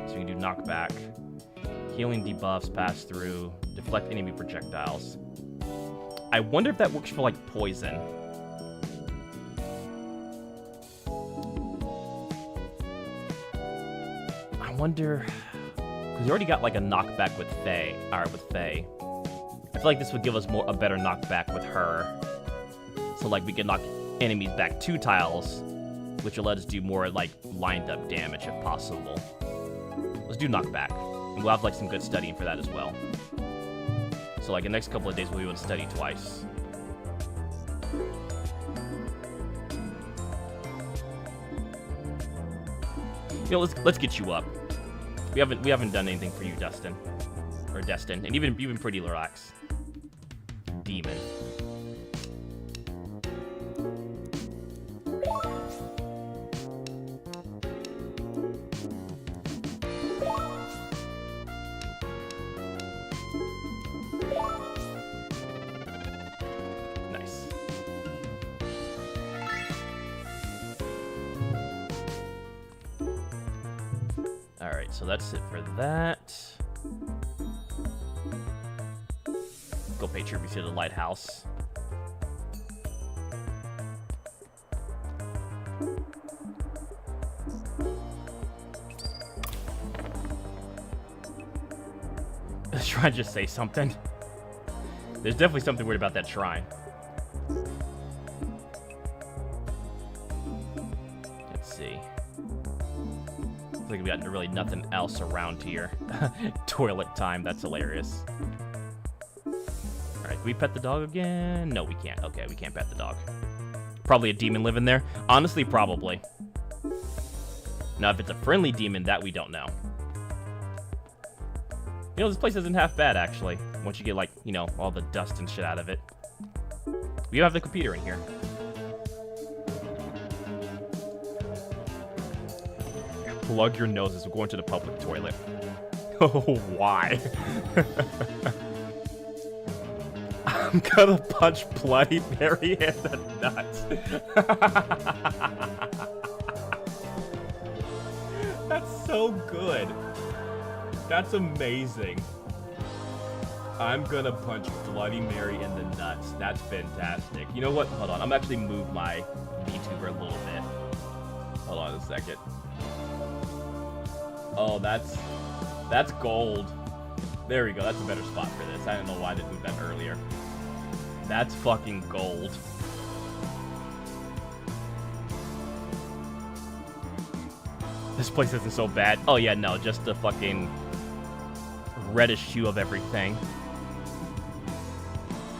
So we can do knockback. Healing debuffs, pass through, deflect enemy projectiles. I wonder if that works for, like, poison. I wonder... Because we already got, like, a knockback with Faye. Alright, with Faye. I feel like this would give us a better knockback with her. So, like, we can knock enemies back 2 tiles, which will let us do more, like, lined-up damage if possible. Let's do knockback. And we'll have, like, some good studying for that as well. So, like, the next couple of days we'll be able to study twice. You know, let's get you up. We haven't done anything for you, Dustin. Or Destin. And you've been pretty relaxed. Demon. Nice. Alright, so that's it for that. Go pay tribute to the lighthouse. Let's try and just say something. There's definitely something weird about that shrine. Let's see. Looks like we got really nothing else around here. Toilet time, that's hilarious. Alright, can we pet the dog again? No, we can't. Okay, we can't pet the dog. Probably a demon living there. Honestly, probably. Now, if it's a friendly demon, that we don't know. You know, this place isn't half bad, actually. Once you get, like, you know, all the dust and shit out of it. We have the computer in here. Plug your noses. We're going to the public toilet. Oh, why? I'm gonna punch Bloody Mary in the nuts. That's so good. That's amazing. I'm gonna punch Bloody Mary in the nuts. That's fantastic. You know what? Hold on. I'm actually move my VTuber a little bit. Hold on a second. Oh, that's gold. There we go. That's a better spot for this. I don't know why I didn't move that earlier. That's fucking gold. This place isn't so bad. Oh yeah, no, just the fucking reddish hue of everything.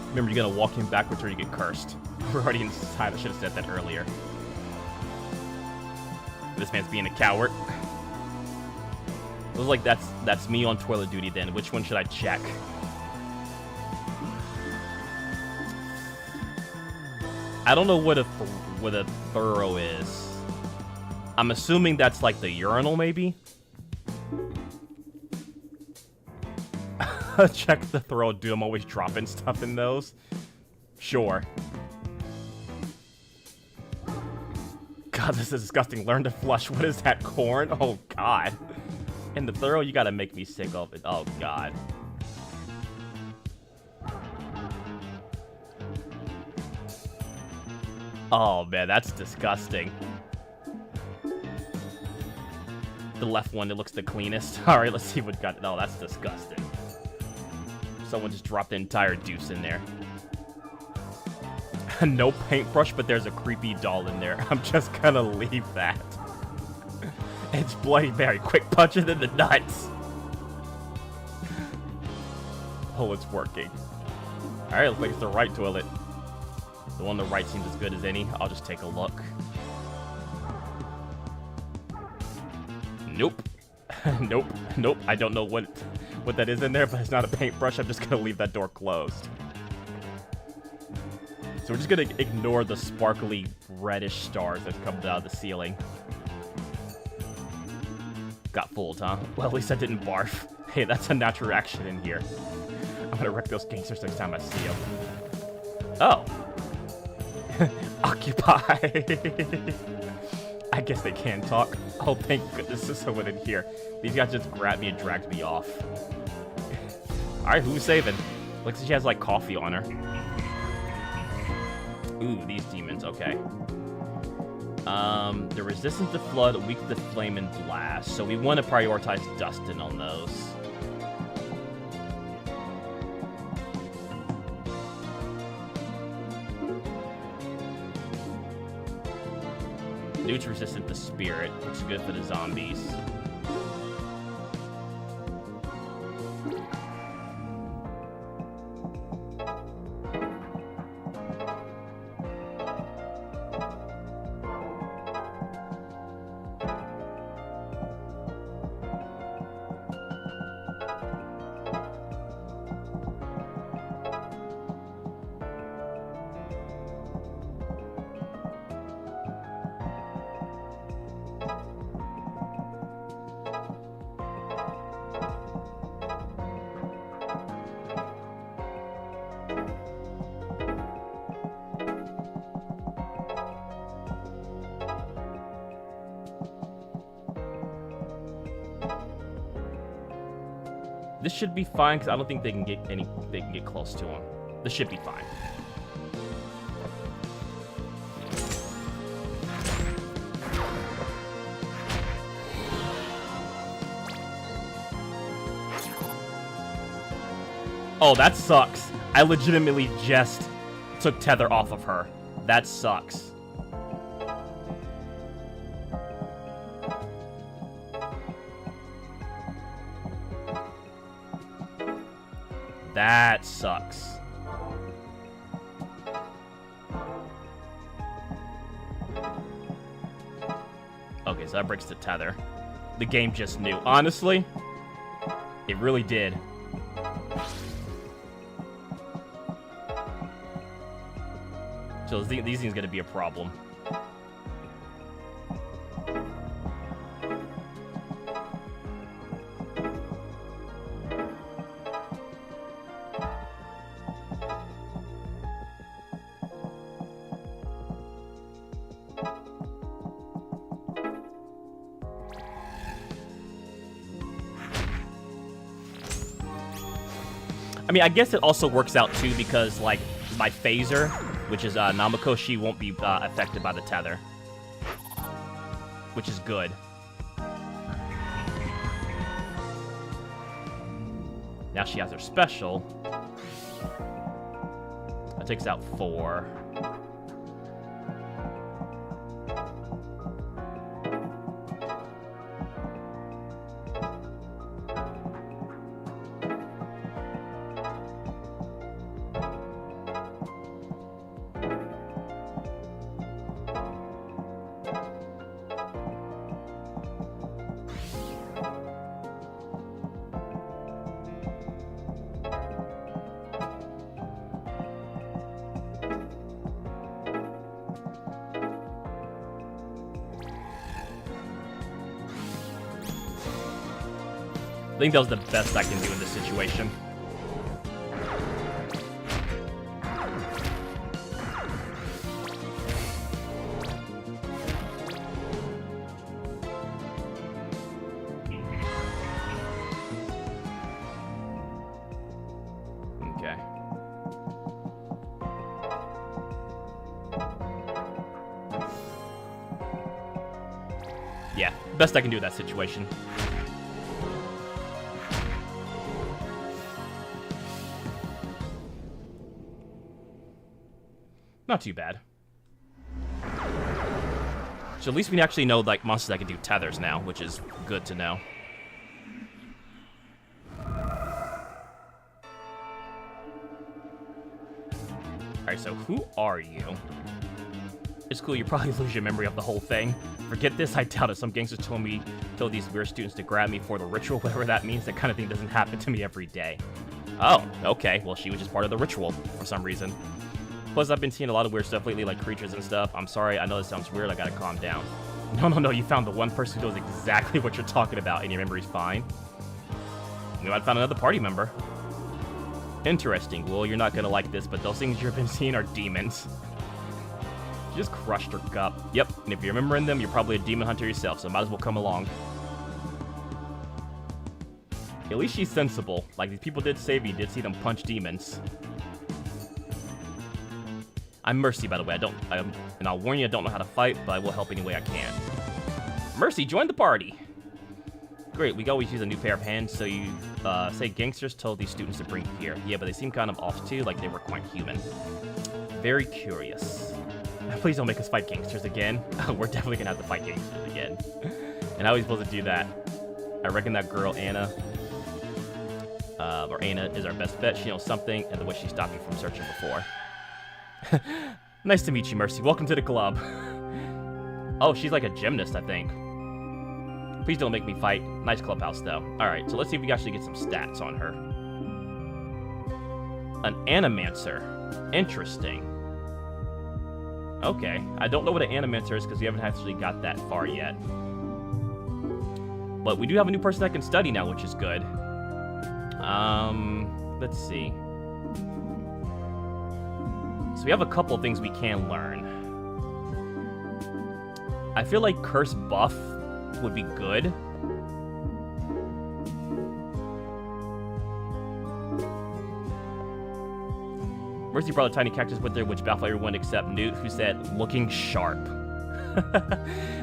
Remember, you're gonna walk in backwards or you get cursed. We're already inside. I should have said that earlier. This man's being a coward. It was like that's me on toilet duty then. Which one should I check? I don't know what a thorough is. I'm assuming that's like the urinal, maybe? Check the throw, dude. I'm always dropping stuff in those. Sure. God, this is disgusting. Learn to flush. What is that, corn? Oh, God. And the thorough, you gotta make me sick of it. Oh, God. Oh, man, that's disgusting. The left one, it looks the cleanest. All right, let's see what got... Oh, that's disgusting. Someone just dropped the entire deuce in there. No paintbrush, but there's a creepy doll in there. I'm just gonna leave that. It's Bloody Mary. Quick punch it in the nuts. Oh, it's working. All right, looks like it's the right toilet. The one on the right seems as good as any. I'll just take a look. Nope. Nope. Nope. I don't know what that is in there, but it's not a paintbrush. I'm just gonna leave that door closed. So we're just gonna ignore the sparkly reddish stars that come out of the ceiling. Got fooled, huh? Well, at least I didn't barf. Hey, that's a natural reaction in here. I'm gonna wreck those gangsters next time I see them. Oh. Occupy. I guess they can talk. Oh, thank goodness there's someone in here. These guys just grabbed me and dragged me off. Alright, who's saving? Looks like she has, like, coffee on her. Ooh, these demons, okay. The resistance to flood, weak to flame and blast. So we want to prioritize Dustin on those. Dude's resistant to spirit, which is good for the zombies. This should be fine, because I don't think they can get close to him. This should be fine. Oh, that sucks. I legitimately just took tether off of her. That sucks. That sucks. Okay, so that breaks the tether. The game just knew. Honestly, it really did. So these things gonna be a problem. I mean, I guess it also works out too because, like, my phaser, which is Namako, she won't be affected by the tether, which is good. Now she has her special. That takes out 4. I think that was the best I can do in this situation. Okay. Yeah, best I can do in that situation. Not too bad. So at least we actually know, like, monsters that can do tethers now, which is good to know. Alright, so who are you? It's cool, you probably lose your memory of the whole thing. Forget this, I doubt it. Some gangsters told these weird students to grab me for the ritual, whatever that means. That kind of thing doesn't happen to me every day. Oh, okay. Well, she was just part of the ritual for some reason. Plus, I've been seeing a lot of weird stuff lately, like creatures and stuff. I'm sorry, I know this sounds weird, I gotta calm down. No, you found the one person who knows exactly what you're talking about, and your memory's fine. You might have found another party member. Interesting. Well, you're not gonna like this, but those things you've been seeing are demons. She just crushed her cup. Yep, and if you're remembering them, you're probably a demon hunter yourself, so might as well come along. At least she's sensible. Like, these people did save you, did see them punch demons. I'm Mercy, by the way. And I'll warn you, I don't know how to fight, but I will help any way I can. Mercy, join the party. Great, we always use a new pair of hands, so you say gangsters told these students to bring you here. Yeah, but they seem kind of off too, like they were quite human. Very curious. Please don't make us fight gangsters again. We're definitely gonna have to fight gangsters again. And how are we supposed to do that? I reckon that girl, Anna, is our best bet. She knows something, and the way she stopped you from searching before. Nice to meet you, Mercy. Welcome to the club. Oh, she's like a gymnast, I think. Please don't make me fight. Nice clubhouse, though. Alright, so let's see if we can actually get some stats on her. An animancer. Interesting. Okay. I don't know what an animancer is because we haven't actually got that far yet. But we do have a new person that can study now, which is good. Let's see. So we have a couple of things we can learn. I feel like Curse Buff would be good. Mercy brought a tiny cactus with her, which baffled everyone except Newt, who said, looking sharp.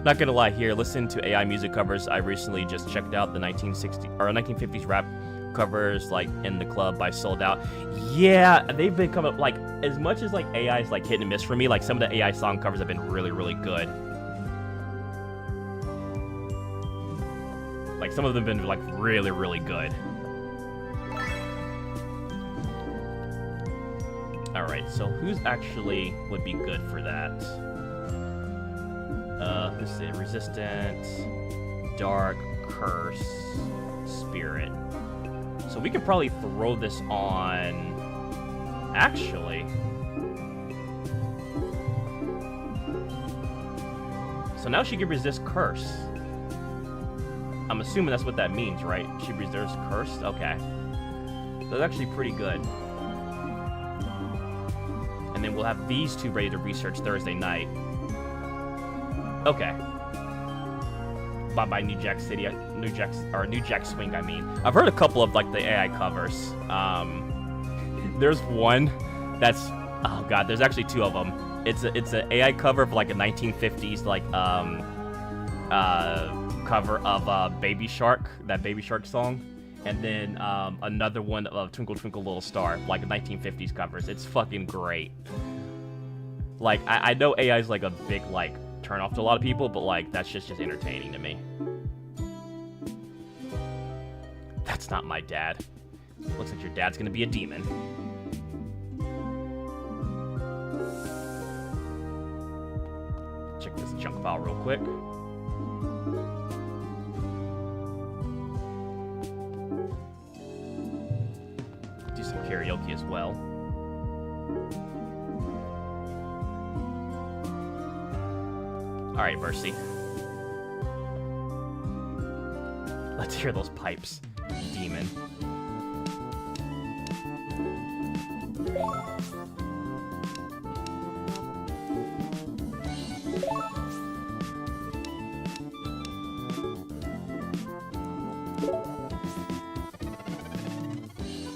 Not gonna lie here, listen to AI music covers. I recently just checked out the 1950s rap covers, like, in the club by Sold Out. Yeah, they've been coming, like, as much as, like, AI is, like, hit and miss for me, like, some of the AI song covers have been really, really good. Like, some of them have been, like, really, really good. Alright, so who's actually would be good for that? Let's see, resistant, dark, curse, spirit. So we could probably throw this on... Actually... So now she can resist curse. I'm assuming that's what that means, right? She resists curse? Okay. That's actually pretty good. And then we'll have these two ready to research Thursday night. Okay. Bye-bye, New Jack City. New Jack Swing, I mean. I've heard a couple of, like, the AI covers. There's one that's... Oh, God, there's actually two of them. It's an AI cover of, like, a 1950s, like, cover of Baby Shark, that Baby Shark song. And then another one of Twinkle Twinkle Little Star, like 1950s covers. It's fucking great. Like, I know AI is, like, a big, like, turn off to a lot of people, but, like, that's just entertaining to me. That's not my dad. Looks like your dad's gonna be a demon. Check this junk file real quick. Do some karaoke as well. Alright, Mercy. Let's hear those pipes, demon.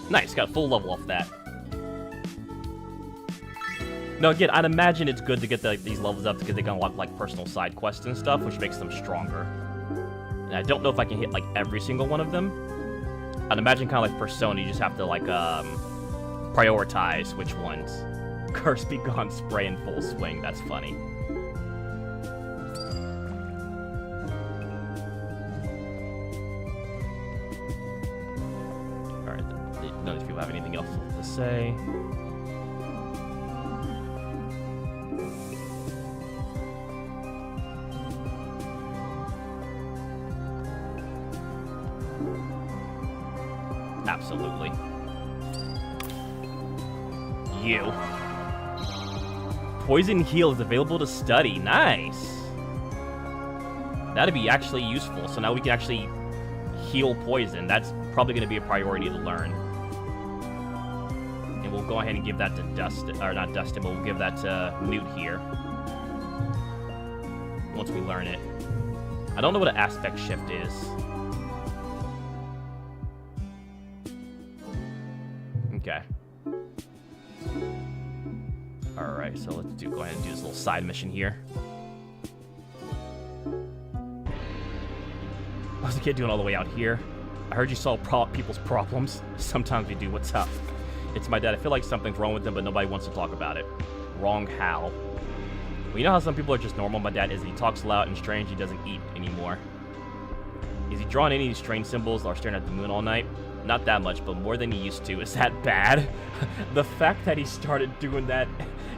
Nice, got a full level off that. No, again, I'd imagine it's good to get these levels up because they can unlock, like, personal side quests and stuff, which makes them stronger. And I don't know if I can hit, like, every single one of them. I'd imagine kind of like Persona, you just have to, like, prioritize which ones. Curse Be Gone spray in full swing, that's funny. Alright, none of these people have anything else to say. Absolutely. You. Poison Heal is available to study. Nice. That'd be actually useful. So now we can actually heal poison. That's probably going to be a priority to learn. And we'll go ahead and give that to Dustin. Or not Dustin, but we'll give that to Newt here. Once we learn it. I don't know what an aspect shift is. Okay. Alright, so let's go ahead and do this little side mission here. What's the kid doing all the way out here? I heard you solve people's problems. Sometimes we do. What's up? It's my dad. I feel like something's wrong with him, but nobody wants to talk about it. Wrong how? Well, you know how some people are just normal? My dad isn't. He talks loud and strange. He doesn't eat anymore. Is he drawing any of these strange symbols or staring at the moon all night? Not that much, but more than he used to. Is that bad? The fact that he started doing that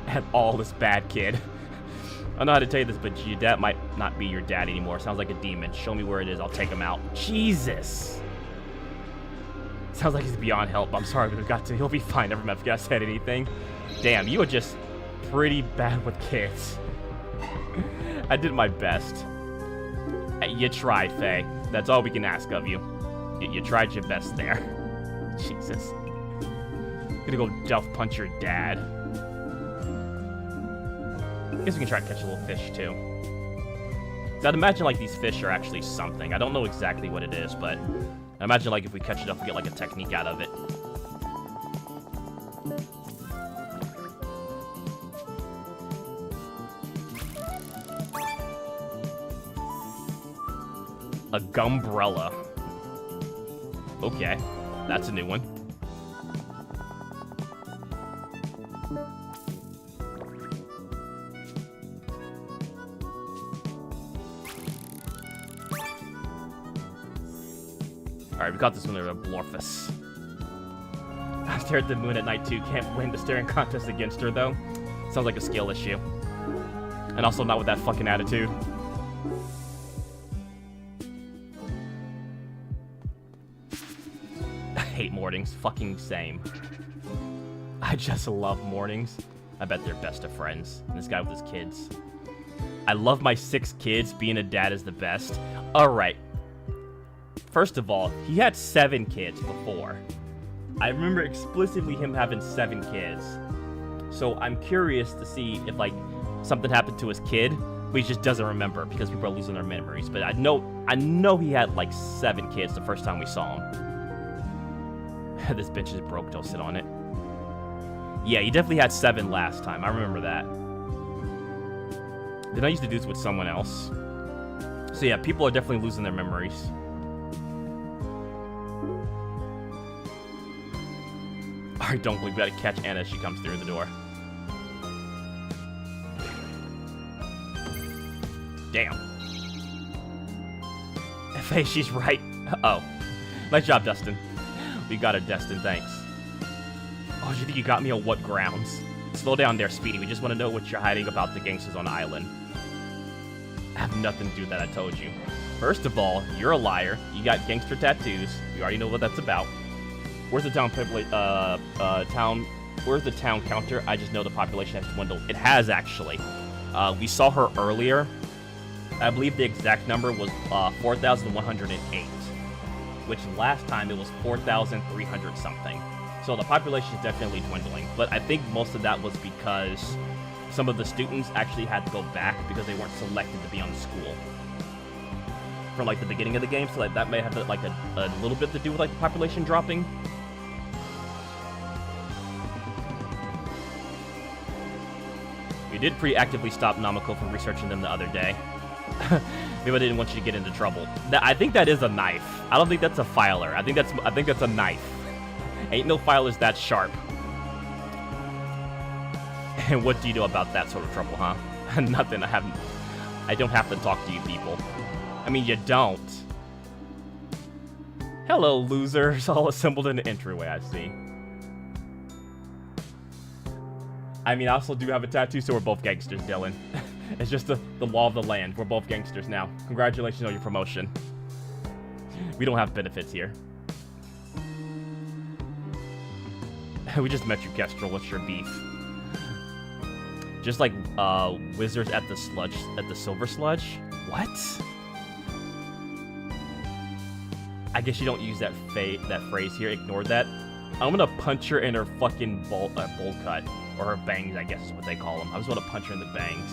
at all is bad, kid. I don't know how to tell you this, but your dad might not be your dad anymore. Sounds like a demon. Show me where it is. I'll take him out. Jesus. Sounds like he's beyond help. I'm sorry, but he'll be fine. Never mind if I said anything. Damn, you are just pretty bad with kids. I did my best. You tried, Faye. That's all we can ask of you. You tried your best there. Jesus. Gonna go Duff punch your dad. Guess we can try to catch a little fish, too. So I'd imagine, like, these fish are actually something. I don't know exactly what it is, but I imagine, like, if we catch it up, we get, like, a technique out of it. A gumbrella. Okay, that's a new one. Alright, we got this one there, a Blorfus. I stare at the moon at night too. Can't win the staring contest against her though. Sounds like a skill issue. And also not with that fucking attitude. I hate mornings. Fucking same. I just love mornings. I bet they're best of friends. And this guy with his kids. I love my 6 kids. Being a dad is the best. Alright. First of all, he had 7 kids before. I remember explicitly him having 7 kids. So I'm curious to see if, like, something happened to his kid, but he just doesn't remember because people are losing their memories. But I know he had, like, 7 kids the first time we saw him. This bench is broke, don't sit on it. Yeah, he definitely had 7 last time. I remember that. Then I used to do this with someone else. So yeah, people are definitely losing their memories. Alright, don't believe we gotta catch Anna as she comes through the door. Damn. Faye, she's right. Uh-oh. Nice job, Dustin. We got her, Dustin, thanks. Oh, do you think you got me on what grounds? Slow down there, Speedy. We just want to know what you're hiding about the gangsters on the island. I have nothing to do with that, I told you. First of all, you're a liar. You got gangster tattoos. We already know what that's about. Where's the where's the town counter? I just know the population has dwindled. It has, actually. We saw her earlier. I believe the exact number was 4,108, which last time it was 4,300 something. So the population is definitely dwindling. But I think most of that was because some of the students actually had to go back because they weren't selected to be on the school from, like, the beginning of the game. So, like, that may have, like, a little bit to do with, like, the population dropping. We did pretty actively stop Namako from researching them the other day. Maybe I didn't want you to get into trouble. I think that is a knife. I don't think that's a filer. I think that's a knife. Ain't no filers that sharp. And what do you know about that sort of trouble, huh? Nothing. I don't have to talk to you people. I mean, you don't. Hello, losers, all assembled in the entryway, I see. I mean, I also do have a tattoo, so we're both gangsters, Dylan. It's just the law of the land. We're both gangsters now. Congratulations on your promotion. We don't have benefits here. We just met you, Kestrel. What's your beef? Just like wizards at the silver sludge? What? I guess you don't use that phrase here. Ignore that. I'm gonna punch her in her fucking bowl cut. Or her bangs, I guess is what they call them. I just want to punch her in the bangs.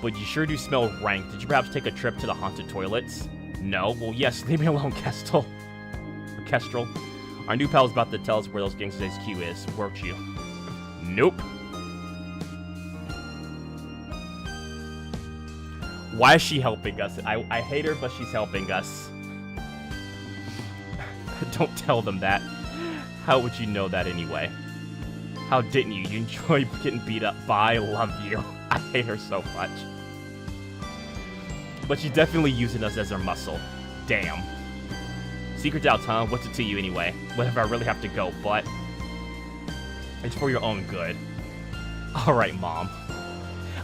But you sure do smell rank. Did you perhaps take a trip to the haunted toilets? No? Well, yes. Leave me alone, Kestrel. Kestrel. Our new pal is about to tell us where those gangsters' HQ is, weren't you? Nope. Why is she helping us? I hate her, but she's helping us. Don't tell them that. How would you know that anyway? How didn't you? You enjoy getting beat up by. I love you. I hate her so much. But she's definitely using us as her muscle. Damn. Secret doubts, huh? What's it to you anyway? Whatever, I really have to go, but it's for your own good. Alright, Mom.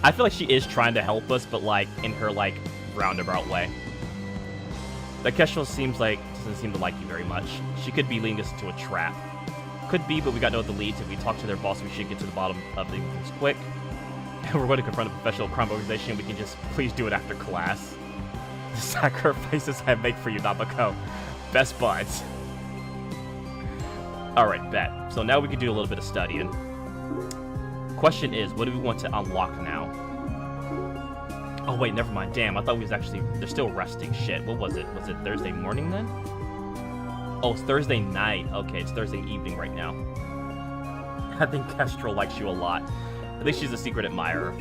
I feel like she is trying to help us, but, like, in her, like, roundabout way. That Kestrel doesn't seem to like you very much. She could be leading us into a trap. Could be, but we got no other leads. If we talk to their boss, we should get to the bottom of things quick. And we're going to confront a professional crime organization. We can just please do it after class. The sacrifices I make for you, Namako. Best buds. Alright, bet. So now we can do a little bit of studying. Question is, what do we want to unlock now? Oh, wait, never mind. Damn, I thought we was actually... They're still resting. Shit, what was it? Was it Thursday morning then? Oh, it's Thursday night. Okay, it's Thursday evening right now. I think Kestrel likes you a lot. I think she's a secret admirer.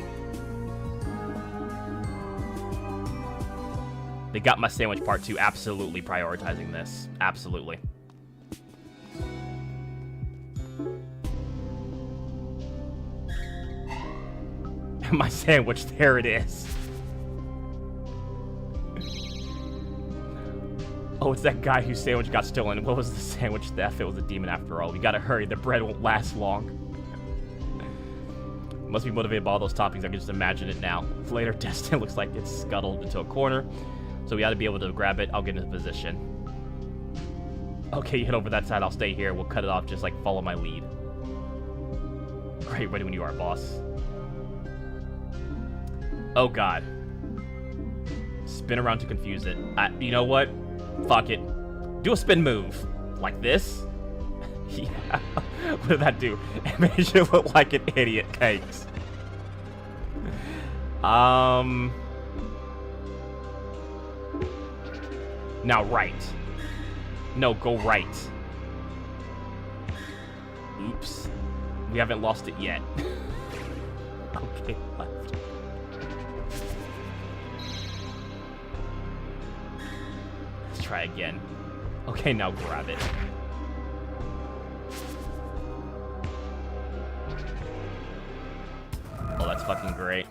They got my sandwich part 2. Absolutely prioritizing this. Absolutely. My sandwich, there it is. Oh, it's that guy whose sandwich got stolen. What was the sandwich theft? It was a demon after all. We gotta hurry. The bread won't last long. Must be motivated by all those toppings. I can just imagine it now. Later, Destin looks like it's scuttled into a corner. So we ought to be able to grab it. I'll get into position. Okay, you head over that side. I'll stay here. We'll cut it off. Just, like, follow my lead. Great, ready when you are, boss. Oh, God. Spin around to confuse it. You know what? Fuck it. Do a spin move. Like this? Yeah. What did that do? It made you look like an idiot, Cakes. Now right. No, go right. Oops. We haven't lost it yet. Okay, left. Let's try again. Okay, now grab it. Oh, that's fucking great.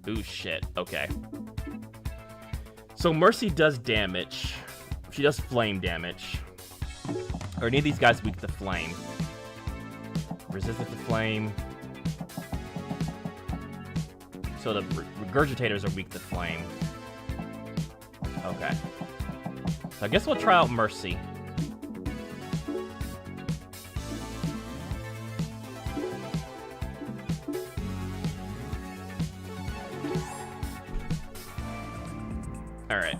Ooh, shit. Okay. So Mercy does damage. She does flame damage. Are any of these guys weak to flame? Resistant to flame. So the regurgitators are weak to flame. Okay. So I guess we'll try out Mercy. Alright.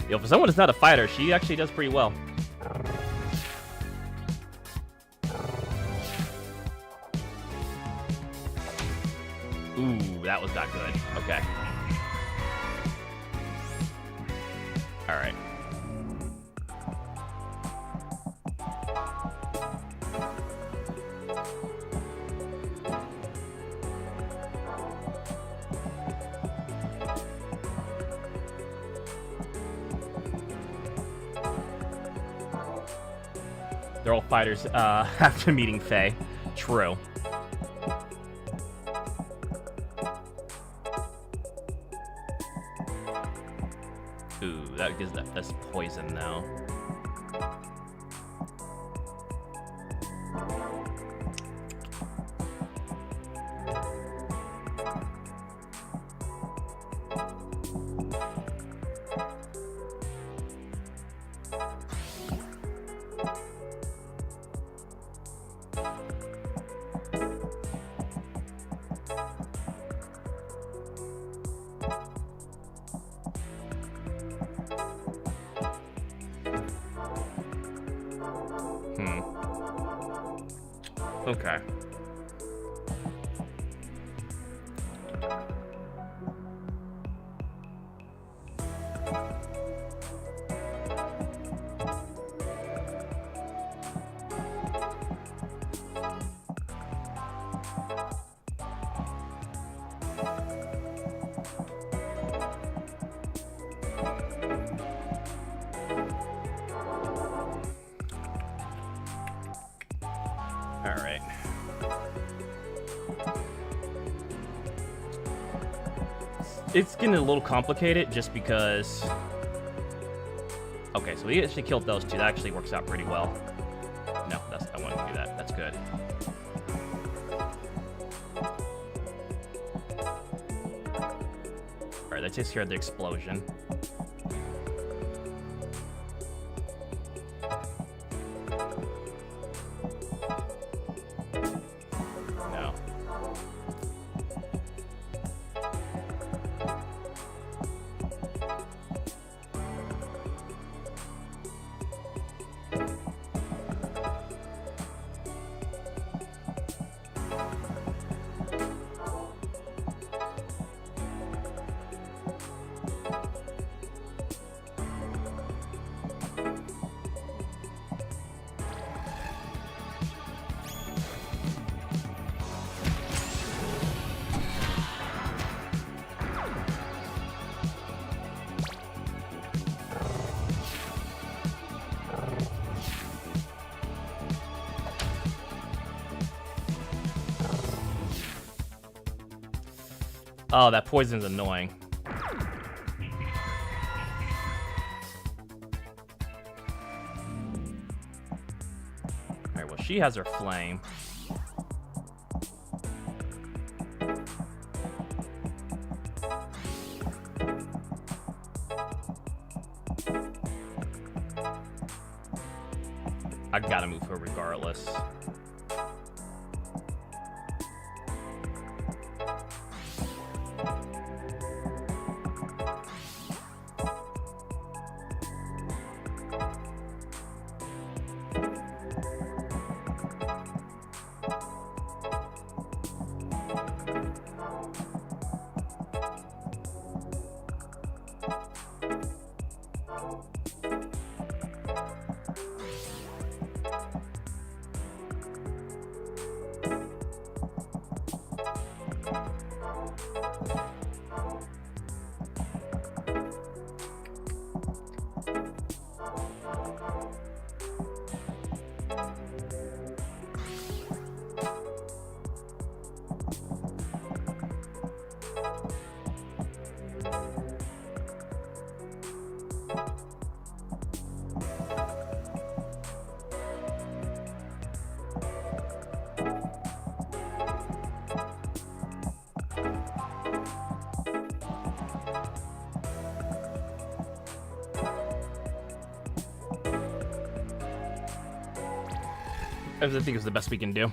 Yo, for someone that's not a fighter, she actually does pretty well. Ooh, that was not good. Okay. Alright. They're all fighters after meeting Faye. True. Ooh, that gives that's poison now. Okay. Alright. It's getting a little complicated just because... Okay, so we actually killed those two. That actually works out pretty well. No, I wanted to do that. That's good. that takes care of the explosion. No. Oh, that poison's annoying. Alright, well, she has her flame. I gotta move her regardless. I think it's the best we can do.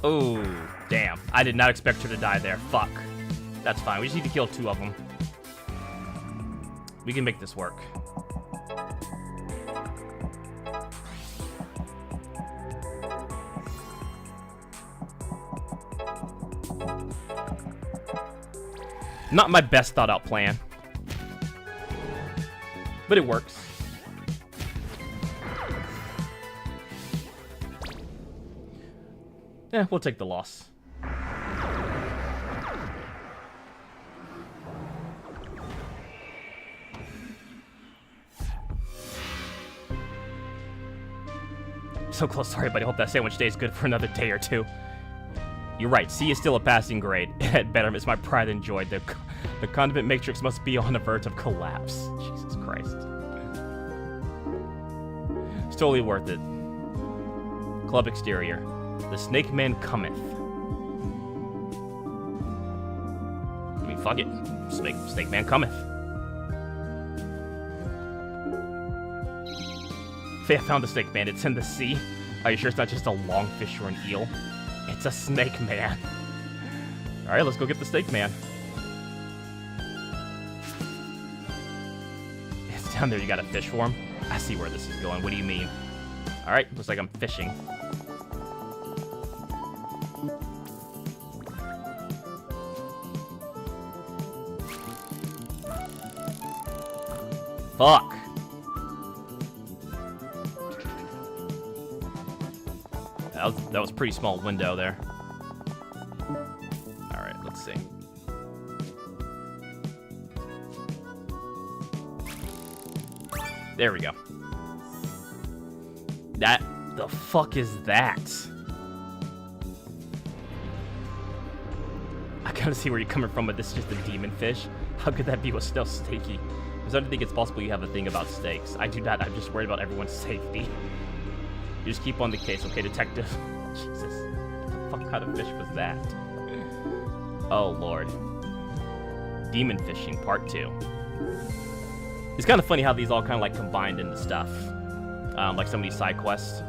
Oh, damn. I did not expect her to die there. Fuck. That's fine. We just need to kill 2 of them. We can make this work. Not my best thought out plan. But it works. Yeah, we'll take the loss. So close, sorry, buddy. Hope that sandwich stays good for another day or 2. You're right, C is still a passing grade. At Betterment, it's my pride and joy. The condiment matrix must be on the verge of collapse. Jesus Christ. It's totally worth it. Club exterior. The Snake Man cometh. I mean, fuck it. Snake Man cometh. Faye, I found the Snake Man. It's in the sea. Are you sure it's not just a long fish or an eel? It's a Snake Man. Alright, let's go get the Snake Man. It's down there. You got a fish for him? I see where this is going. What do you mean? Alright, looks like I'm fishing. Fuck. That was a pretty small window there. Alright, let's see. There we go. That The fuck is that? I gotta see where you're coming from, but this is just a demon fish. How could that be what's still snaky? I don't think it's possible you have a thing about snakes. I do not. I'm just worried about everyone's safety. You just keep on the case, okay, detective? Jesus. What the fuck kind of fish was that? Oh, Lord. Demon fishing, part 2. It's kind of funny how these all kind of like combined into stuff. Like some of these side quests.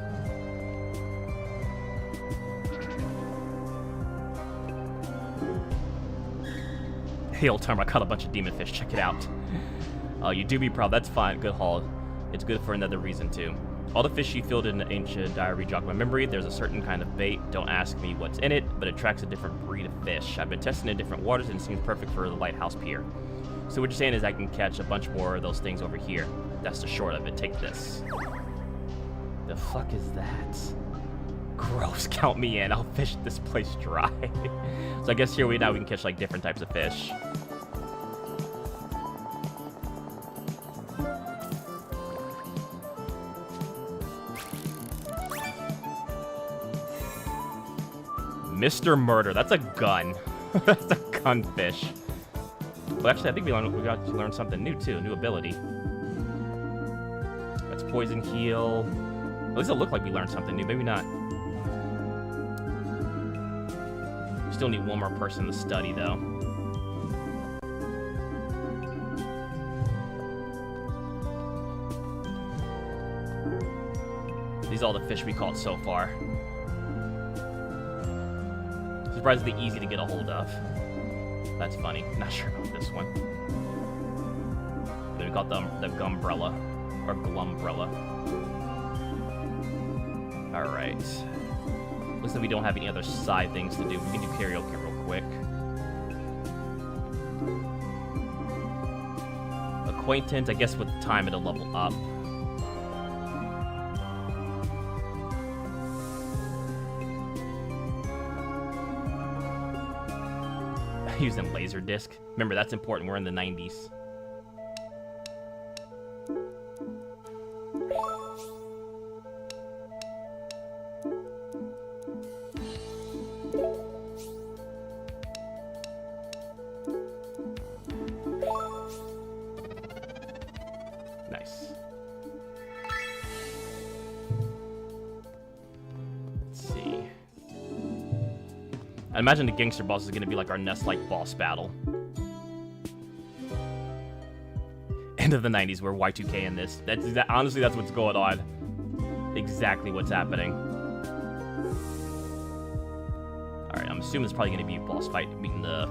Hey, old timer, I caught a bunch of demon fish. Check it out. You do be proud. That's fine. Good haul. It's good for another reason, too. All the fish you filled in the ancient diary jog my memory. There's a certain kind of bait. Don't ask me what's in it, but it attracts a different breed of fish. I've been testing in different waters, and it seems perfect for the lighthouse pier. So what you're saying is I can catch a bunch more of those things over here. That's the short of it. Take this. The fuck is that? Gross. Count me in. I'll fish this place dry. So I guess here now we can catch like different types of fish. Mr. Murder. That's a gun. That's a gunfish. Well, actually, I think we got to learn something new too. New ability. That's poison heal. At least it looked like we learned something new. Maybe not. We still need one more person to study, though. These are all the fish we caught so far. Surprisingly easy to get a hold of. That's funny. Not sure about this one. Then we got the gumbrella. Or glumbrella. Alright. Looks like we don't have any other side things to do. We can do karaoke real quick. Acquaintance, I guess with time it'll level up. Using laser disc. Remember, that's important. We're in the 90s. Nice. Let's see. I imagine the gangster boss is going to be like our Nest-like boss battle. End of the 90s, we're Y2K in this. Honestly, that's what's going on. Exactly what's happening. Alright, I'm assuming it's probably going to be a boss fight, meeting the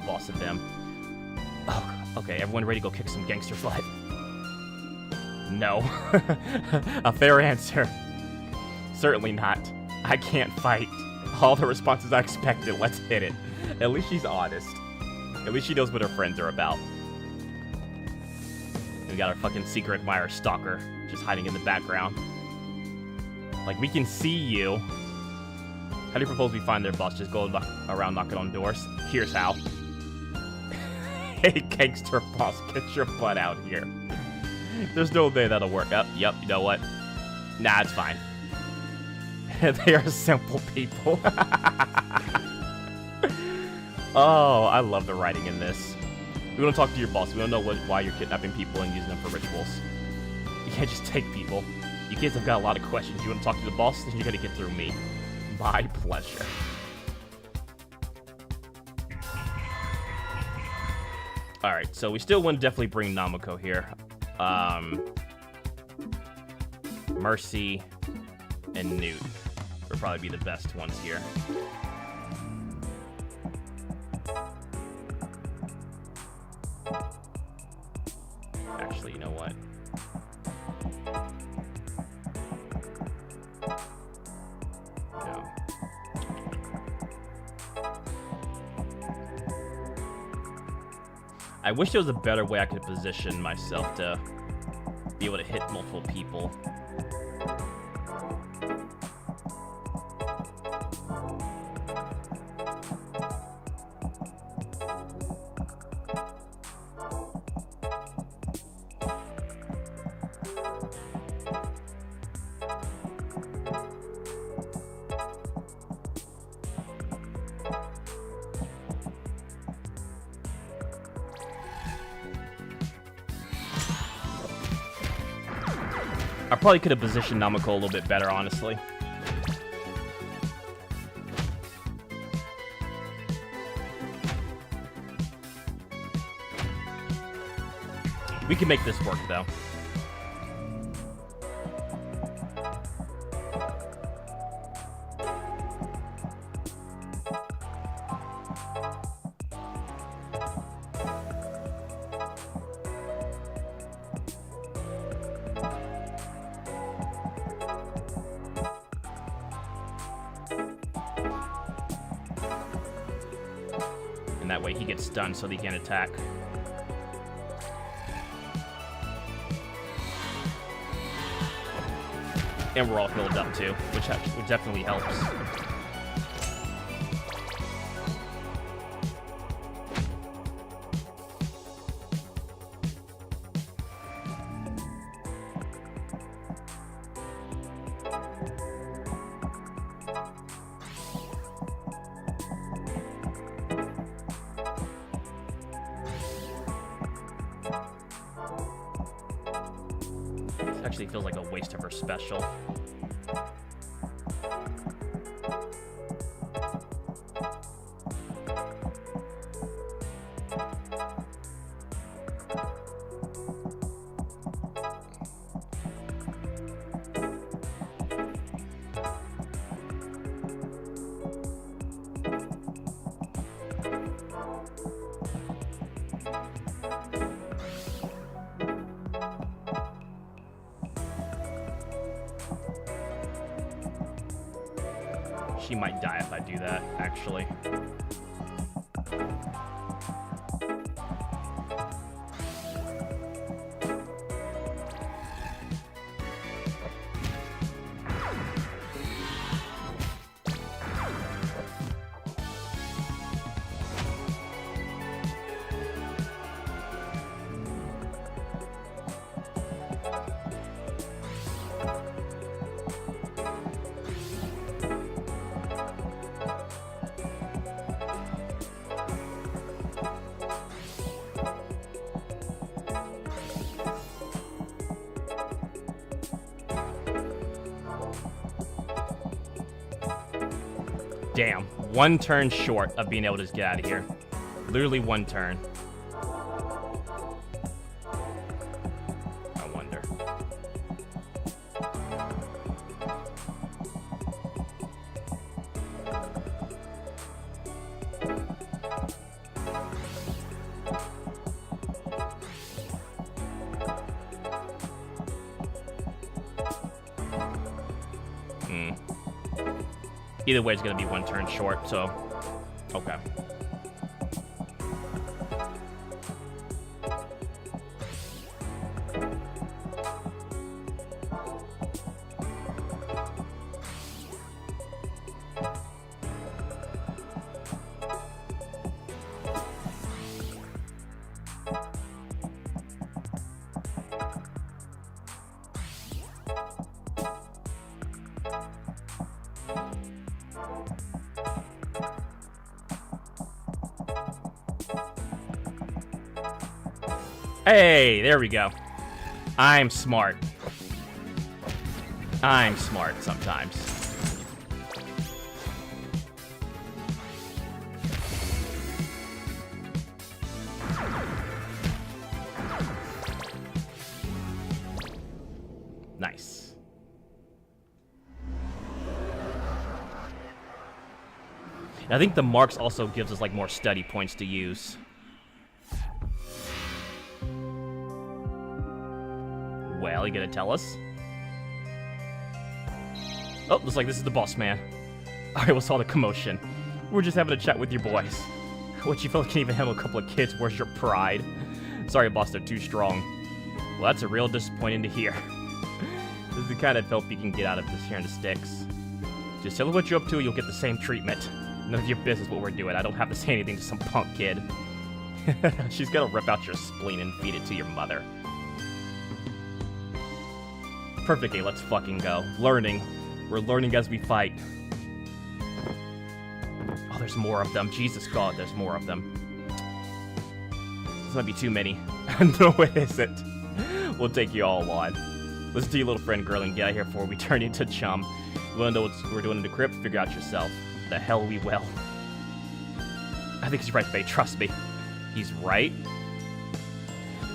boss of them. Oh, okay, everyone ready to go kick some gangster butt? No. A fair answer. Certainly not. I can't fight. All the responses I expected. Let's hit it. At least she's honest. At least she knows what her friends are about. And we got our fucking secret admirer stalker just hiding in the background. Like, we can see you. How do you propose we find their boss? Just go around knocking on doors? Here's how. Hey, gangster boss, get your butt out here. There's no way that'll work. Yep, you know what? Nah, it's fine. They are simple people. Oh, I love the writing in this. We want to talk to your boss. We don't know why you're kidnapping people and using them for rituals. You can't just take people. You kids have got a lot of questions. You want to talk to the boss? Then you gotta get through me. My pleasure. Alright, so we still want to definitely bring Namako here. Mercy and Newt would probably be the best ones here. Actually, you know what? No. I wish there was a better way I could position myself to be able to hit multiple people. I probably could have positioned Namako a little bit better, honestly. We can make this work, though. And that way he gets stunned so that he can't attack. And we're all healed up too, which definitely helps. Actually feels like a waste of her special. She might die if I do that, actually. Damn, one turn short of being able to just get out of here. Literally one turn. I wonder. Either way, it's going to be one turn short, so... Okay. Hey, there we go. I'm smart. I'm smart sometimes. Nice. I think the marks also gives us like more study points to use. Well, you gonna tell us? Oh, looks like this is the boss man. Alright, what's all the commotion? We're just having a chat with your boys. What, you fella can't even handle a couple of kids? Where's your pride? Sorry, boss, they're too strong. Well, that's a real disappointing to hear. This is the kind of help you can get out of this here in the sticks. Just tell her what you're up to and you'll get the same treatment. None of your business what we're doing. I don't have to say anything to some punk kid. She's gonna rip out your spleen and feed it to your mother. Perfectly, let's fucking go. Learning. We're learning as we fight. Oh, there's more of them. Jesus God, there's more of them. This might be too many. No, it isn't. We'll take you all on. Listen to your little friend, girl, and get out here before we turn into chum. You wanna know what we're doing in the crypt? Figure out yourself. The hell we will. I think he's right, Faye. Trust me. He's right.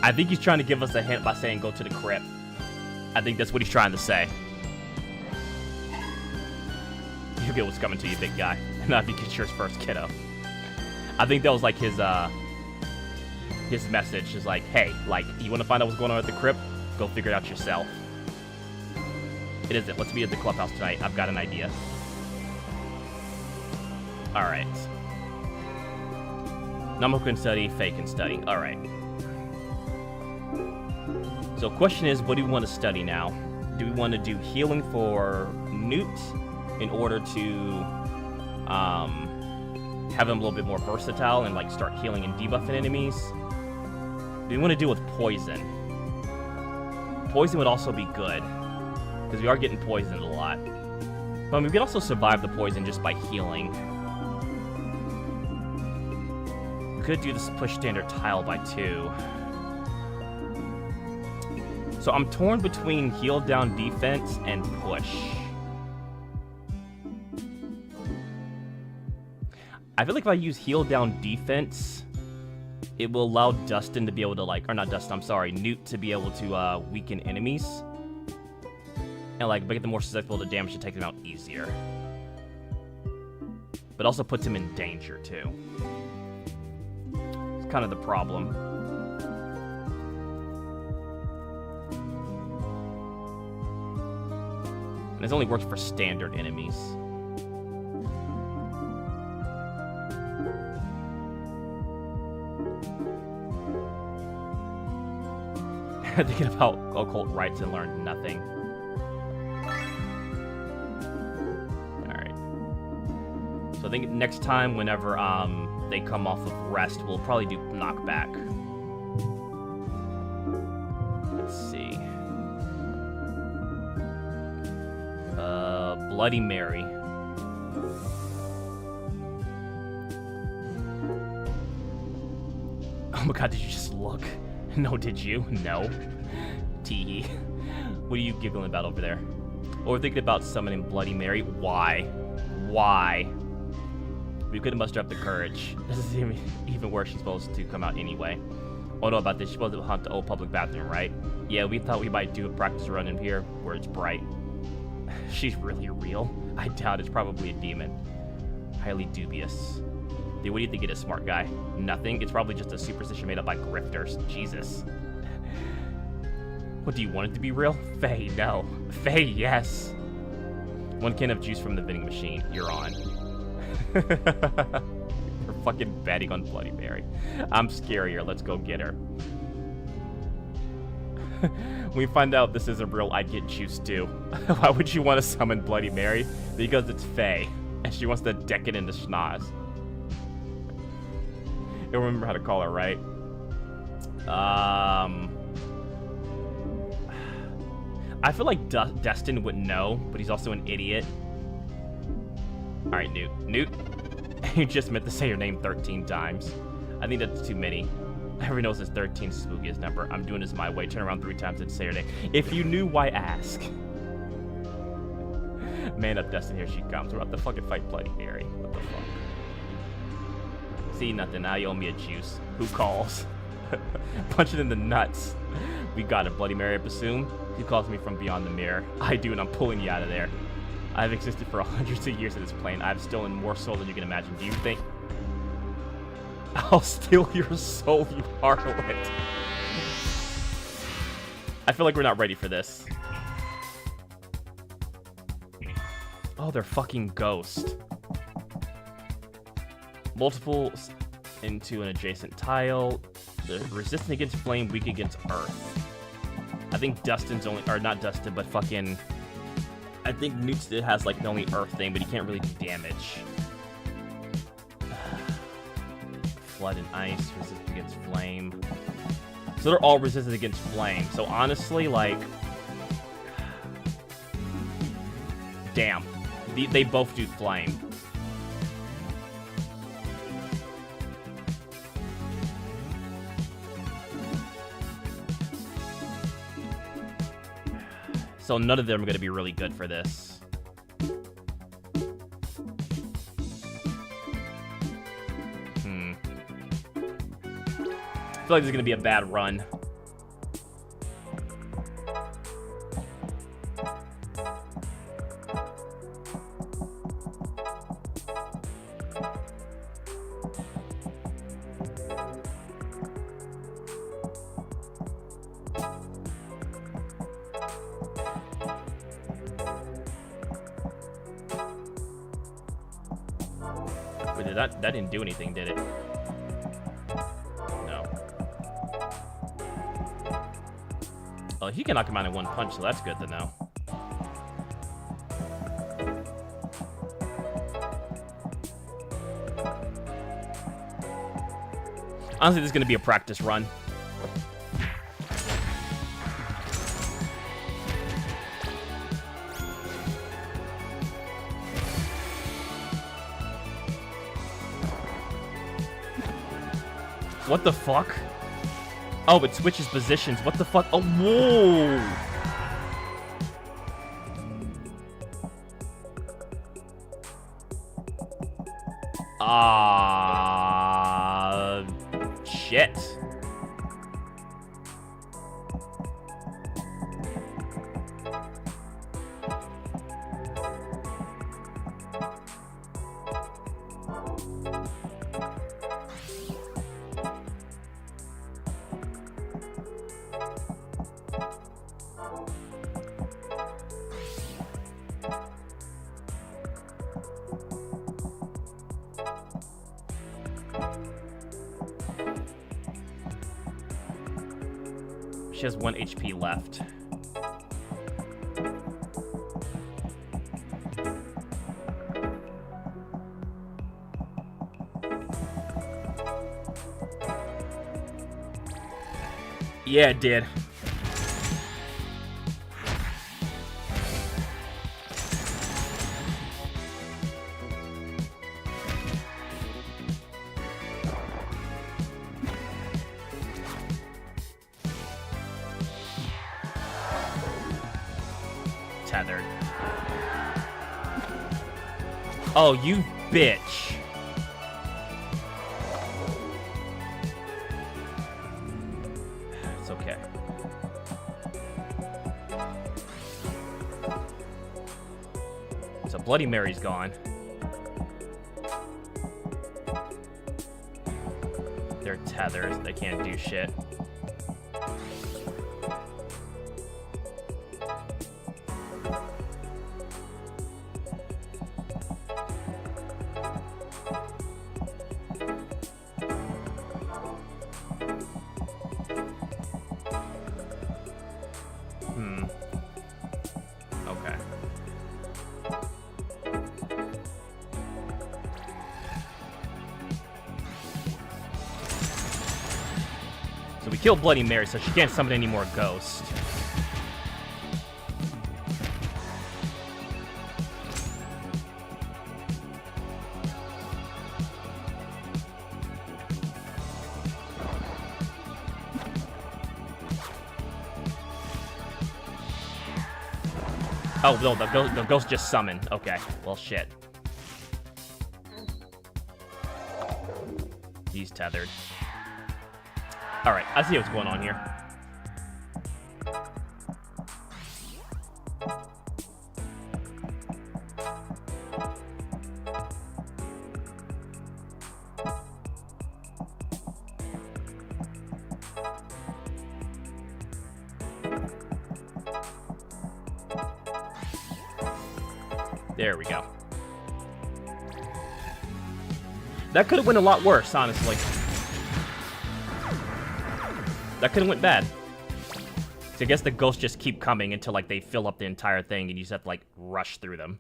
I think he's trying to give us a hint by saying go to the crypt. I think that's what he's trying to say. You get what's coming to you, big guy. Not if you get yours first, kiddo. I think that was like his message is like, hey, like, you want to find out what's going on at the crypt? Go figure it out yourself. It isn't. Let's meet at the clubhouse tonight. I've got an idea. Alright. Namo can study, Faye can study. Alright. So question is, what do we want to study now? Do we want to do healing for Newt in order to have him a little bit more versatile and like start healing and debuffing enemies? Do we want to deal with poison? Poison would also be good, because we are getting poisoned a lot. But we can also survive the poison just by healing. We could do this push standard tile by 2. So I'm torn between heal down defense and push. I feel like if I use heal down defense, it will allow Dustin to be able to like, or not Dustin, I'm sorry, Newt to be able to weaken enemies. And like make them more susceptible to damage to take them out easier. But also puts him in danger too. It's kind of the problem. And it's only works for standard enemies. Thinking about occult rites and learned nothing. Alright. So I think next time, whenever they come off of rest, we'll probably do knockback. Let's see. Bloody Mary. Oh my god, did you just look? No, did you? No. Tee. What are you giggling about over there? Oh, we're thinking about summoning Bloody Mary. Why? Why? We couldn't muster up the courage. This is even where she's supposed to come out anyway. Oh, no, about this. She's supposed to hunt the old public bathroom, right? Yeah, we thought we might do a practice run in here where it's bright. She's really real? I doubt it's probably a demon. Highly dubious. Dude, what do you think it is, smart guy? Nothing? It's probably just a superstition made up by grifters. Jesus. What, do you want it to be real? Faye, no. Faye, yes. 1 can of juice from the vending machine. You're on. You're fucking betting on Bloody Mary. I'm scarier. Let's go get her. When we find out this isn't real, I'd get juice too. Why would you want to summon Bloody Mary? Because it's Faye, and she wants to deck it into schnoz. You'll remember how to call her, right? I feel like Destin wouldn't know, but he's also an idiot. Alright, Newt. Newt, you just meant to say your name 13 times. I think that's too many. Everyone knows it's 13 spookiest number. I'm doing this my way. Turn around 3 times and say your name. If you knew, why ask? Man up, Destin, here she comes. We're about to fucking fight Bloody Mary. What the fuck? See, nothing. Now you owe me a juice. Who calls? Punch it in the nuts. We got it, Bloody Mary, I presume. He calls me from beyond the mirror. I do, and I'm pulling you out of there. I've existed for hundreds of years in this plane. I've stolen more soul than you can imagine. Do you think? I'll steal your soul, you harlot. I feel like we're not ready for this. Oh, they're fucking ghost. Multiples into an adjacent tile. The resistant against flame, weak against earth. I think Dustin's only, or not Dustin, but fucking, I think Newt still has like the only earth thing, but he can't really do damage. Flood and ice, resistant against flame. So they're all resistant against flame. So honestly, like, damn, they both do flame. So none of them are going to be really good for this. I feel like this is going to be a bad run. Wait, that didn't do anything, did it? No. Oh, he can knock him out in one punch, so that's good to know. Honestly, this is going to be a practice run. What the fuck? Oh, it switches positions. What the fuck? Oh, whoa! Shit. She has 1 HP left. Yeah, it did. Tethered. Oh, you bitch. It's okay. So Bloody Mary's gone. They're tethered. They can't do shit. Okay. So we killed Bloody Mary, so she can't summon any more ghosts. Oh, no, the ghost just summoned. Okay, well, shit. He's tethered. Alright, I see what's going on here. There we go. That could have went a lot worse, honestly. That could have went bad. So I guess the ghosts just keep coming until, like, they fill up the entire thing and you just have to, like, rush through them.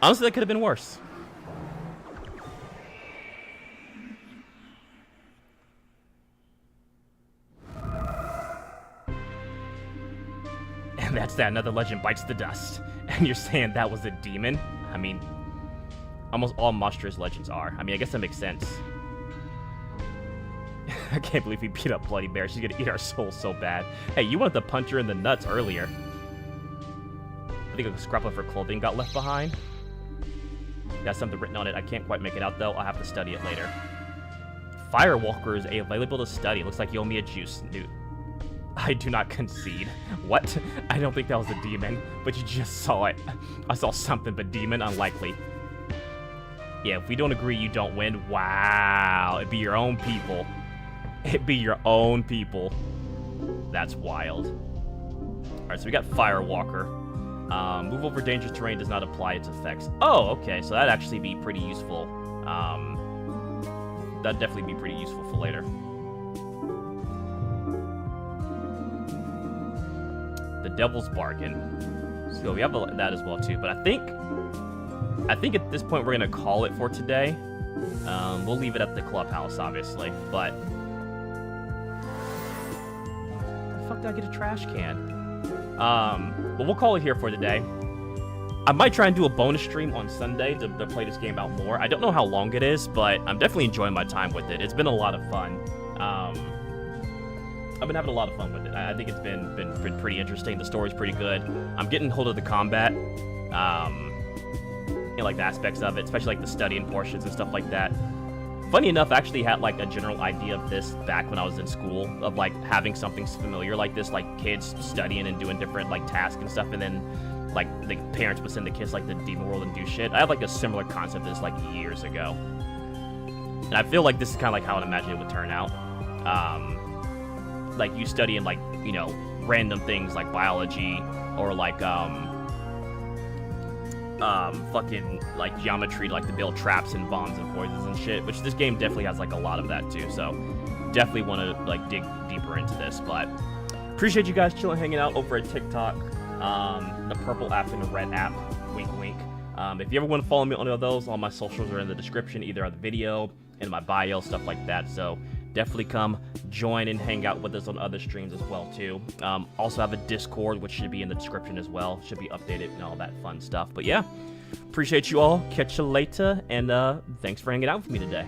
Honestly, that could have been worse. And that's that. Another legend bites the dust. And you're saying that was a demon? I mean, almost all monstrous legends are. I mean, I guess that makes sense. I can't believe we beat up Bloody Bear. She's gonna eat our soul so bad. Hey, you wanted to punch her in the nuts earlier. I think a scrap of her clothing got left behind. Got something written on it. I can't quite make it out, though. I'll have to study it later. Firewalker is available to study. Looks like you owe me a juice, Newt. I do not concede. What? I don't think that was a demon, but you just saw it. I saw something, but demon, unlikely. Yeah, if we don't agree, you don't win. Wow. It'd be your own people. It'd be your own people. That's wild. Alright, so we got Firewalker. Move over dangerous terrain does not apply its effects. Oh, okay, so that'd actually be pretty useful. That'd definitely be pretty useful for later. The Devil's Bargain. So we have that as well too. But I think at this point we're gonna call it for today. We'll leave it at the clubhouse, obviously. But how the fuck did I get a trash can? But we'll call it here for today. I might try and do a bonus stream on Sunday to play this game out more. I don't know how long it is, but I'm definitely enjoying my time with it. It's been a lot of fun. I've been having a lot of fun with it. I think it's been pretty interesting. The story's pretty good. I'm getting hold of the combat, you know, like the aspects of it, especially like the studying portions and stuff like that. Funny enough, I actually had like a general idea of this back when I was in school, of like having something familiar like this, like kids studying and doing different like tasks and stuff, and then like the parents would send the kids like the demon world and do shit. I had like a similar concept of this like years ago, and I feel like this is kind of like how I'd imagine it would turn out. Like you studying like, you know, random things like biology or like fucking like geometry, like to build traps and bombs and poisons and shit, which this game definitely has like a lot of that too, so definitely want to like dig deeper into this. But appreciate you guys chilling, hanging out over at TikTok, the purple app and the red app, wink wink. If you ever want to follow me on any of those, all my socials are in the description, either on the video, in my bio, stuff like that, so definitely come join and hang out with us on other streams as well too. Also have a Discord, which should be in the description as well. Should be updated and all that fun stuff. But yeah, appreciate you all. Catch you later, and thanks for hanging out with me today.